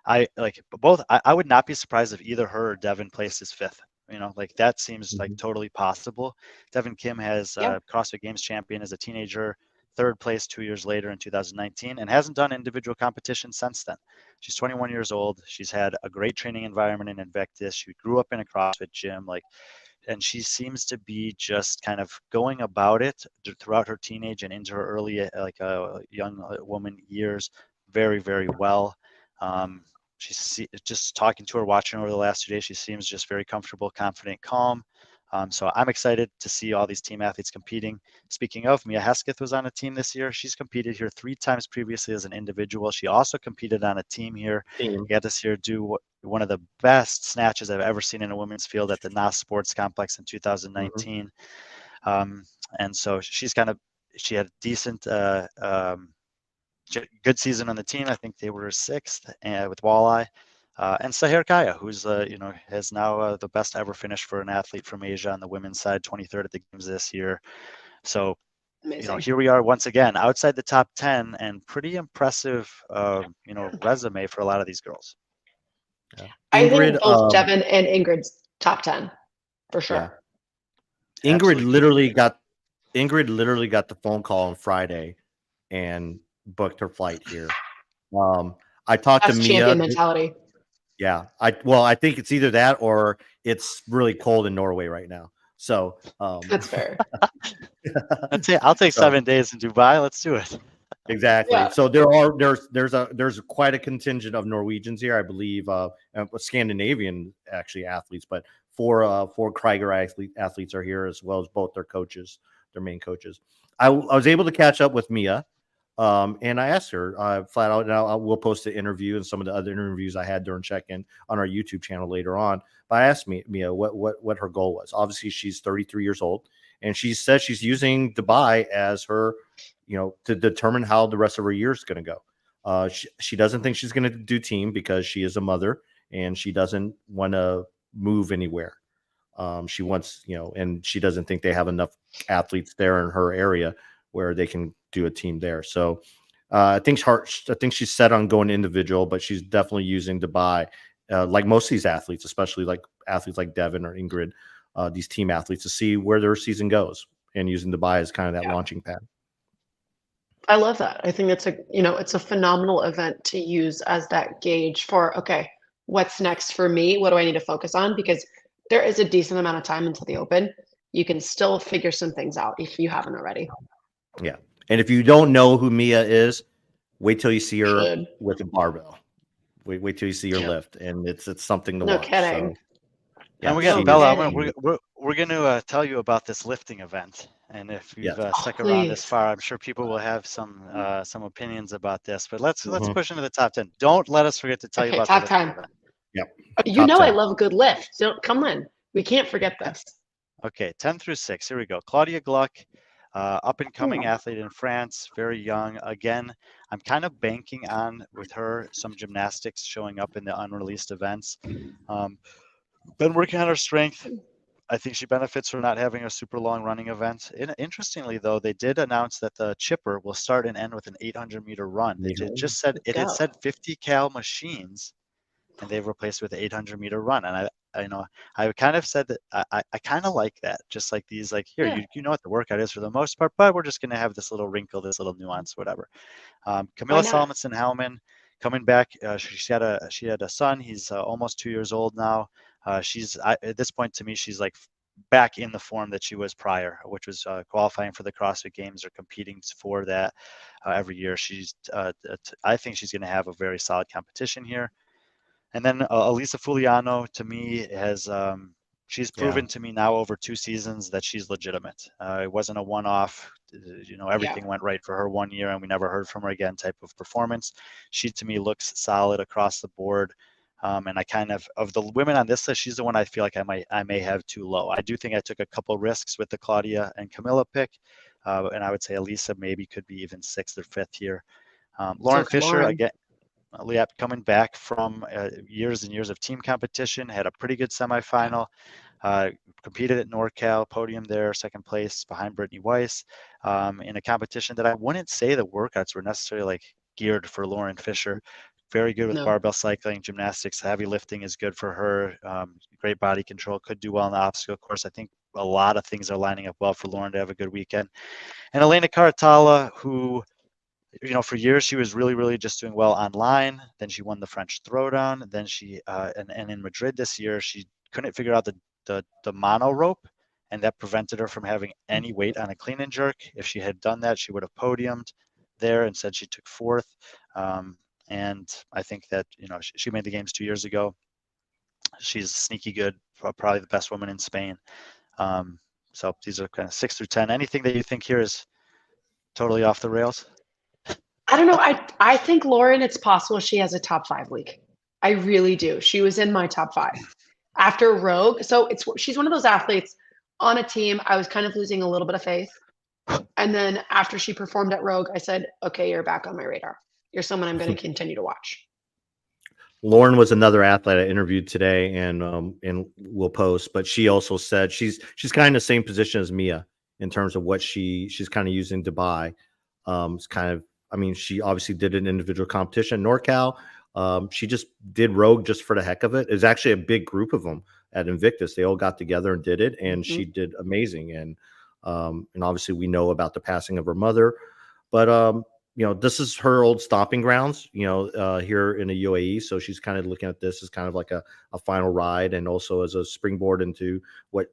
I like both. I would not be surprised if either her or Devin places fifth. Like that seems like Mm-hmm. totally possible. Devin Kim has Yeah. CrossFit Games champion as a teenager, third place 2 years later in 2019, and hasn't done individual competition since then. She's 21 years old. She's had a great training environment in Invictus. She grew up in a CrossFit gym, and she seems to be just kind of going about it throughout her teenage and into her early, young woman years, very, very well. Um, she's just talking to her, watching her over the last 2 days. She seems just very comfortable, confident, calm. So I'm excited to see all these team athletes competing. Speaking of, Mia Hesketh was on a team this year. She's competed here 3 times previously as an individual. She also competed on a team here. Team. I got to see her do one of the best snatches I've ever seen in a women's field at the NAS Sports Complex in Mm-hmm. 2019. And so she had a decent, good season on the team. I think they were 6th with Walleye. And Sahir Kaya, who's has now the best ever finish for an athlete from Asia on the women's side, 23rd at the games this year. So Amazing. here we are once again outside the top 10, and pretty impressive resume for a lot of these girls. Yeah. I Ingrid, think both Devin and Ingrid's top 10 for sure. yeah. Ingrid literally got the phone call on Friday and booked her flight here. I talked to That's Mia. champion mentality. Yeah, I think it's either that or it's really cold in Norway right now. So That's fair. I'll take So 7 days in Dubai. Let's do it. exactly. Yeah. So there's quite a contingent of Norwegians here, I believe, Scandinavian actually athletes, but four Krieger athletes are here as well as both their coaches, their main coaches. I was able to catch up with Mia. And I asked her flat out, and we'll post the interview and some of the other interviews I had during check-in on our YouTube channel later on. But I asked Mia what her goal was. Obviously, she's 33 years old, and she said she's using Dubai as her, to determine how the rest of her year is going to go. She doesn't think she's going to do team because she is a mother and she doesn't want to move anywhere. She wants, and she doesn't think they have enough athletes there in her area where they can do a team there. So I think she's set on going individual, but she's definitely using Dubai, like most of these athletes, especially like athletes like Devin or Ingrid, these team athletes, to see where their season goes and using Dubai as kind of that Yeah. launching pad. I love that. I think it's a phenomenal event to use as that gauge for, okay, what's next for me? What do I need to focus on? Because there is a decent amount of time until the open. You can still figure some things out if you haven't already. Yeah. And if you don't know who Mia is, wait till you see her Should. with a barbell. Wait till you see her Yeah. lift, and it's something to No watch. kidding. And we're she gonna is Bella. kidding. We're gonna tell you about this lifting event, and if you've Yes. stuck around this Please. far, I'm sure people will have some opinions about this. But let's Mhm. push into the top 10. Don't let us forget to tell you Okay, about the top lifting 10. event. Yep. You Top know I 10. love a good lift. Don't come on. We can't forget this. Okay, 10 through 6. Here we go. Claudia Gluck, up and coming Ooh. athlete in France, very young. Again, I'm kind of banking on with her some gymnastics showing up in the unreleased events. Been working on her strength. I think she benefits from not having a super long running event. Interestingly, though, they did announce that the chipper will start and end with an 800-meter run. Let's It had go. said 50 cal machines, and they've replaced with 800-meter run. And I kind of said that I kind of like that. Just like these, like here, Yeah. you know what the workout is for the most part, but we're just going to have this little wrinkle, this little nuance, whatever. Why Camilla not? Solomon-Hellman coming back. She had a son. He's almost 2 years old now. At this point to me, she's like back in the form that she was prior, which was qualifying for the CrossFit Games or competing for that every year. I think she's going to have a very solid competition here. And then Elisa Fuliano, to me, she's proven to me now over 2 seasons that she's legitimate. It wasn't a one-off, everything went right for her 1 year and we never heard from her again type of performance. She, to me, looks solid across the board. And I kind of the women on this list, she's the one I feel like I may have too low. I do think I took a couple risks with the Claudia and Camilla pick. And I would say Elisa maybe could be even 6th or 5th here. Lauren Fisher, again, coming back from years and years of team competition, had a pretty good semifinal, competed at NorCal, podium there, second place behind Brittany Weiss, in a competition that I wouldn't say the workouts were necessarily like geared for Lauren Fisher. Very good with No. barbell cycling, gymnastics, heavy lifting is good for her. Great body control, could do well in the obstacle course. I think a lot of things are lining up well for Lauren to have a good weekend. And Elena Caratala, who for years she was really, really just doing well online. Then she won the French Throwdown. Then she and in Madrid this year she couldn't figure out the mono rope, and that prevented her from having any weight on a clean and jerk. If she had done that, she would have podiumed there. Instead, she took 4th. And I think that she made the games 2 years ago. She's sneaky good, probably the best woman in Spain. So these are kind of 6 through 10. Anything that you think here is totally off the rails? I don't know. I think Lauren, it's possible she has a top 5 week. I really do. She was in my top 5 after Rogue. So she's one of those athletes on a team. I was kind of losing a little bit of faith. And then after she performed at Rogue, I said, okay, you're back on my radar. You're someone I'm going to continue to watch. Lauren was another athlete I interviewed today, and we'll post. But she also said she's kind of the same position as Mia in terms of what she's kind of using Dubai. It's kind of, I mean, she obviously did an individual competition, NorCal. She just did Rogue just for the heck of it. It's actually a big group of them at Invictus. They all got together and did it, and she did amazing. And obviously we know about the passing of her mother, but this is her old stomping grounds, here in the UAE. So she's kind of looking at this as kind of like a final ride, and also as a springboard into what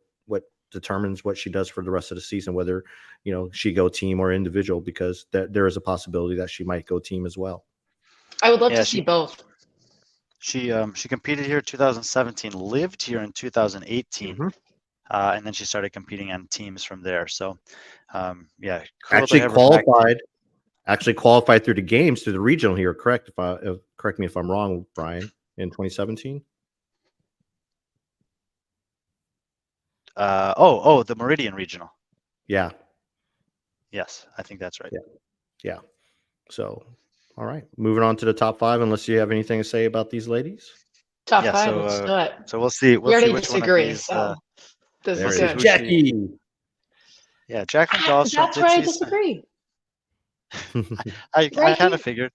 determines what she does for the rest of the season, whether, she go team or individual, because there is a possibility that she might go team as well. I would love to see both. She competed here in 2017, lived here in 2018. And then she started competing on teams from there. So, cool. Actually qualified through the games, through the regional here. Correct me if I'm wrong, Brian, in 2017. The Meridian Regional. Yeah. Yes, I think that's right. Yeah. So, all right, moving on to the top 5. Unless you have anything to say about these ladies. Top 5. Let's do it. So we'll see. We already which disagree. one of these. So this is There good. Jackie. Yeah, Jacqueline Dahlstrom. That's where I disagree. I kind of figured.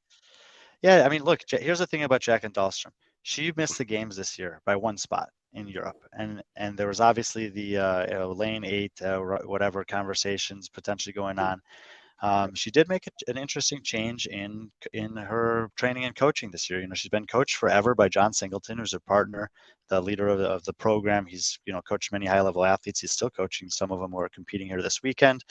Yeah, I mean, look, here's the thing about Jacqueline Dahlstrom. She missed the games this year by 1 spot in Europe, and there was obviously the lane 8 whatever conversations potentially going on. She did make an interesting change in her training and coaching this year. She's been coached forever by John Singleton, who's her partner, the leader of the program. He's coached many high-level athletes. He's still coaching some of them who are competing here this weekend.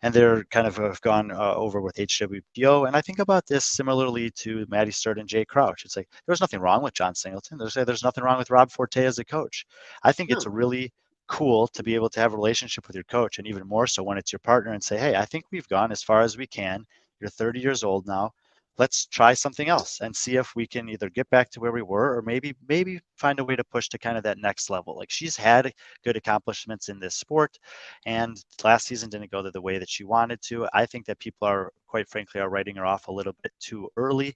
and they're kind of have gone over with HWPO. And I think about this similarly to Maddie Sturt and Jay Crouch. It's like there's nothing wrong with John Singleton. There's nothing wrong with Rob Forte as a coach. I think it's No. really cool to be able to have a relationship with your coach, and even more so when it's your partner, and say, hey, I think we've gone as far as we can. You're 30 years old now. Let's try something else and see if we can either get back to where we were, or maybe find a way to push to kind of that next level. Like, she's had good accomplishments in this sport, and last season didn't go the way that she wanted to. I think that people are, quite frankly, are writing her off a little bit too early.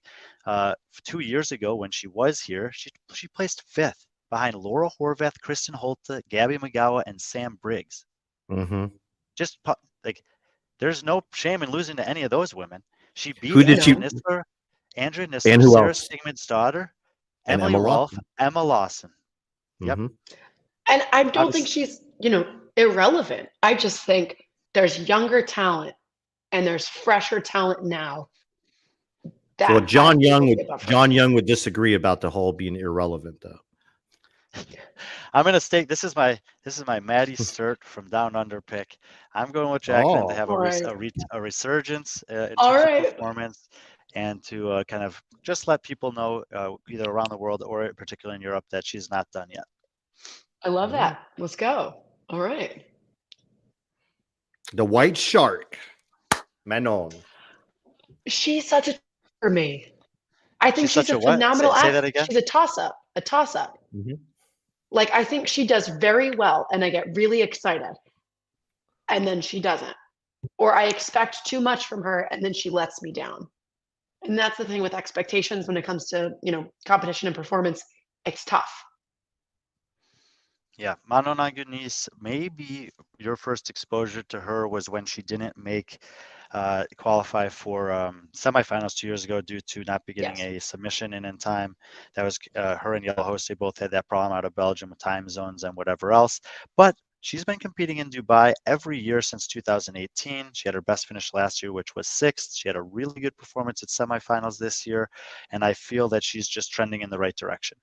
2 years ago when she was here, she placed 5th behind Laura Horvath, Kristen Holte, Gabby McGowan, and Sam Briggs. Mm-hmm. Just like, there's no shame in losing to any of those women. She beat Who did Andrea she- Nisler, And who Sarah else? Stigman's daughter, And Emily Emma Rolfe, Lawson. Emma Lawson. Yep. Mhm. And I don't Obvious- think she's, irrelevant. I just think there's younger talent and there's fresher talent now. So That John I think Young will would be a buffer. John Young would disagree about the whole being irrelevant, though. I'm gonna stake. This is my Maddie Sturt from Down Under pick. I'm going with Jacqueline to Oh. have All right. a resurgence in All terms right. of performance, and to kind of just let people know, either around the world or particularly in Europe, that she's not done yet. I love All that. Let's go. All right. The White Shark, Manon. She's such a for me. I think She's she's such a a what? phenomenal Say that athlete. again. She's a toss-up. A toss-up. Mhm. Like, I think she does very well, and I get really excited, and then she doesn't. Or I expect too much from her, and then she lets me down. And that's the thing with expectations when it comes to, competition and performance. It's tough. Yeah, Manon Agonis, maybe your first exposure to her was when she didn't qualify for semifinals 2 years ago due to not be getting Yes. a submission in time. That was her and Yellowhost. They both had that problem out of Belgium with time zones and whatever else. But she's been competing in Dubai every year since 2018. She had her best finish last year, which was 6th. She had a really good performance at semifinals this year, and I feel that she's just trending in the right direction.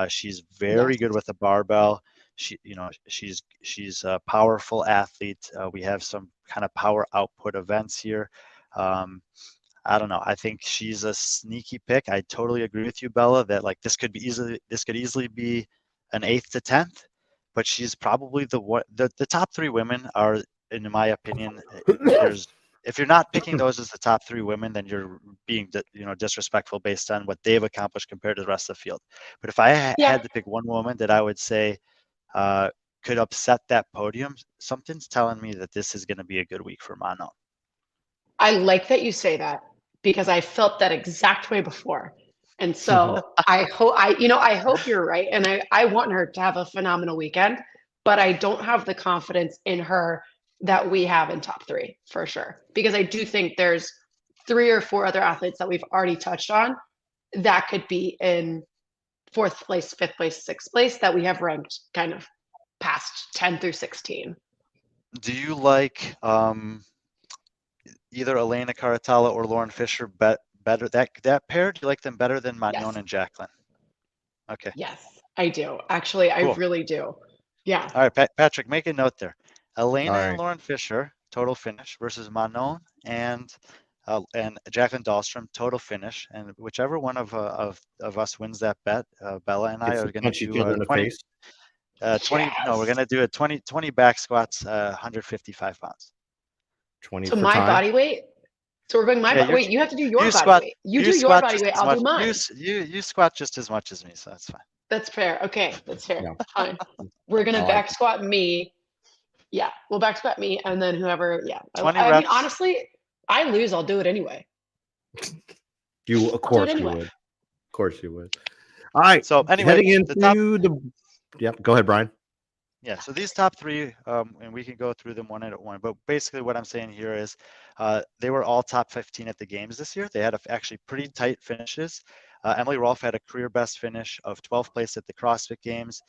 She's very Yes. good with a barbell. She's a powerful athlete. We have some kind of power output events here. I don't know. I think she's a sneaky pick. I totally agree with you, Bella, that like this could easily be an 8th to 10th, but she's probably the top 3 women are, in my opinion, if you're not picking those as the top 3 women, then you're being disrespectful based on what they've accomplished compared to the rest of the field. But if I Yeah. had to pick one woman that I would say could upset that podium, something's telling me that this is going to be a good week for Manon. I like that you say that because I felt that exact way before. And so I hope you're right. And I want her to have a phenomenal weekend, but I don't have the confidence in her that we have in top 3 for sure. Because I do think there's 3 or 4 other athletes that we've already touched on that could be in 4th place, 5th place, 6th place that we have ranked kind of past 10 through 16. Do you like either Elena Caratala or Lauren Fisher better? That pair, do you like them better than Manon Yes. and Jacqueline? Okay. Yes, I do. Actually, Cool. I really do. Yeah. All right, Patrick, make a note there. Elena All and right. Lauren Fisher, total finish, versus Manon and Jacqueline Dahlstrom, total finish. And whichever one of us wins that bet, Bella and I Gets are to going to punch each do other in the 20, face. 20. No, we're going to do a 20 back squats, 155 pounds. 20 So for my time. body weight. So we're going Yeah, wait, you have to do your you body squat- weight. You do your squat body just weight, as I'll much- do mine. You squat just as much as me, so that's fine. That's fair. Okay, that's fair. Yeah. Fine. We're gonna I like back squat me. Yeah, we'll back squat me and then whoever, yeah. 20 I mean, reps. honestly, I lose, I'll do it anyway. You, of I'll do it course, you anyway. would. Of course, you would. All right. So anyway, heading the top- into the. Yep. Go ahead, Brian. Yeah, so these top 3, and we can go through them one at one, but basically what I'm saying here is they were all top 15 at the games this year. They had actually pretty tight finishes. Emily Rolfe had a career best finish of 12th place at the CrossFit Games.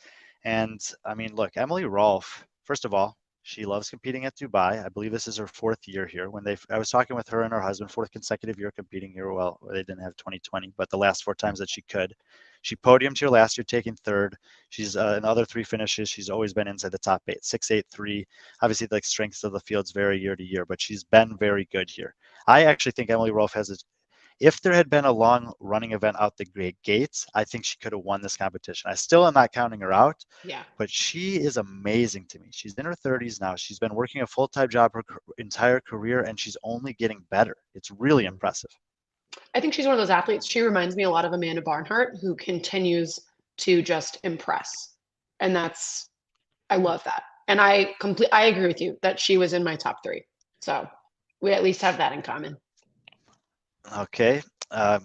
And I mean, look, Emily Rolfe, first of all, she loves competing at Dubai. I believe this is her 4th year here. I was talking with her and her husband, 4th consecutive year competing here. Well, they didn't have 2020, but the last 4 times that she could. She podiumed here last year, taking third. She's in the other 3 finishes, she's always been inside the top 8, 6.83. Obviously, like strengths of the fields vary year to year, but she's been very good here. I actually think Emily Rolfe has if there had been a long running event out the great gates, I think she could have won this competition. I still am not counting her out, Yeah. but she is amazing to me. She's in her 30s now. She's been working a full-time job her entire career, and she's only getting better. It's really impressive. I think she's one of those athletes. She reminds me a lot of Amanda Barnhart, who continues to just impress. And I love that. And I agree with you that she was in my top 3. So we at least have that in common. Okay.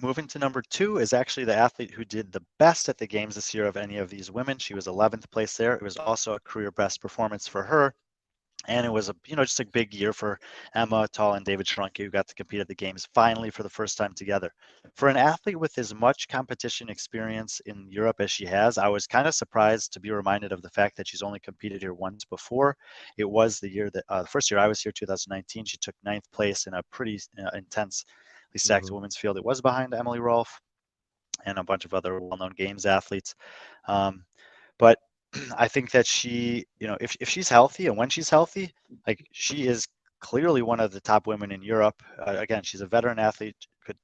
Moving to number 2 is actually the athlete who did the best at the games this year of any of these women. She was 11th place there. It was also a career best performance for her. And it was just a big year for Emma Tall and David Shrunke, who got to compete at the games finally for the first time together. For an athlete with as much competition experience in Europe as she has, I was kind of surprised to be reminded of the fact that she's only competed here once before. It was the year that the first year I was here, 2019. She took 9th place in a pretty intensely stacked women's field. It was behind Emily Rolfe and a bunch of other well-known games athletes. But I think that she, if she's healthy and when she's healthy, like she is clearly one of the top women in Europe. Again, she's a veteran athlete.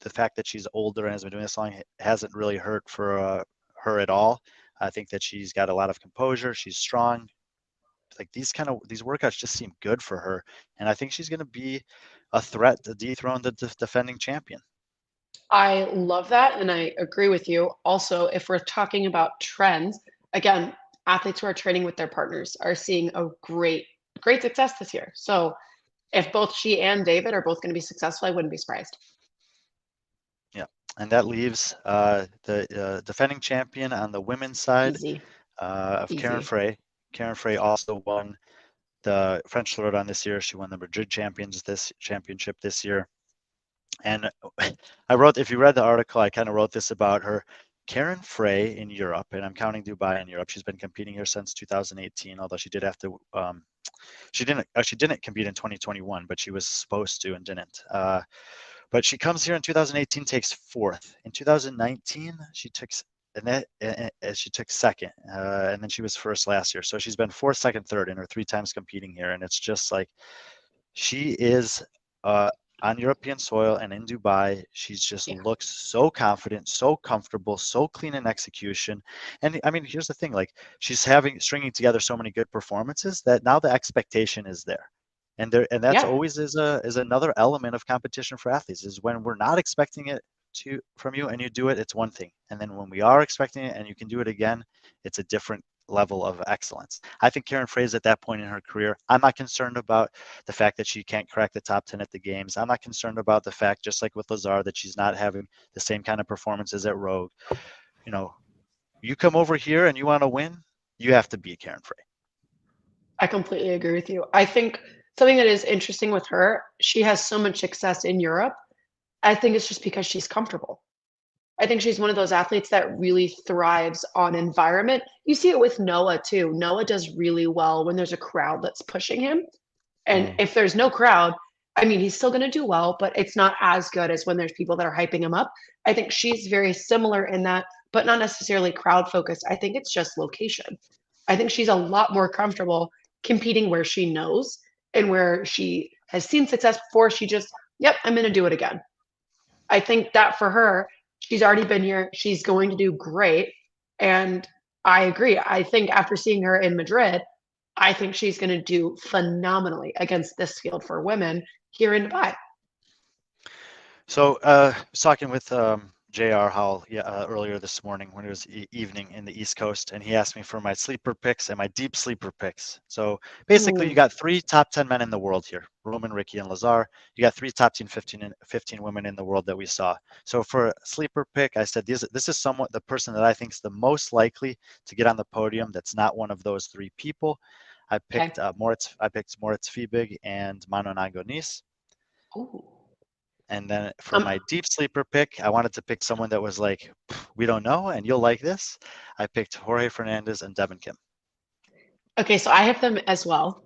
The fact that she's older and has been doing this long hasn't really hurt for her at all. I think that she's got a lot of composure. She's strong. Like these workouts just seem good for her, and I think she's going to be a threat to dethrone the defending champion. I love that. And I agree with you. Also, if we're talking about trends, again, athletes who are training with their partners are seeing a great success this year. So if both she and David are both going to be successful, I wouldn't be surprised. Yeah, and that leaves the defending champion on the women's side of Karen Easy. Frey. Karen Frey also won the French Lorraine this year. She won the Madrid championship this year. And if you read the article, I kind of wrote this about her. Karen Frey in Europe, and I'm counting Dubai in Europe. She's been competing here since 2018, although she did have to. She didn't compete in 2021, but she was supposed to and didn't. But she comes here in 2018, takes 4th. In 2019, she took second, and then she was 1st last year. So she's been 4th, 2nd, 3rd in her 3 times competing here, and it's just like she is on European soil and in Dubai. She's just looks so confident, so comfortable, so clean in execution. And I mean, here's the thing: like she's stringing together so many good performances that now the expectation is there. And that's always is another element of competition for athletes, is when we're not expecting it from you and you do it, it's one thing. And then when we are expecting it and you can do it again, it's a different level of excellence. I think Karen Frey is at that point in her career. I'm not concerned about the fact that she can't crack the top 10 at the games. I'm not concerned about the fact, just like with Lazar, that she's not having the same kind of performances at Rogue. You come over here and you want to win, you have to beat Karen Frey. I completely agree with you. I think something that is interesting with her, she has so much success in Europe. I think it's just because she's comfortable. I think she's one of those athletes that really thrives on environment. You see it with Noah too. Noah does really well when there's a crowd that's pushing him. And if there's no crowd, I mean, he's still going to do well, but it's not as good as when there's people that are hyping him up. I think she's very similar in that, but not necessarily crowd focused. I think it's just location. I think she's a lot more comfortable competing where she knows and where she has seen success before. She just, yep, I'm going to do it again. I think that for her, she's already been here. She's going to do great. And I agree. I think after seeing her in Madrid, I think she's going to do phenomenally against this field for women here in Dubai. So I was talking with JR Howell earlier this morning when it was evening in the East Coast, and he asked me for my sleeper picks and my deep sleeper picks. So basically, you got 3 top 10 men in the world here: Roman, Ricky, and Lazar. You got 3 top 10, 15 women in the world that we saw. So for a sleeper pick, I said this is somewhat the person that I think is the most likely to get on the podium. That's not one of those 3 people. I picked Moritz. I picked Moritz Fiebig and Manon Agonis. And then for my deep sleeper pick, I wanted to pick someone that was like, we don't know, and you'll like this. I picked Jorge Fernandez and Devin Kim. Okay, so I have them as well.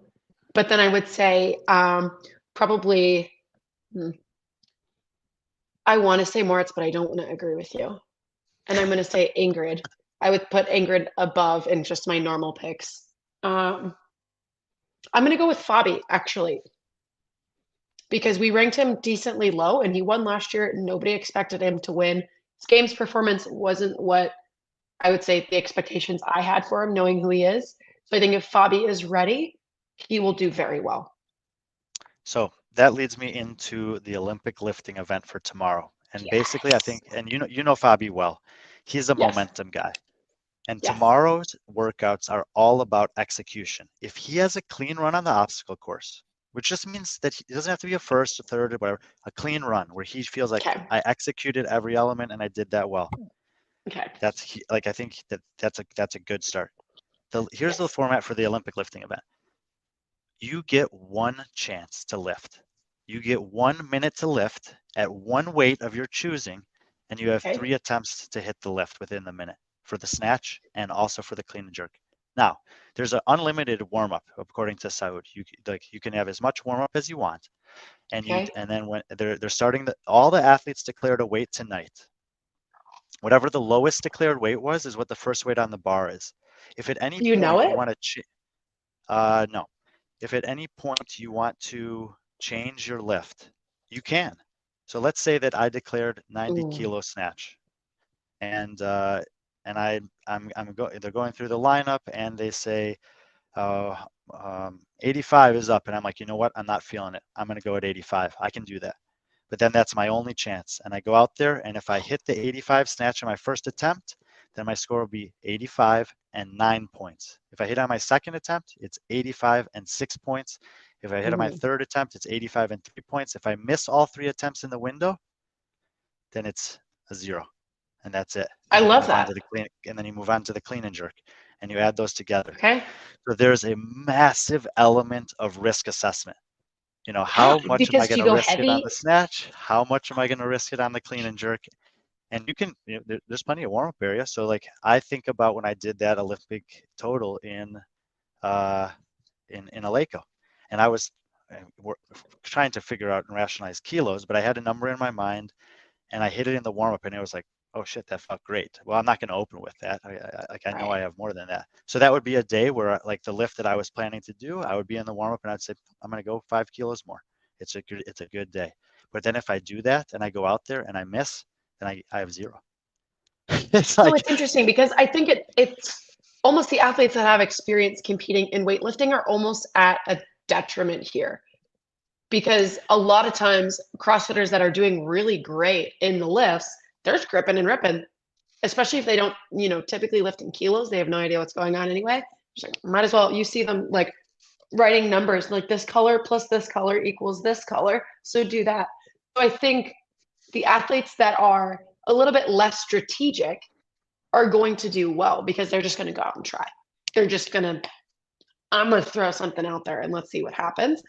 But then I would say probably, I want to say Moritz, but I don't want to agree with you. and I'm going to say Ingrid. I would put Ingrid above in just my normal picks. I'm going to go with Fabi, actually, because we ranked him decently low and he won last year. Nobody expected him to win. His game's performance wasn't what I would say the expectations I had for him, knowing who he is. So I think if Fabi is ready, he will do very well. So that leads me into the Olympic lifting event for tomorrow. And basically, I think, and you know Fabi well, he's a Yes. momentum guy. And Yes. tomorrow's workouts are all about execution. If he has a clean run on the obstacle course, which just means that it doesn't have to be a first or third or whatever, a clean run where he feels like Okay. I executed every element and I did that well. Okay. I think that's a good start. Here's the format for the Olympic lifting event. You get one chance to lift. You get 1 minute to lift at one weight of your choosing, and you have 3 attempts to hit the lift within the minute for the snatch and also for the clean and jerk. Now, there's an unlimited warm-up according to Saud. You can have as much warm-up as you want, and then when they're starting all the athletes declared a weight tonight. Whatever the lowest declared weight was is what the first weight on the bar is. If at any point you want to no. If at any point you want to change your lift, you can. So let's say that I declared 90 kilo snatch, and they're going through the lineup, and they say 85 is up, and I'm like, you know what? I'm not feeling it. I'm going to go at 85. I can do that. But then that's my only chance. And I go out there, and if I hit the 85 snatch on my first attempt, then my score will be 85 and 9 points. If I hit on my second attempt, it's 85 and 6 points. If I hit on my third attempt, it's 85 and 3 points. If I miss all 3 attempts in the window, then it's a 0. And that's it. I love that. And then you move on to the clean and jerk, and you add those together. Okay. So there's a massive element of risk assessment. You know, how much am I going to risk it on the snatch? How much am I going to risk it on the clean and jerk? And there's plenty of warm-up area. So like I think about when I did that Olympic total in Aleco, and I was trying to figure out and rationalize kilos, but I had a number in my mind, and I hit it in the warm-up, and it was like, oh shit, that felt great. Well, I'm not going to open with that. I know I have more than that. So that would be a day where like the lift that I was planning to do, I would be in the warm-up and I'd say, I'm going to go 5 kilos more. It's a good day. But then if I do that and I go out there and I miss, then I have 0. It's interesting because I think it's almost the athletes that have experience competing in weightlifting are almost at a detriment here. Because a lot of times CrossFitters that are doing really great in the lifts, they're gripping and ripping, especially if they don't, typically lift in kilos. They have no idea what's going on anyway. Like, might as well, you see them like writing numbers like this color plus this color equals this color. So do that. So I think the athletes that are a little bit less strategic are going to do well because they're just going to go out and try. They're just I'm going to throw something out there and let's see what happens.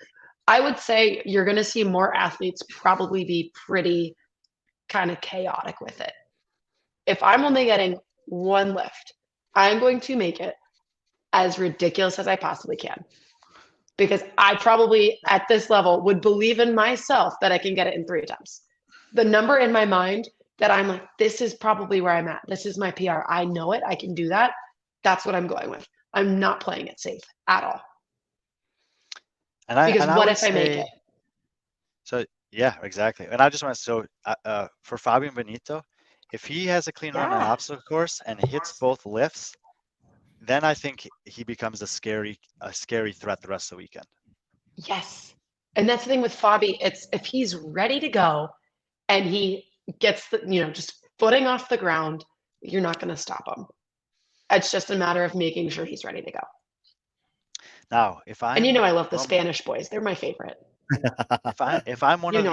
I would say you're going to see more athletes probably be pretty kind of chaotic with it. If I'm only getting one lift, I'm going to make it as ridiculous as I possibly can. Because I probably, at this level, would believe in myself that I can get it in 3 attempts. The number in my mind that I'm like, this is probably where I'm at. This is my PR. I know it. I can do that. That's what I'm going with. I'm not playing it safe at all. Because what if I make it? So yeah, exactly. And I just want to for Fabian Benito, if he has a clean run on obstacle course and hits both lifts, then I think he becomes a scary threat the rest of the weekend. Yes. And that's the thing with Fabi. It's if he's ready to go and he gets just footing off the ground, you're not going to stop him. It's just a matter of making sure he's ready to go. Now, I love the Spanish boys. They're my favorite. If I'm one of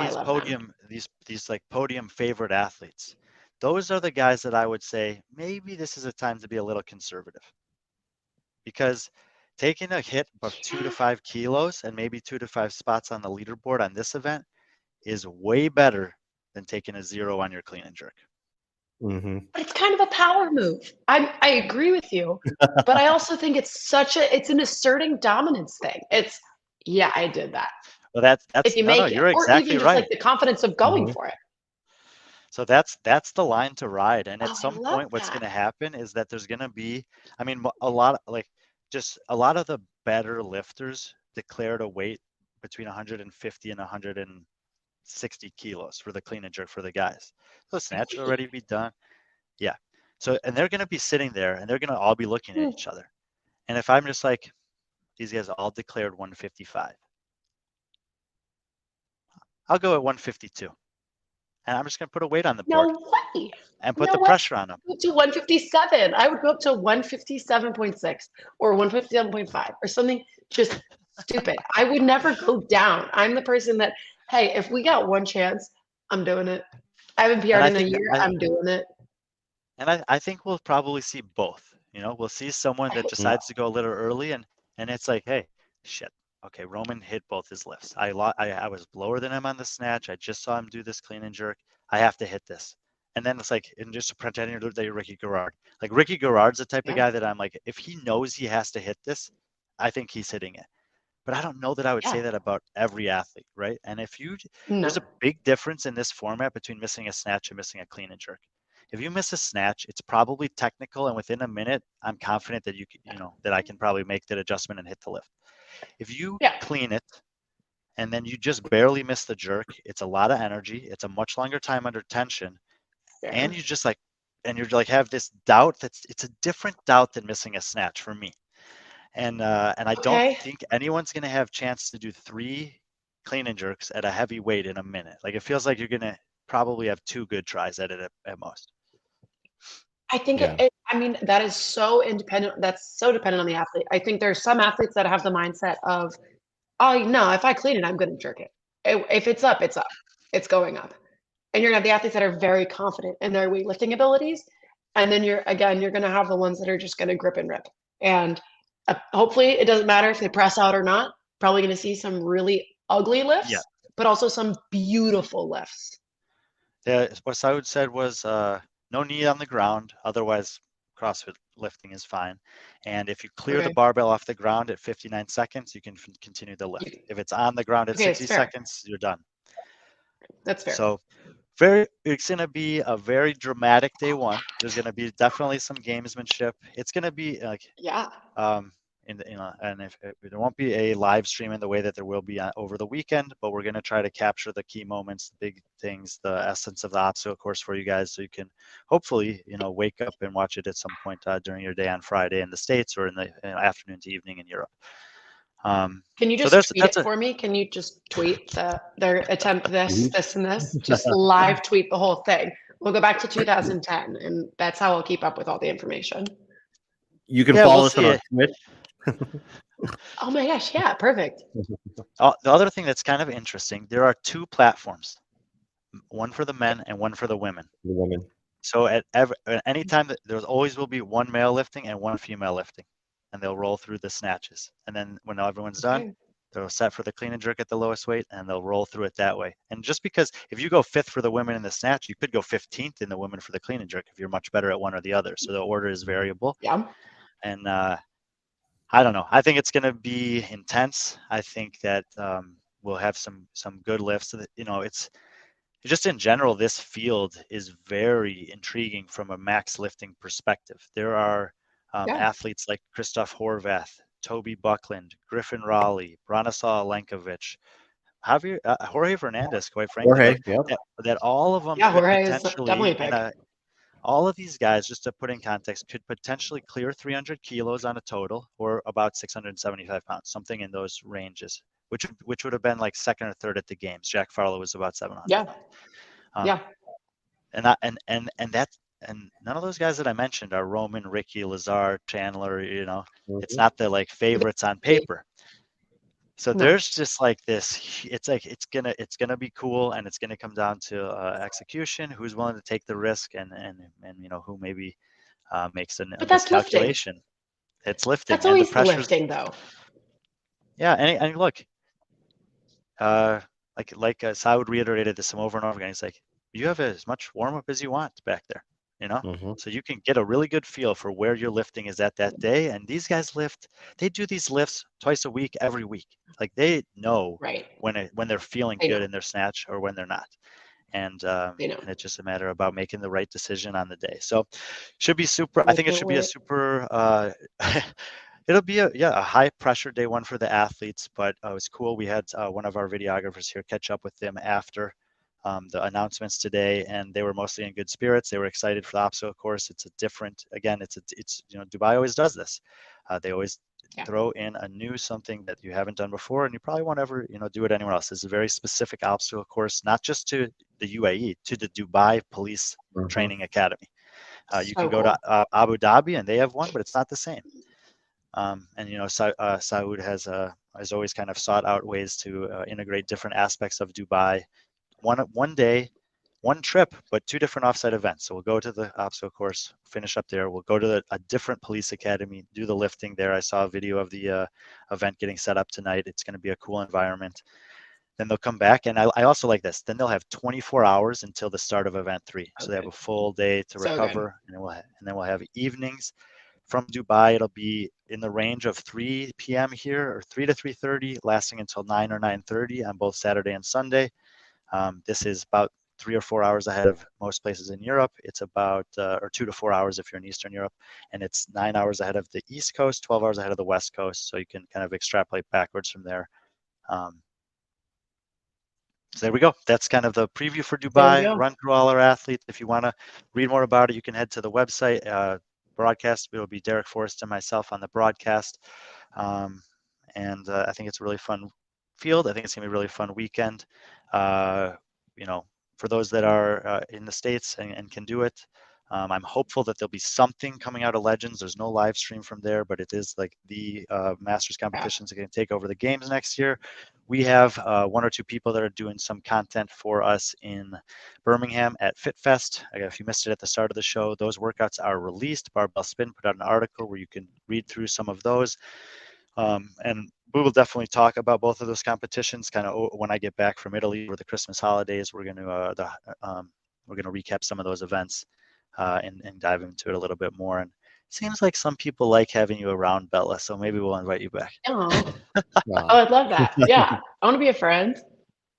these like podium favorite athletes, those are the guys that I would say maybe this is a time to be a little conservative. Because taking a hit of 2 to 5 kilos and maybe 2 to 5 spots on the leaderboard on this event is way better than taking a 0 on your clean and jerk. Mm-hmm. But it's kind of a power move. I agree with you, but I also think it's an asserting dominance thing. It's I did that. Well, that's if you make it, you're exactly or even just right. like the confidence of going for it. So that's the line to ride. And at Oh, I some love point, what's going that. to happen is that there's going to be, I mean, a lot like just a lot of the better lifters declared a weight between 150 and 160 kilos for the clean and jerk for the guys. So snatch will already be done. Yeah. So, and they're going to be sitting there and they're going to all be looking at each other. And if I'm just like, these guys all declared 155, I'll go at 152. And I'm just going to put a weight on the board No way. and put No the way. pressure on them. Go up to 157. I would go up to 157.6 or 157.5 or something just stupid. I would never go down. I'm the person that, hey, if we got one chance, I'm doing it. I haven't And PR'd I in a think year. I'm doing it. I think we'll probably see both. You know, we'll see someone I that hope so. decides to go a little early and it's like, hey, shit. Okay, Roman hit both his lifts. I was lower than him on the snatch. I just saw him do this clean and jerk. I have to hit this. And then it's like, and just pretending that you're Ricky Garrard. Like Ricky Garrard's the type of Yeah. guy that I'm like, if he knows he has to hit this, I think he's hitting it. But I don't know that I would say Yeah. that about every athlete, right? And No. there's a big difference in this format between missing a snatch and missing a clean and jerk. If you miss a snatch, it's probably technical, and within a minute, I'm confident that that I can probably make that adjustment and hit the lift. If you Yeah. clean it and then you just barely miss the jerk, it's a lot of energy. It's a much longer time under tension, Fair. and you're like have this doubt it's a different doubt than missing a snatch for me. And I don't Okay. think anyone's going to have chance to do 3 clean and jerks at a heavy weight in a minute. Like it feels like you're going to probably have 2 good tries at it at most. I think Yeah. I mean, that is so independent. That's so dependent on the athlete. I think there's some athletes that have the mindset of, oh no, if I clean it, I'm going to jerk it. If it's up, it's up. It's going up. And you're gonna have the athletes that are very confident in their weightlifting abilities. And then you're gonna have the ones that are just gonna grip and rip. And hopefully it doesn't matter if they press out or not. Probably gonna see some really ugly lifts, Yeah. but also some beautiful lifts. Yeah. What Saud said was no knee on the ground. Otherwise, CrossFit lifting is fine. And if you clear the Okay. barbell off the ground at 59 seconds, you can continue the lift. If it's on the ground at Okay, it's 60 fair. seconds, you're done. That's fair. So it's going to be a very dramatic day one. There's going to be definitely some gamesmanship. It's going to be like Yeah. and if there won't be a live stream in the way that there will be over the weekend, but we're going to try to capture the key moments, the big things, the essence of the obstacle course for you guys, so you can hopefully wake up and watch it at some point during your day on Friday in the States or in the afternoon to evening in Europe. Can you So just tweet that's it for me? Can you just tweet their attempt this, Mhm. this, and this? Just live tweet the whole thing. We'll go back to 2010, and that's how I'll keep up with all the information. You can Yeah, follow we'll us on see our it. Twitch. Oh my gosh, yeah, perfect. The other thing that's kind of interesting, there are 2 platforms, one for the men and one for the women. The woman. So at any time that there's always will be one male lifting and one female lifting, and they'll roll through the snatches. And then when everyone's done, Okay. they'll set for the clean and jerk at the lowest weight, and they'll roll through it that way. And just because if you go 5th for the women in the snatch, you could go 15th in the women for the clean and jerk if you're much better at one or the other. So the order is variable. Yeah. And I don't know. I think it's going to be intense. I think that we'll have some good lifts. It's just in general, this field is very intriguing from a max lifting perspective. There are Yeah. athletes like Christoph Horvath, Toby Buckland, Griffin Raleigh, Branislav Alenkovic, Jorge Fernandez, quite frankly, Jorge, like yep. that all of them Yeah, could Jorge is definitely potentially, a pick. all of these guys, just to put in context, could potentially clear 300 kilos on a total or about 675 pounds, something in those ranges, which would have been like second or third at the games. Jack Farlow was about 700. Yeah. Um, Yeah. and none of those guys that I mentioned are Roman, Ricky, Lazar, Chandler. It's Mhm. not the like favorites on paper. So No. there's just like this. It's like it's gonna be cool, and it's gonna come down to execution. Who's willing to take the risk, and who maybe makes a But that's lifting. miscalculation. It's lifting, That's and the always pressure's lifting, though. yeah. And look, like Saud reiterated this over and over again. He's like, you have as much warm up as you want back there, Mhm. so you can get a really good feel for where your lifting is at that day. And these guys they do these lifts twice a week, every week. Like they know Right. when they're feeling I good know. in their snatch or when they're not. and I know. it's just a matter about making the right decision on the day. So should be super. I I think it can't should be a wait. super. It'll be a high pressure day one for the athletes, but it was cool. We had one of our videographers here catch up with them after the announcements today, and they were mostly in good spirits. They were excited for the obstacle course. It's a different, again, it's Dubai always does this. They always throw in a new something that you haven't done before, and you probably won't ever do it anywhere else. It's a very specific obstacle course, not just to the UAE, to the Dubai Police Training Academy. You can go to Abu Dhabi and they have one, but it's not the same. And Saud has always kind of sought out ways to integrate different aspects of Dubai. One day, one trip, but two different offsite events. So we'll go to the obstacle course, finish up there. We'll go to a different police academy, do the lifting there. I saw a video of the event getting set up tonight. It's going to be a cool environment. Then they'll come back, and I also like this. Then they'll have 24 hours until the start of event 3. So they have a full day to recover, and then we'll have evenings from Dubai. It'll be in the range of 3 p.m. here, or 3 to 3:30, lasting until 9 or 9:30 on both Saturday and Sunday. This is about 3 or 4 hours ahead of most places in Europe. It's about, or 2 to 4 hours if you're in Eastern Europe, and it's 9 hours ahead of the East Coast, 12 hours ahead of the West Coast. So you can kind of extrapolate backwards from there. So there we go. That's kind of the preview for Dubai. Run through all our athletes. If you want to read more about it, you can head to the website. Broadcast, it will be Derek Forrest and myself on the broadcast. And I think it's a really fun field. I think it's going to be a really fun weekend. For those that are in the States and can do it, I'm hopeful that there'll be something coming out of Legends. There's no live stream from there, but it is like the Masters competitions are going to take over the games next year. We have 1 or 2 people that are doing some content for us in Birmingham at FitFest. If you missed it at the start of the show, those workouts are released. Barbell Spin put out an article where you can read through some of those. And we will definitely talk about both of those competitions kind of when I get back from Italy for the Christmas holidays. We're going to recap some of those events and dive into it a little bit more. And it seems like some people like having you around, Bella, so maybe we'll invite you back. Oh, I'd love that. Yeah, I want to be a friend.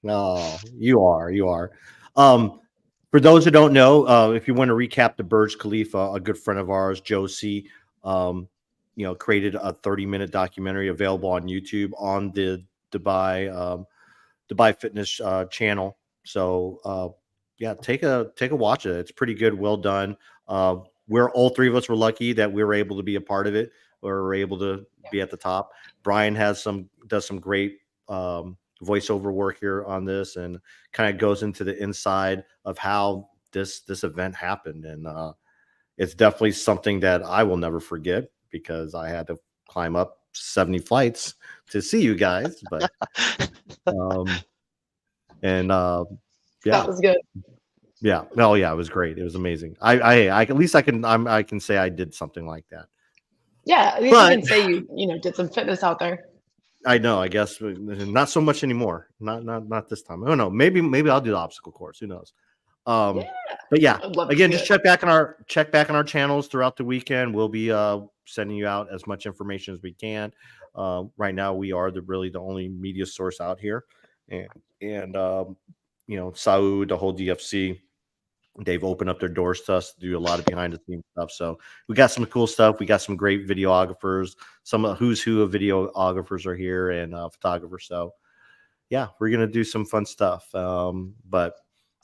No, you are. For those who don't know, if you want to recap the Burj Khalifa, a good friend of ours, Josie, created a 30-minute documentary available on YouTube on the Dubai Fitness channel. So take a watch of it. It's pretty good, well done. We're all 3 of us were lucky that we were able to be a part of it, or were able to be at the top. Brian does some great voiceover work here on this, and kind of goes into the inside of how this event happened. And it's definitely something that I will never forget, because I had to climb up 70 flights to see you guys. But that was good. Yeah. Oh yeah, it was great. It was amazing. I at least I can say I did something like that. Yeah, at least you can say you did some fitness out there. I know. I guess not so much anymore. Not this time. I don't know. Maybe I'll do the obstacle course. Who knows? But yeah, again, just check back on our channels throughout the weekend. We'll be sending you out as much information as we can. Right now, we are really the only media source out here, and Saud, the whole DFC, they've opened up their doors to us to do a lot of behind the scenes stuff. So we got some cool stuff. We got some great videographers. Some who's who of videographers are here, and photographers. So yeah, we're gonna do some fun stuff. But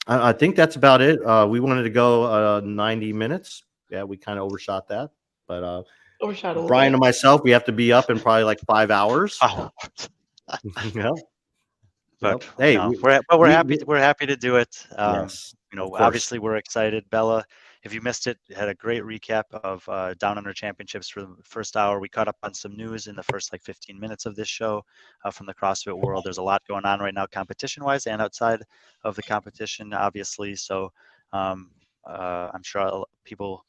I think that's about it. We wanted to go 90 minutes. Yeah, we kind of overshot that. But Brian and myself, we have to be up in probably like 5 hours. Yeah. But hey, we're happy to do it. Yes. Obviously we're excited. Bella, if you missed it, had a great recap of Down Under Championships for the first hour. We caught up on some news in the first 15 minutes of this show from the CrossFit world. There's a lot going on right now, competition-wise and outside of the competition, obviously. So I'm sure people,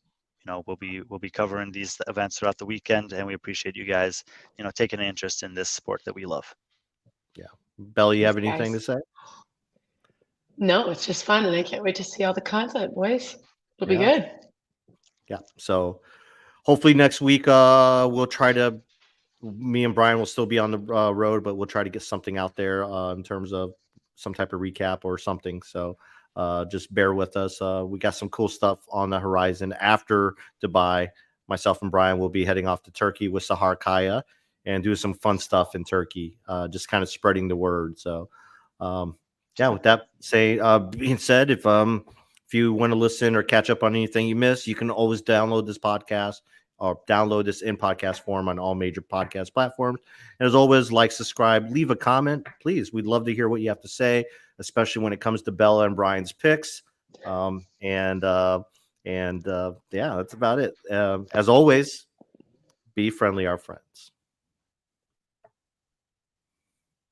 will be covering these events throughout the weekend, and we appreciate you guys, taking an interest in this sport that we love. Yeah. Bella, you have anything to say? No, it's just fun, and I can't wait to see all the content, boys. It'll be good. Yeah. So hopefully next week me and Brian will still be on the road, but we'll try to get something out there in terms of some type of recap or something. So just bear with us. We got some cool stuff on the horizon after Dubai. Myself and Brian will be heading off to Turkey with Sahar Kaya and do some fun stuff in Turkey, just kind of spreading the word. So, yeah, with that being said, if you want to listen or catch up on anything you missed, you can always download this podcast or download this in podcast form on all major podcast platforms. And as always, like, subscribe, leave a comment, please. We'd love to hear what you have to say, especially when it comes to Bella and Brian's picks. Yeah, that's about it. As always, be friendly, our friends.